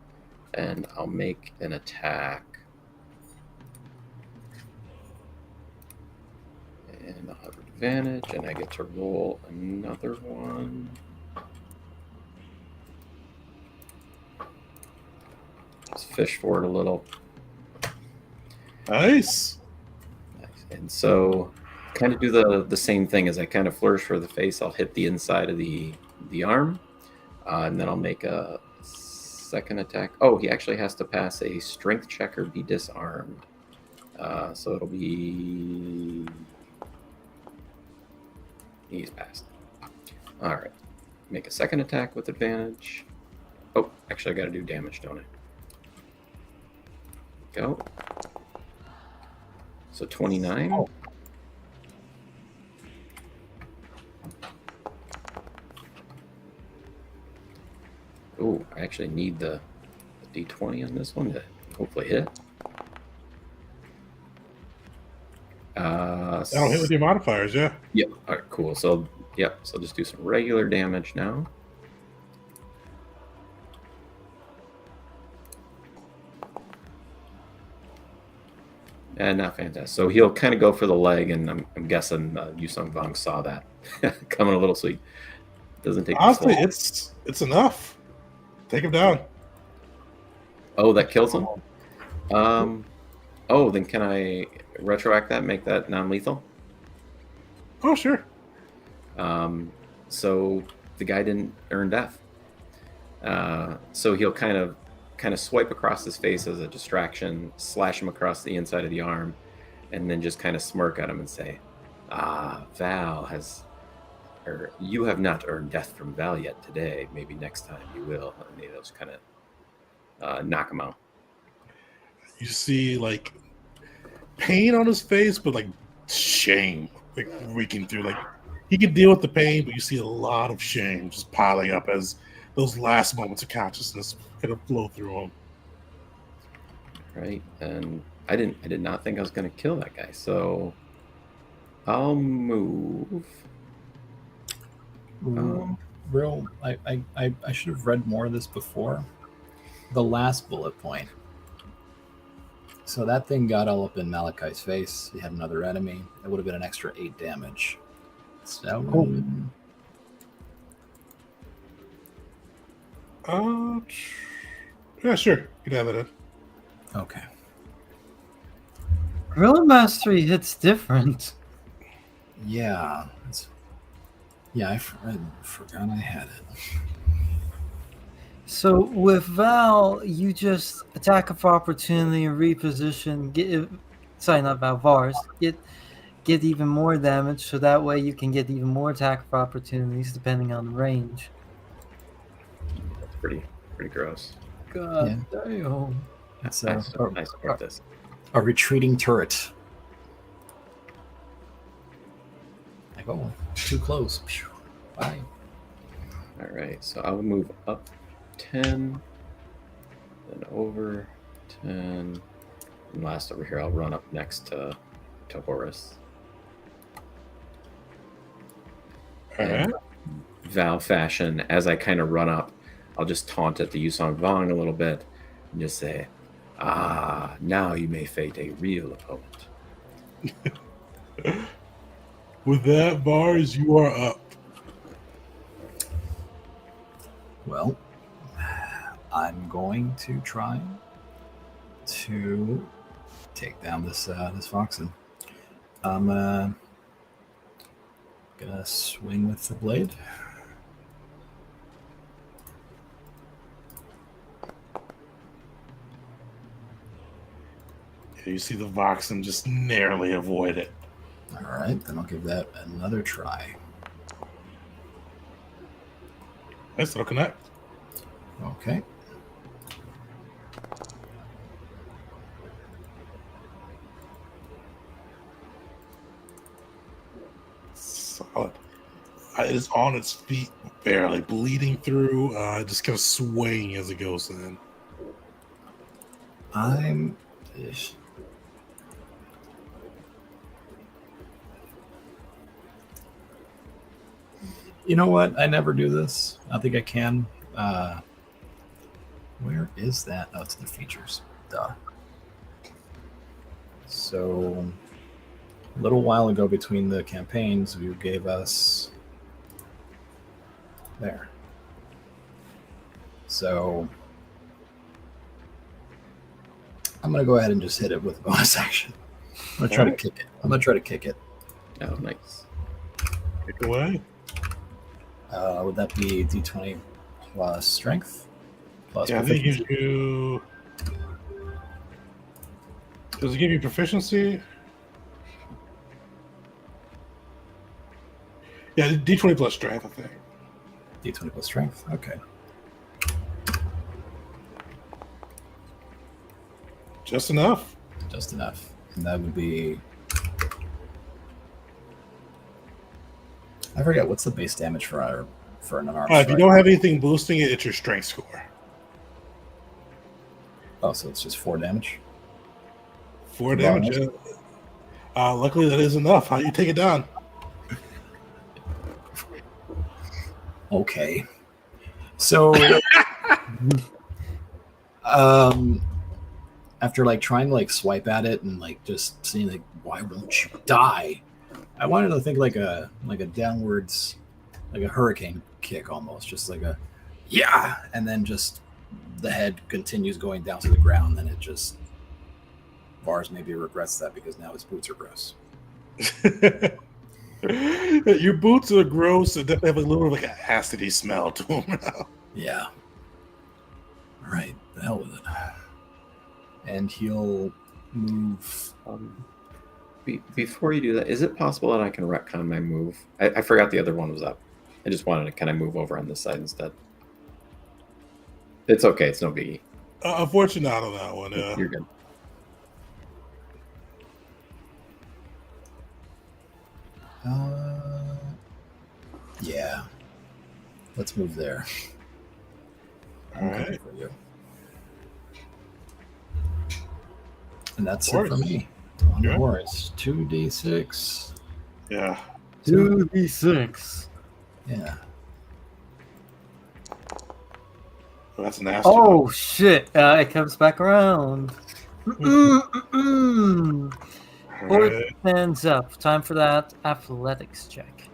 and I'll make an attack. And I'll have advantage, and I get to roll another one. Just fish for it a little. nice. And so kind of do the same thing as I kind of flourish for the face. I'll hit the inside of the arm, and then I'll make a second attack. Oh, he actually has to pass a strength check or be disarmed. So it'll be... He's passed. All right. Make a second attack with advantage. Oh, actually I got to do damage, don't I? Go. So 29. Oh. Ooh, I actually need the D20 on this one to hopefully hit. That'll hit with your modifiers, yeah. Yep. All right, cool. So, yep. So just do some regular damage now. And not fantastic. So he'll kind of go for the leg, and I'm guessing Yusung Vong saw that coming a little, so he doesn't take. Honestly, it's enough. Take him down. Oh, that kills him. Oh, then can I retroact that, make that non-lethal? Oh, sure. So the guy didn't earn death. So he'll kind of swipe across his face as a distraction, slash him across the inside of the arm, and then just kind of smirk at him and say, Val has, or you have not earned death from Val yet today. Maybe next time you will. And maybe those kind of knock him out. You see, like, pain on his face, but, like, shame, like, reeking through. Like, he can deal with the pain, but you see a lot of shame just piling up as those last moments of consciousness kind of flow through him. Right, and I did not think I was going to kill that guy, so I'll move. Real, I should have read more of this before. The last bullet point. So that thing got all up in Malachi's face. He had another enemy. It would have been an extra 8 damage. So, Yeah, sure. You can have it in. okay. Gorilla Mastery hits different. Yeah. I forgot I had it. So with Val, you just attack of opportunity and reposition. Not Val, Vars. Get even more damage, so that way you can get even more attack of opportunities depending on the range. That's pretty gross. God damn. It's I support this. a retreating turret. Like, oh, too close. Bye. All right, so I will move up 10, then over 10, and last over here I'll run up next to Horus. And Val fashion, as I kind of run up, I'll just taunt at the Yusong Vong a little bit and just say, now you may fate a real opponent. With that, Vars, you are up. Well, I'm going to try to take down this Foxen. I'm gonna swing with the blade. You see the Voxen just narrowly avoid it. All right, then I'll give that another try. Nice little connect. Okay. Solid. It is on its feet, barely bleeding through, just kind of swaying as it goes in. I'm. You know what? I never do this. I think I can. Where is that? Oh, it's the features. Duh. So, a little while ago between the campaigns, you gave us there. So, I'm gonna go ahead and just hit it with a bonus action. I'm gonna try to kick it. Oh, nice. Kick away. Would that be D20 plus strength? Plus Yeah, I think it gives proficiency? you. Does it give you proficiency? Yeah, D20 plus strength, I think. D20 plus strength. Okay. Just enough. Just enough. And that would be. I forget what's the base damage for an unarmed If you strike. don't have anything boosting it, it's your strength score. Oh, so it's just 4 damage. 4 damage. Bonus. Luckily, that is enough. How you take it down? Okay. So, after like trying to like swipe at it and like just seeing like, why won't you die? I wanted to think like a downwards, like a hurricane kick almost, just like a yeah, and then just the head continues going down to the ground. Then it just Vars maybe regrets that because now his boots are gross. Your boots are gross and definitely have a little like an acidy smell to them now. Yeah. All right, the hell with it. And he'll move. Before you do that, is it possible that I can retcon my move? I forgot the other one was up. I just wanted to kind of move over on this side instead. It's okay. It's no biggie. Unfortunately, not on that one. Yeah. You're good. Yeah. Let's move there. I'm All right. coming for you. And that's it Horus. for me. On Good. Horus. 2d6. Yeah. 2d6. Yeah. Well, that's nasty. Oh shit! It comes back around. Mm-mm-mm. All Horus right. stands up. Time for that athletics check.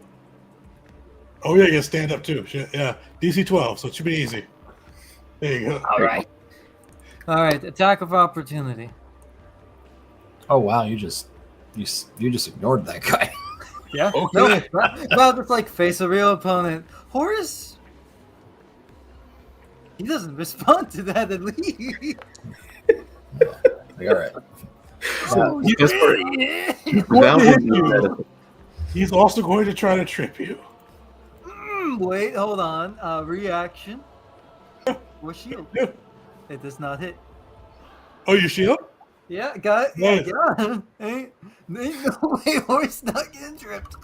Oh yeah, you can stand up too. Shit, yeah, DC 12, so it should be easy. There you go. All right. All right. Attack of opportunity. Oh wow, you just ignored that guy. Yeah. Okay. No, about to like face a real opponent. Horus. He doesn't respond to that at least. Like, all right. Oh, Just for- yeah. Val to hit would do you. that. He's also going to try to trip you. Wait, hold on. Reaction. Or shield. Yeah. It does not hit. Oh, you shield? Yeah, got it. Yeah, Nice. got it. Ain't no way horse not getting tripped.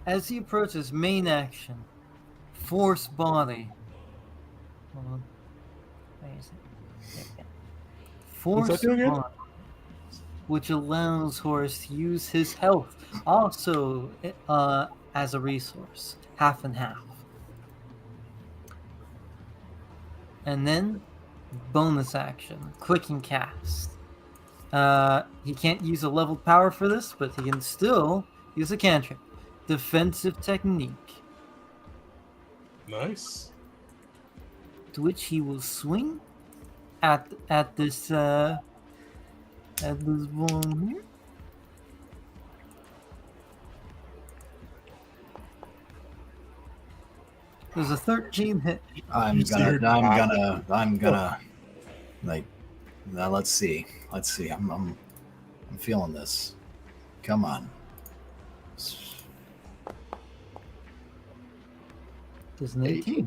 As he approaches, main action, force body. Hold on. Where is it? There we go. What's that Force do again? body, which allows Horus to use his health also as a resource, half and half. And then bonus action, quick and cast. He can't use a leveled power for this, but he can still use a cantrip. Defensive technique, Nice. to which he will swing at this one here. There's a 13 hit. I'm gonna like now let's see. I'm feeling this. Come on. There's an 18 hit.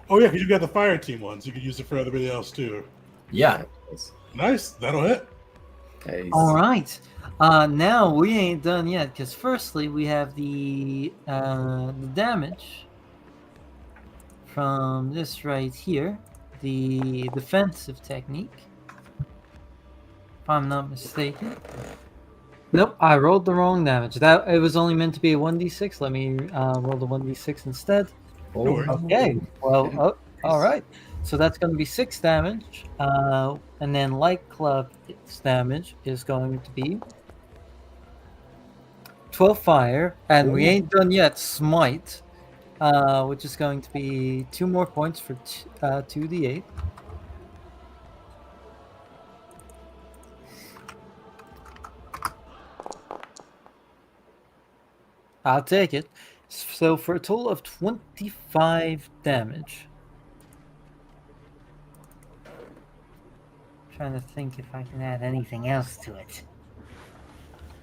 Oh yeah, because you got the fire team ones. You could use it for everybody else too. Yeah. Nice. That'll hit. Nice. All right. Now we ain't done yet because firstly we have the damage from this right here, the defensive technique. If I'm not mistaken. Nope, I rolled the wrong damage. That it was only meant to be a 1d6. Let me roll the 1d6 instead. Oh, No worries. Okay. Well, all right. So that's going to be 6 damage. And then Light Club's damage is going to be 12 fire. And we ain't done yet. Smite, which is going to be 2 more points for 2d8. I'll take it. So for a total of 25 damage. Trying to think if I can add anything else to it.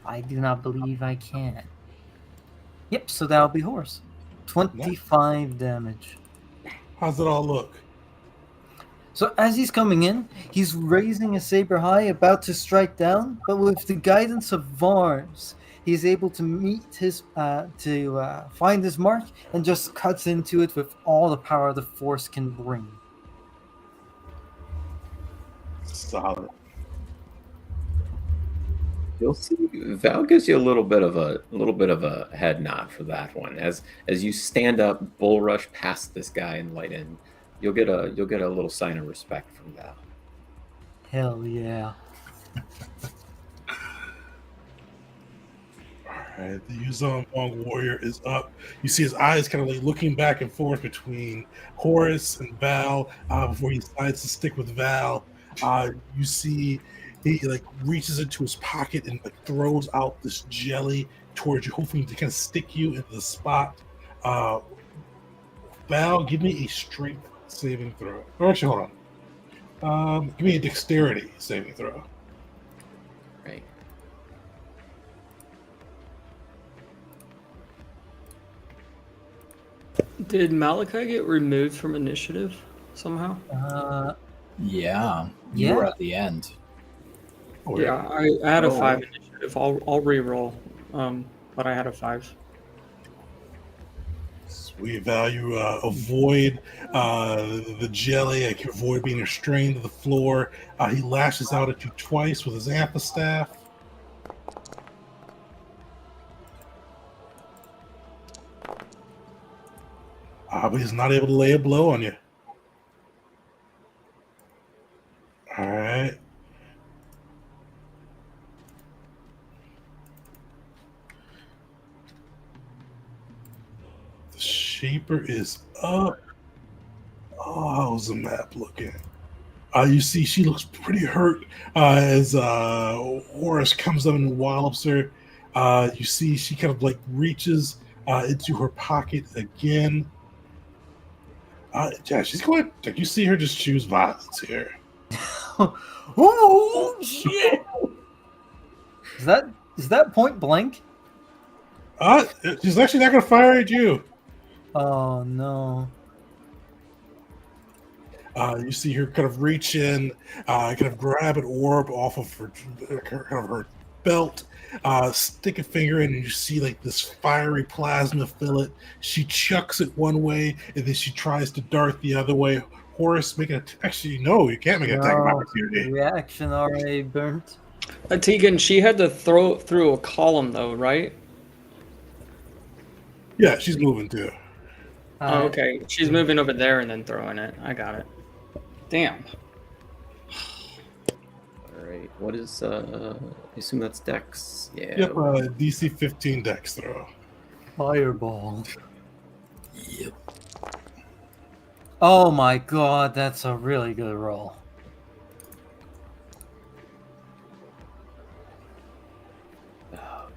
I do not believe I can. Yep, so that'll be horse. 25 damage. How's it all look? So as he's coming in, he's raising a saber high, about to strike down, but with the guidance of Vars, he's able to meet his find his mark and just cuts into it with all the power the force can bring. Solid. You'll see. Val gives you a little bit of a head nod for that one. As you stand up, bull rush past this guy and light in, you'll get a little sign of respect from Val. Hell yeah. Alright, the Yuzon Wong warrior is up. You see his eyes kind of like looking back and forth between Horus and Val before he decides to stick with Val. You see he like reaches into his pocket and like throws out this jelly towards you, hoping to kind of stick you into the spot. Val, give me a strength saving throw. Or actually, hold on. Give me a dexterity saving throw. Right. Did Malachi get removed from initiative somehow? Yeah, you Yeah. were at the end. Oh, Yeah, I had a 5 initiative. I'll re-roll, but I had a 5. Sweet value. Avoid the jelly. I can avoid being restrained to the floor. He lashes out at you twice with his amphistaff. But he's not able to lay a blow on you. All right. The Shaper is up. Oh, how's the map looking? You see, she looks pretty hurt as Horus comes up and wallops her. You see, she kind of like reaches into her pocket again. Yeah, she's going. Like you see her just choose violence here. Oh shit! Is that point blank? She's actually not going to fire at you. Oh no! You see her kind of reach in, kind of grab an orb off of her belt, stick a finger in, and you see like this fiery plasma fill it. She chucks it one way, and then she tries to dart the other way. Horus, make an actually no, you can't make an attack of opportunity. Reaction already burnt. Tegan, she had to throw through a column though, right? Yeah, she's moving too. Oh, okay. She's moving over there and then throwing it. I got it. Damn. All right. What is? I assume that's Dex. Yeah. Yep, DC 15 Dex throw. Fireball. Yep. Oh my god, that's a really good roll. Oh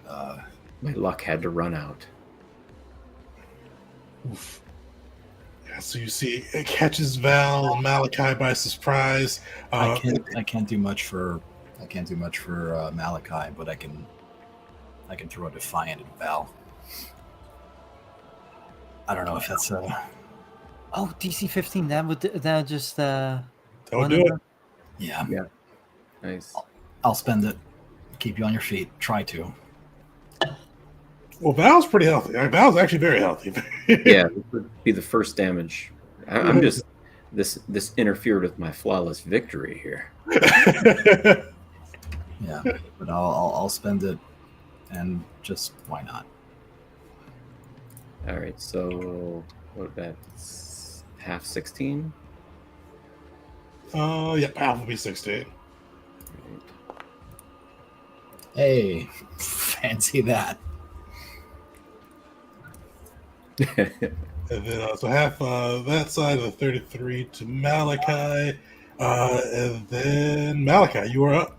no. My luck had to run out. Oof. Yeah, so you see it catches Val and Malachi by surprise. I can't do much for Malachi, but I can throw a defiant at Val. I don't know if that's Oh, DC 15. That just Don't one do of it. them? Yeah, Yeah. Nice. I'll spend it. Keep you on your feet. Try to. Well, Val's pretty healthy. Val's actually very healthy. Yeah, this would be the first damage. I'm just this interfered with my flawless victory here. Yeah, but I'll spend it, and just why not? All right, so what that's half 16. Yeah, Val will be 16. Hey, fancy that. And then so half that side of the 33 to Malachi. And then Malachi, you are up.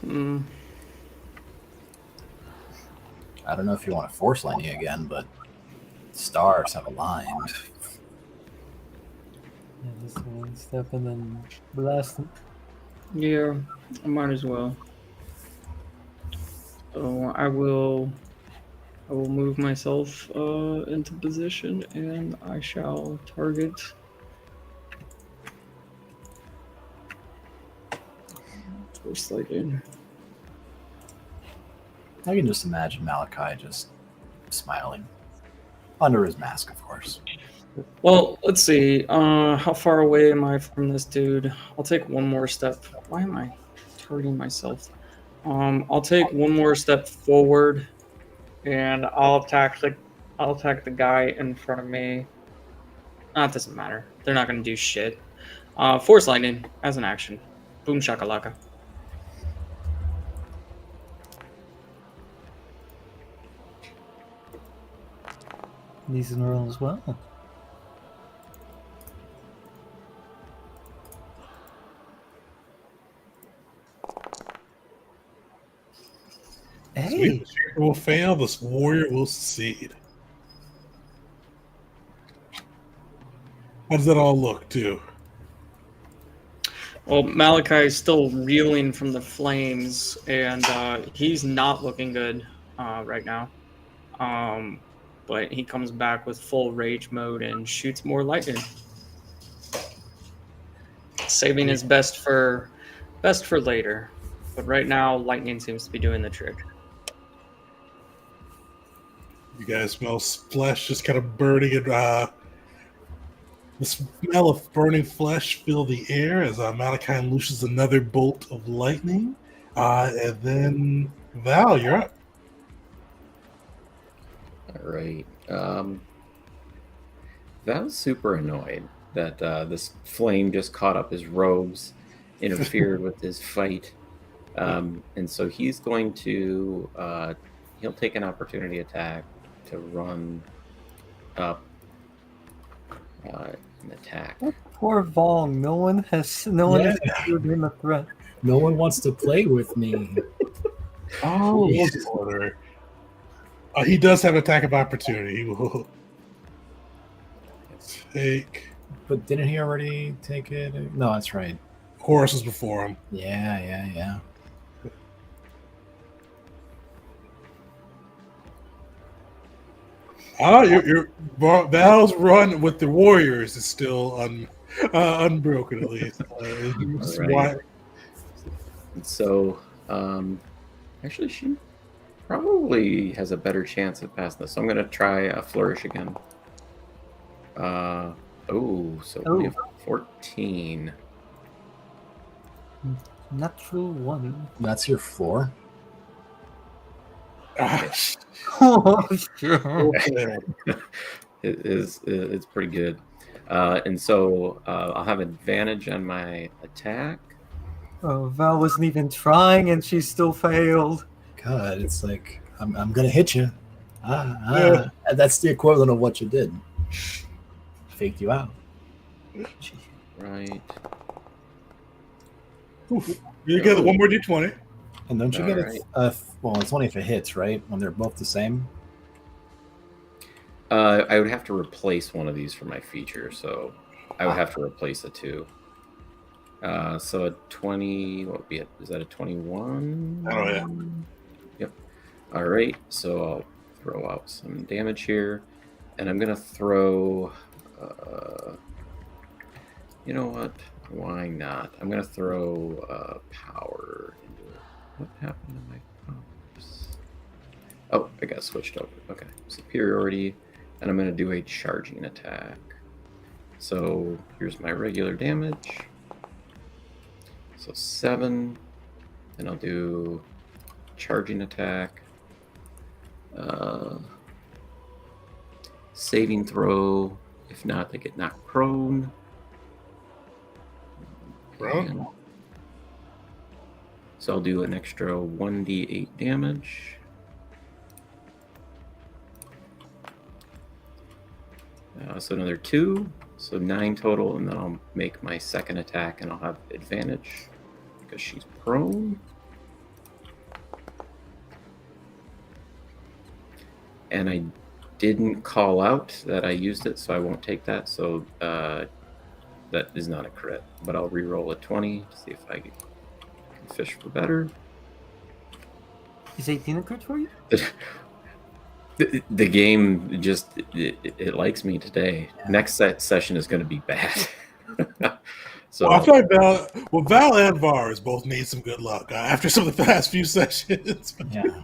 Hmm. I don't know if you want to force lightning again, but stars have aligned. Yeah, just one step and then blast him. Yeah, I might as well. So I will move myself into position, and I shall target. Force lightning. I can just imagine Malachi just smiling under his mask, of course. Well, let's see. How far away am I from this dude? I'll take one more step. Why am I targeting myself? I'll take one more step forward, and I'll attack the guy in front of me. It doesn't matter. They're not gonna do shit. Force lightning as an action. Boom shakalaka. These in roll as well. Hey, Sweet. The shaper will fail. This warrior will succeed. How does that all look, too? Well, Malachi is still reeling from the flames, and he's not looking good right now. But he comes back with full rage mode and shoots more lightning, saving his best for later. But right now, lightning seems to be doing the trick. You guys smell flesh just kind of burning and the smell of burning flesh fill the air as Malachi unleashes another bolt of lightning. And then Val, you're up. All right. Val's super annoyed that this flame just caught up his robes, interfered with his fight, and so he's going to he'll take an opportunity attack to run up and attack. poor Vong. No one has considered him a threat. No one wants to play with me. Oh, Jesus. order. He does have attack of opportunity. He will take. But didn't he already take it? No, that's right. Horus is before him. Yeah. Your Val's run with the Warriors is still unbroken, at least. All right. So, actually, she probably has a better chance of passing this. So I'm going to try a flourish again. We have 14. Natural one. That's your floor. Oh, sure. Okay. It's pretty good. And so I'll have advantage on my attack. Oh, Val wasn't even trying and she still failed. God, it's like I'm gonna hit you. Yeah. That's the equivalent of what you did. Faked you out. Right. You get one more d20. And don't you get Alright. well, it's only if it hits, right? When they're both the same. I would have to replace one of these for my feature, so I would have to replace a 2. So a 20, what would be it? Is that a 21? Oh, yeah. Yep. All right, so I'll throw out some damage here, and I'm gonna throw. You know what? Why not? I'm gonna throw power into it. What happened to my powers? Oh, I got switched over. Okay, superiority, and I'm gonna do a charging attack. So here's my regular damage. So 7, and I'll do charging attack. Saving throw. If not, they get knocked prone. And so I'll do an extra 1d8 damage. So another 2. So 9 total, and then I'll make my second attack, and I'll have advantage because she's prone. And I didn't call out that I used it, so I won't take that. So that is not a crit, but I'll re-roll a 20 to see if I can fish for better. Is 18 a crit for you? The game just it likes me today. Yeah. Next session is going to be bad. So Well, I feel like Val and Vars both need some good luck after some of the past few sessions. Yeah.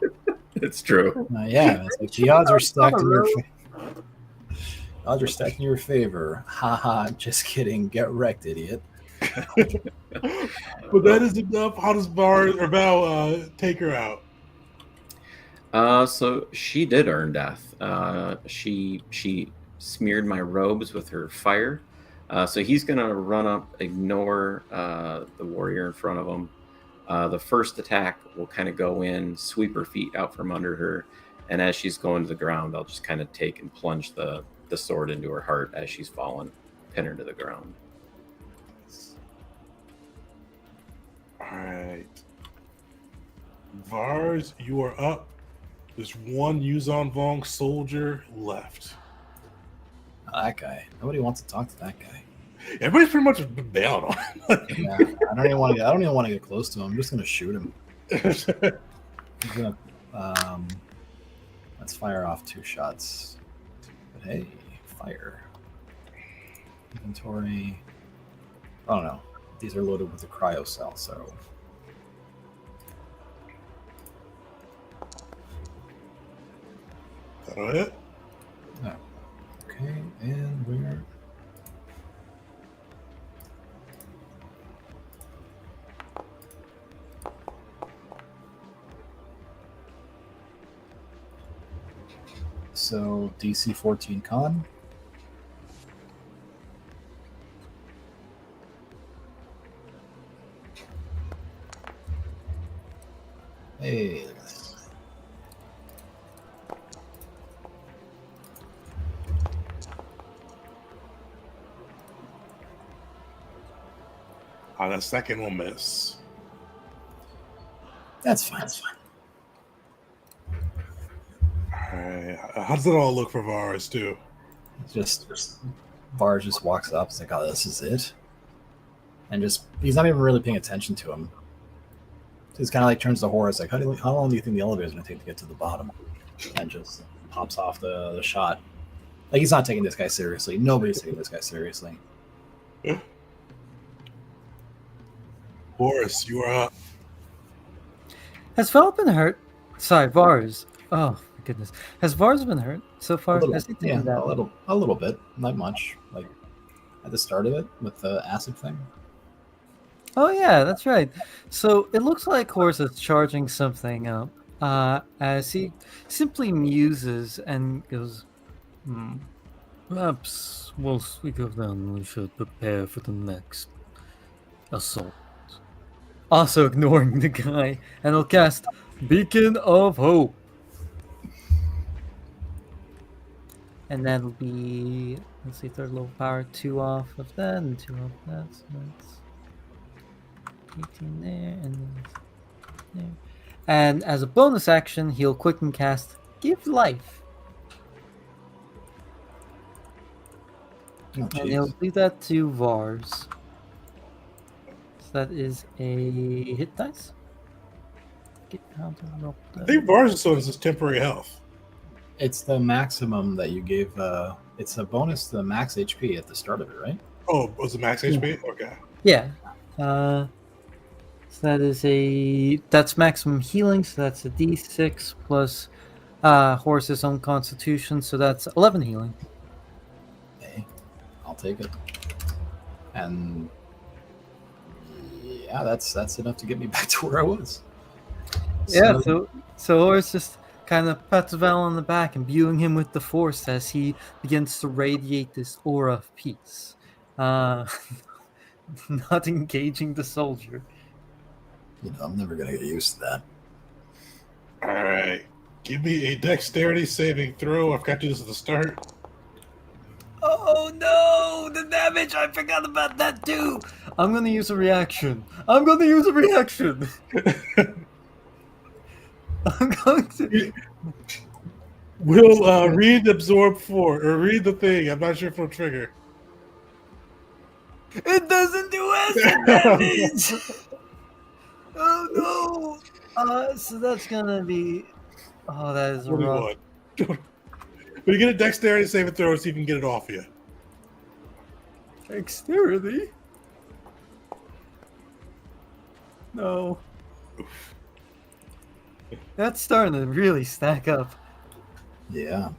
it's true. Yeah, it's like the odds are stacked in your favor. Odds are stacked in your favor. Haha, just kidding. Get wrecked, idiot. But that is enough. How does Val take her out? So she did earn death. She smeared my robes with her fire. So he's gonna run up, ignore the warrior in front of him. The first attack will kind of go in, sweep her feet out from under her, and as she's going to the ground, I'll just kind of take and plunge the sword into her heart as she's fallen, pin her to the ground. All right, Vars, you are up. There's one Yuzon Vong soldier left. That guy. Nobody wants to talk to that guy. Everybody's pretty much been down on him. Yeah, I don't even want to get close to him. I'm just gonna shoot him. I'm gonna let's fire off 2 shots. But hey, fire. Inventory. I don't know. These are loaded with a cryo cell, so That'll hit. oh. Okay, and we're so DC 14 con. Hey, look at this. That second will miss. That's fine. That's fine. All right. How does it all look for Vars, too? Just Var just walks up. It's like, oh, this is it, and just he's not even really paying attention to him. He's kind of like turns to Horace, like, how long do you think the elevator is going to take to get to the bottom? And just pops off the shot. Like, he's not taking this guy seriously. Nobody's taking this guy seriously. Horace, you are up. Has Val been hurt? Sorry, Vars. Oh my goodness. Has Vars been hurt so far? Has he taken that? A little bit, not much. Like at the start of it with the acid thing. Oh yeah, that's right. So it looks like Horace is charging something up as he simply muses and goes, perhaps once we go down, we should prepare for the next assault. Also ignoring the guy, and he'll cast Beacon of Hope. And that'll be, let's see, third level power, 2 off of that, and 2 off that, so that's 18 there, and then there. And as a bonus action, he'll quicken cast Give Life. Oh, And jeez. he'll do that to Vars. So that is a hit dice. Get out of I think Vars is on his temporary health. It's the maximum that you gave. It's a bonus to the max HP at the start of it, right? Oh, was it max HP? Okay. Yeah. So that's maximum healing, so that's a D6 plus horse's own constitution, so that's 11 healing. Hey, I'll take it. And yeah, that's enough to get me back to where I was. Yeah, so horse just kind of pats Val on the back, imbuing him with the force as he begins to radiate this aura of peace. Not engaging the soldier. I'm never gonna get used to that. All right. Give me a dexterity saving throw. I've got to do this at the start. Oh no, the damage! I forgot about that too! I'm gonna use a reaction. I'm going to... We'll read absorb 4 or read the thing. I'm not sure if it'll trigger. It doesn't do acid damage! Oh no! So that's gonna be... Oh, that is rough. 21. But you get a dexterity saving throw, so you can get it off you. Dexterity? No. That's starting to really stack up. Yeah.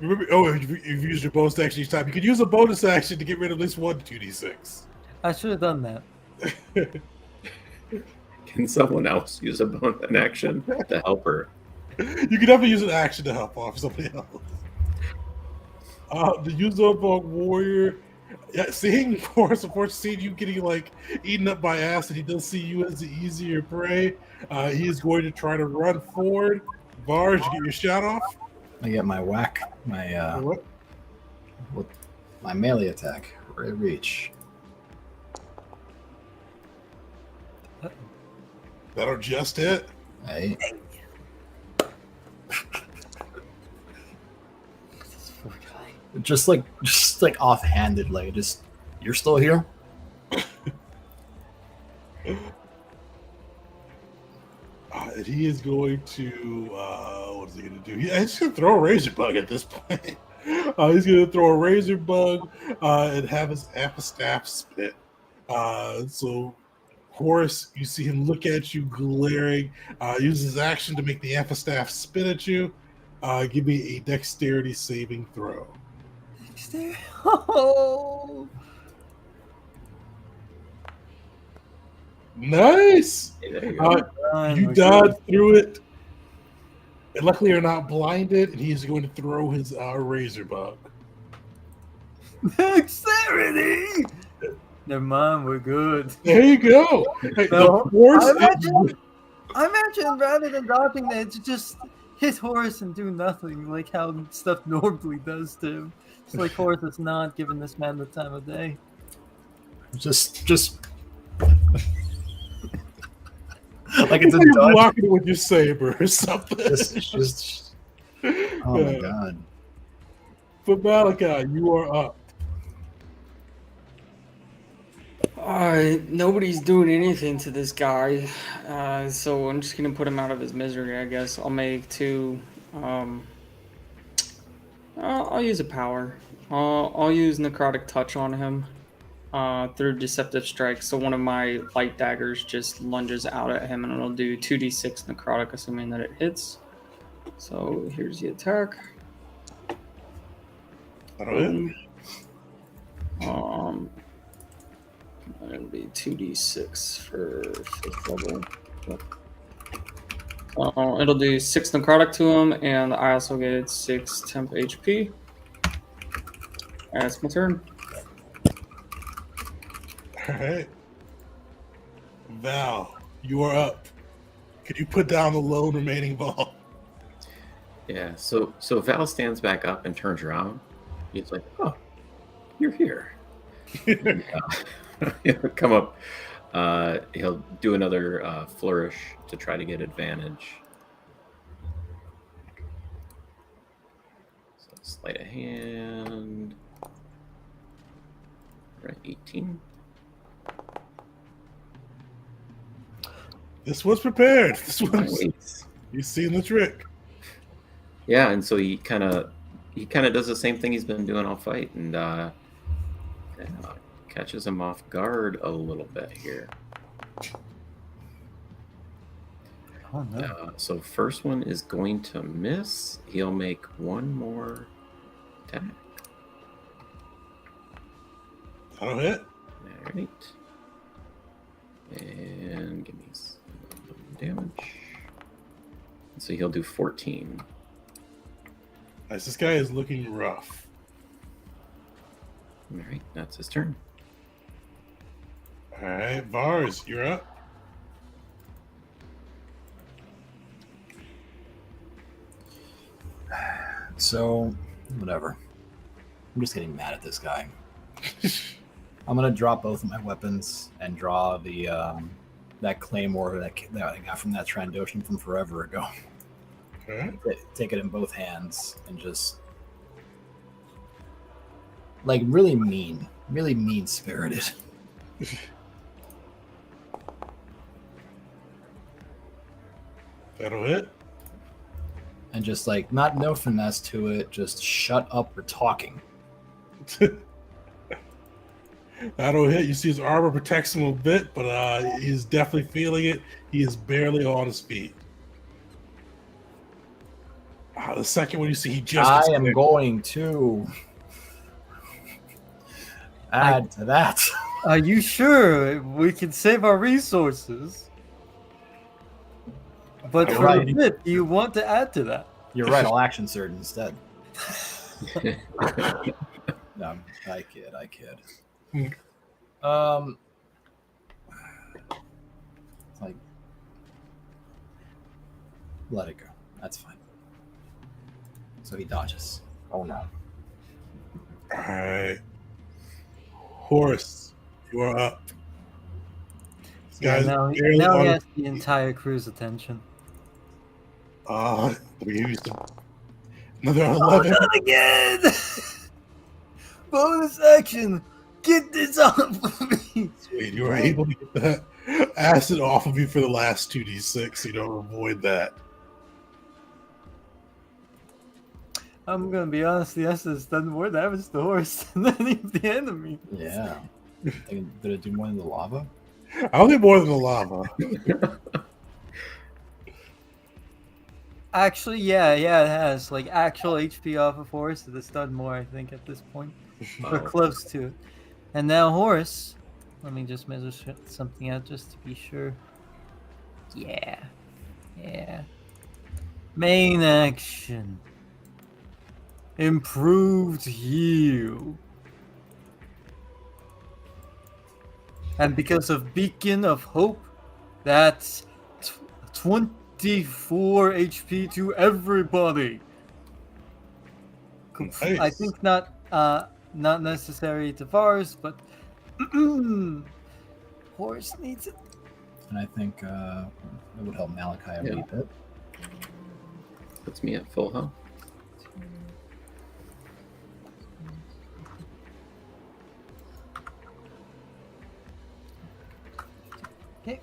Remember, you've used your bonus action each time. You could use a bonus action to get rid of at least one 2d6. I should have done that. Can someone else use an action to help her? You can definitely use an action to help off somebody else. The Yuzobog warrior, yeah, seeing Forrest, of course, seeing you getting eaten up by acid, he does see you as the easier prey. He is going to try to run forward. Varge, you get your shot off. I get my whack, my melee attack. Reach. That'll just hit. Hey. Just offhanded, you're still here? And he is going to, what is he going to do? He's just going to throw a razor bug at this point. He's going to throw a razor bug and have his amphistaff spit. So, Horace, you see him look at you, glaring, use his action to make the amphistaff spit at you. Give me a dexterity saving throw. Oh. Nice! Hey, there you go. You dodge through it. And luckily you're not blinded, and he's going to throw his razor bug. Dexterity! Never mind, we're good. There you go. Hey, No, the force I imagine rather than dodging that, it's just hit Horace and do nothing, like how stuff normally does to him. It's like Horace is not giving this man the time of day. Just like it's a you're dodge. blocking it with your saber or something. Just oh my god. But Malachi, you are up. Alright, nobody's doing anything to this guy, so I'm just gonna put him out of his misery, I guess. I'll make two, I'll use a power. I'll use Necrotic Touch on him, through Deceptive Strike, so one of my light daggers just lunges out at him and it'll do 2d6 Necrotic, assuming that it hits. So here's the attack. That'll It'll be 2d6 for 5th level. It'll do 6 necrotic to him, and I also get 6 temp HP. That's my turn. Alright. Val, you are up. Could you put down the lone remaining ball? Yeah, so Val stands back up and turns around. He's like, "Oh, you're here." He'll come up. He'll do another flourish to try to get advantage. So sleight of hand. Right, 18. This was prepared. This was Nice. He's seen the trick. Yeah, and so he kind of does the same thing he's been doing all fight, and kinda catches him off guard a little bit here. Oh no. So first one is going to miss. He'll make one more attack. That'll hit. All right. And give me some damage. So he'll do 14. Nice. This guy is looking rough. All right, that's his turn. All right, Vars, you're up. So, whatever. I'm just getting mad at this guy. I'm gonna drop both of my weapons and draw the that claymore that I got from that Trandoshan from forever ago. Okay. Take it in both hands and just like really mean spirited. That'll hit. And just like no finesse to it, just shut up, we're talking. That'll hit. You see his armor protects him a bit, but he's definitely feeling it. He is barely on his feet. The second one you see, he just. I am going to add to that. Are you sure we can save our resources? But You're for right. a bit, do you want to add to that? You're right. I'll action surge instead. No, I kid. Like, let it go. That's fine. So he dodges. Oh no. All right. Horse, you are up. This guy's now barely he on has the entire crew's attention. we used another 11. Not again! Bonus action! Get this off of me! Sweet, you were able to get that acid off of you for the last 2d6, so you don't avoid that. I'm gonna be honest, the acid has done more damage to the horse than any of the enemy. Yeah. Did it do more than the lava? I'll do more than the lava. Actually, yeah, it has. Like, actual HP off of horse, it has done more, I think, at this point. Or close to it. And now horse. Let me just measure something out just to be sure. Yeah. Main action. Improved heal. And because of Beacon of Hope, that's 24 HP to everybody. Nice. I think not necessary to Vars, but horse needs it. And I think it would help Malachi a wee bit. Puts me at full health. Okay.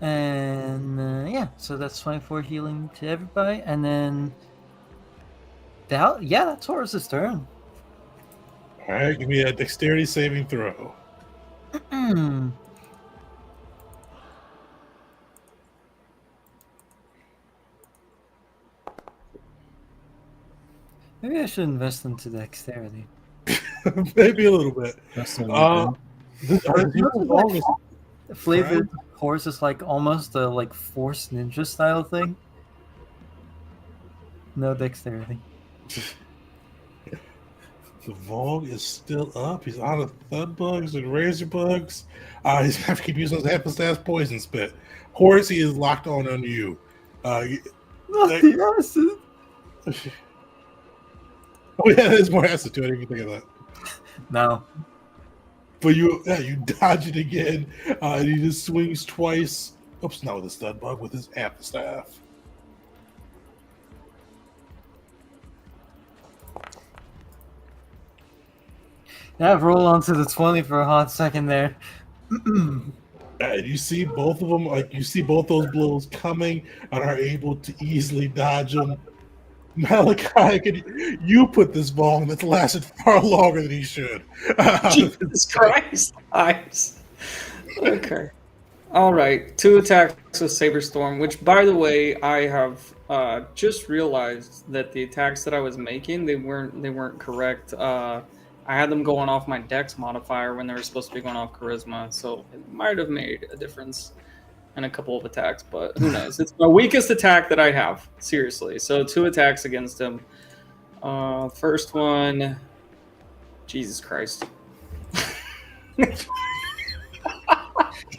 And yeah, so that's 24 healing to everybody. And then that's Horus's turn. All right, give me a dexterity saving throw. Maybe I should invest into dexterity. Maybe a little bit. Just a little bit. Flavored horse is like almost a like force ninja style thing. No dexterity. The Vogue is still up. He's out of thud bugs and razor bugs. He's gonna have to keep using those half-staff poison spit. Horace, he is locked on you. Not the acid. Oh yeah, there's more acid to it. I didn't even think of that. No. But you dodge it again, and he just swings twice. Oops, not with his stud bug, with his half-staff. Yeah, roll onto the 20 for a hot second there. You see both of them, like you see both those blows coming and are able to easily dodge them. Malachi, you put this ball that's lasted far longer than he should. Jesus Christ. Eyes. Okay. All right. 2 attacks with Saber Storm, which, by the way, I have just realized that the attacks that I was making they weren't correct. I had them going off my Dex modifier when they were supposed to be going off Charisma, so it might have made a difference in a couple of attacks, but who knows? It's my weakest attack that I have, seriously. So 2 attacks against him. First one, Jesus Christ.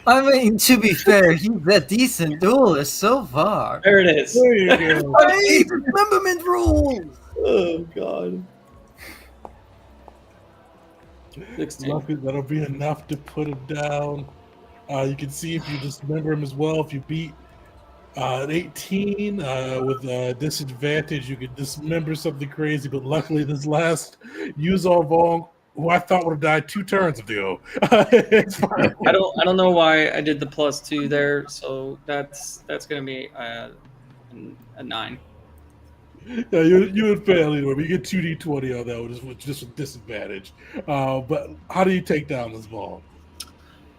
I mean, to be fair, he's a decent duelist so far. There it is. There you go. Hey, rememberment rules! Oh God. 16. Luckily, that'll be enough to put it down. You can see if you dismember him as well. If you beat an 18 with disadvantage, you could dismember something crazy. But luckily, this last Yuzong Vong, who I thought would have died 2 turns ago, it's fine. I don't know why I did the +2 there, so that's gonna be a 9. Yeah, you would fail anyway, but you get 2d20 on that one, just with disadvantage. But how do you take down this ball?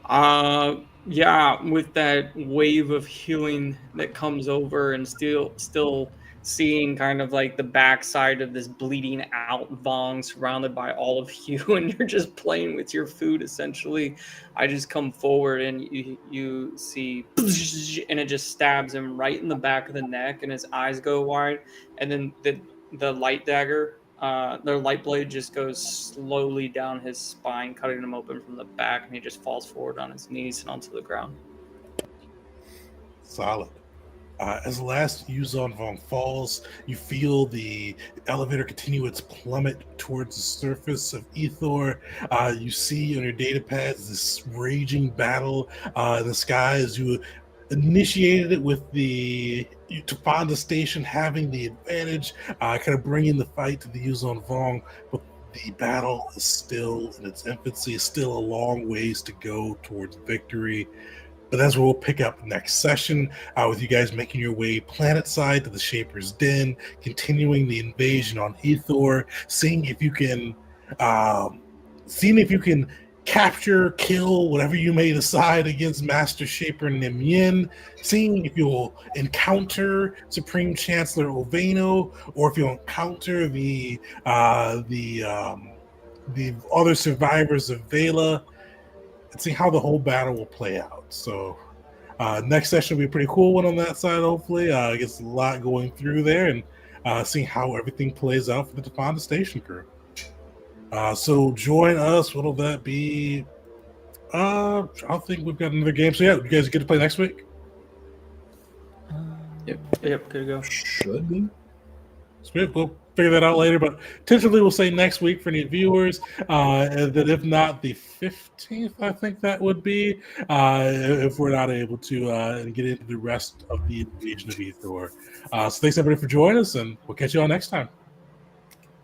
Yeah, with that wave of healing that comes over and still seeing kind of like the backside of this bleeding out Vong surrounded by all of you, and you're just playing with your food essentially. I just come forward and you see, and it just stabs him right in the back of the neck, and his eyes go wide, and then the light dagger. The light blade just goes slowly down his spine, cutting him open from the back, and he just falls forward on his knees and onto the ground. Solid. As the last Yuzong Vong falls, you feel the elevator continue its plummet towards the surface of Ethor. You see on your data pads this raging battle in the sky as you initiated it with the Topanda Station having the advantage, kind of bringing the fight to the Yuzong Vong, but the battle is still in its infancy, still a long ways to go towards victory. But that's where we'll pick up next session, with you guys making your way planet side to the Shaper's Den, continuing the invasion on Ethor, seeing if you can capture, kill, whatever you may decide against Master Shaper Nim Yin, seeing if you'll encounter Supreme Chancellor Oveno, or if you'll encounter the other survivors of Vela, and see how the whole battle will play out. So next session will be a pretty cool one on that side, hopefully. I guess a lot going through there, and seeing how everything plays out for the Topanda Station crew. So join us. What'll that be? I don't think we've got another game. So yeah, you guys get to play next week? Yep, good to go. Should be. Sweet. We'll figure that out later, but tentatively we'll say next week for any viewers, and that if not the 15th, I think that would be, if we're not able to get into the rest of the invasion of Ethor. So thanks everybody for joining us, and we'll catch you all next time.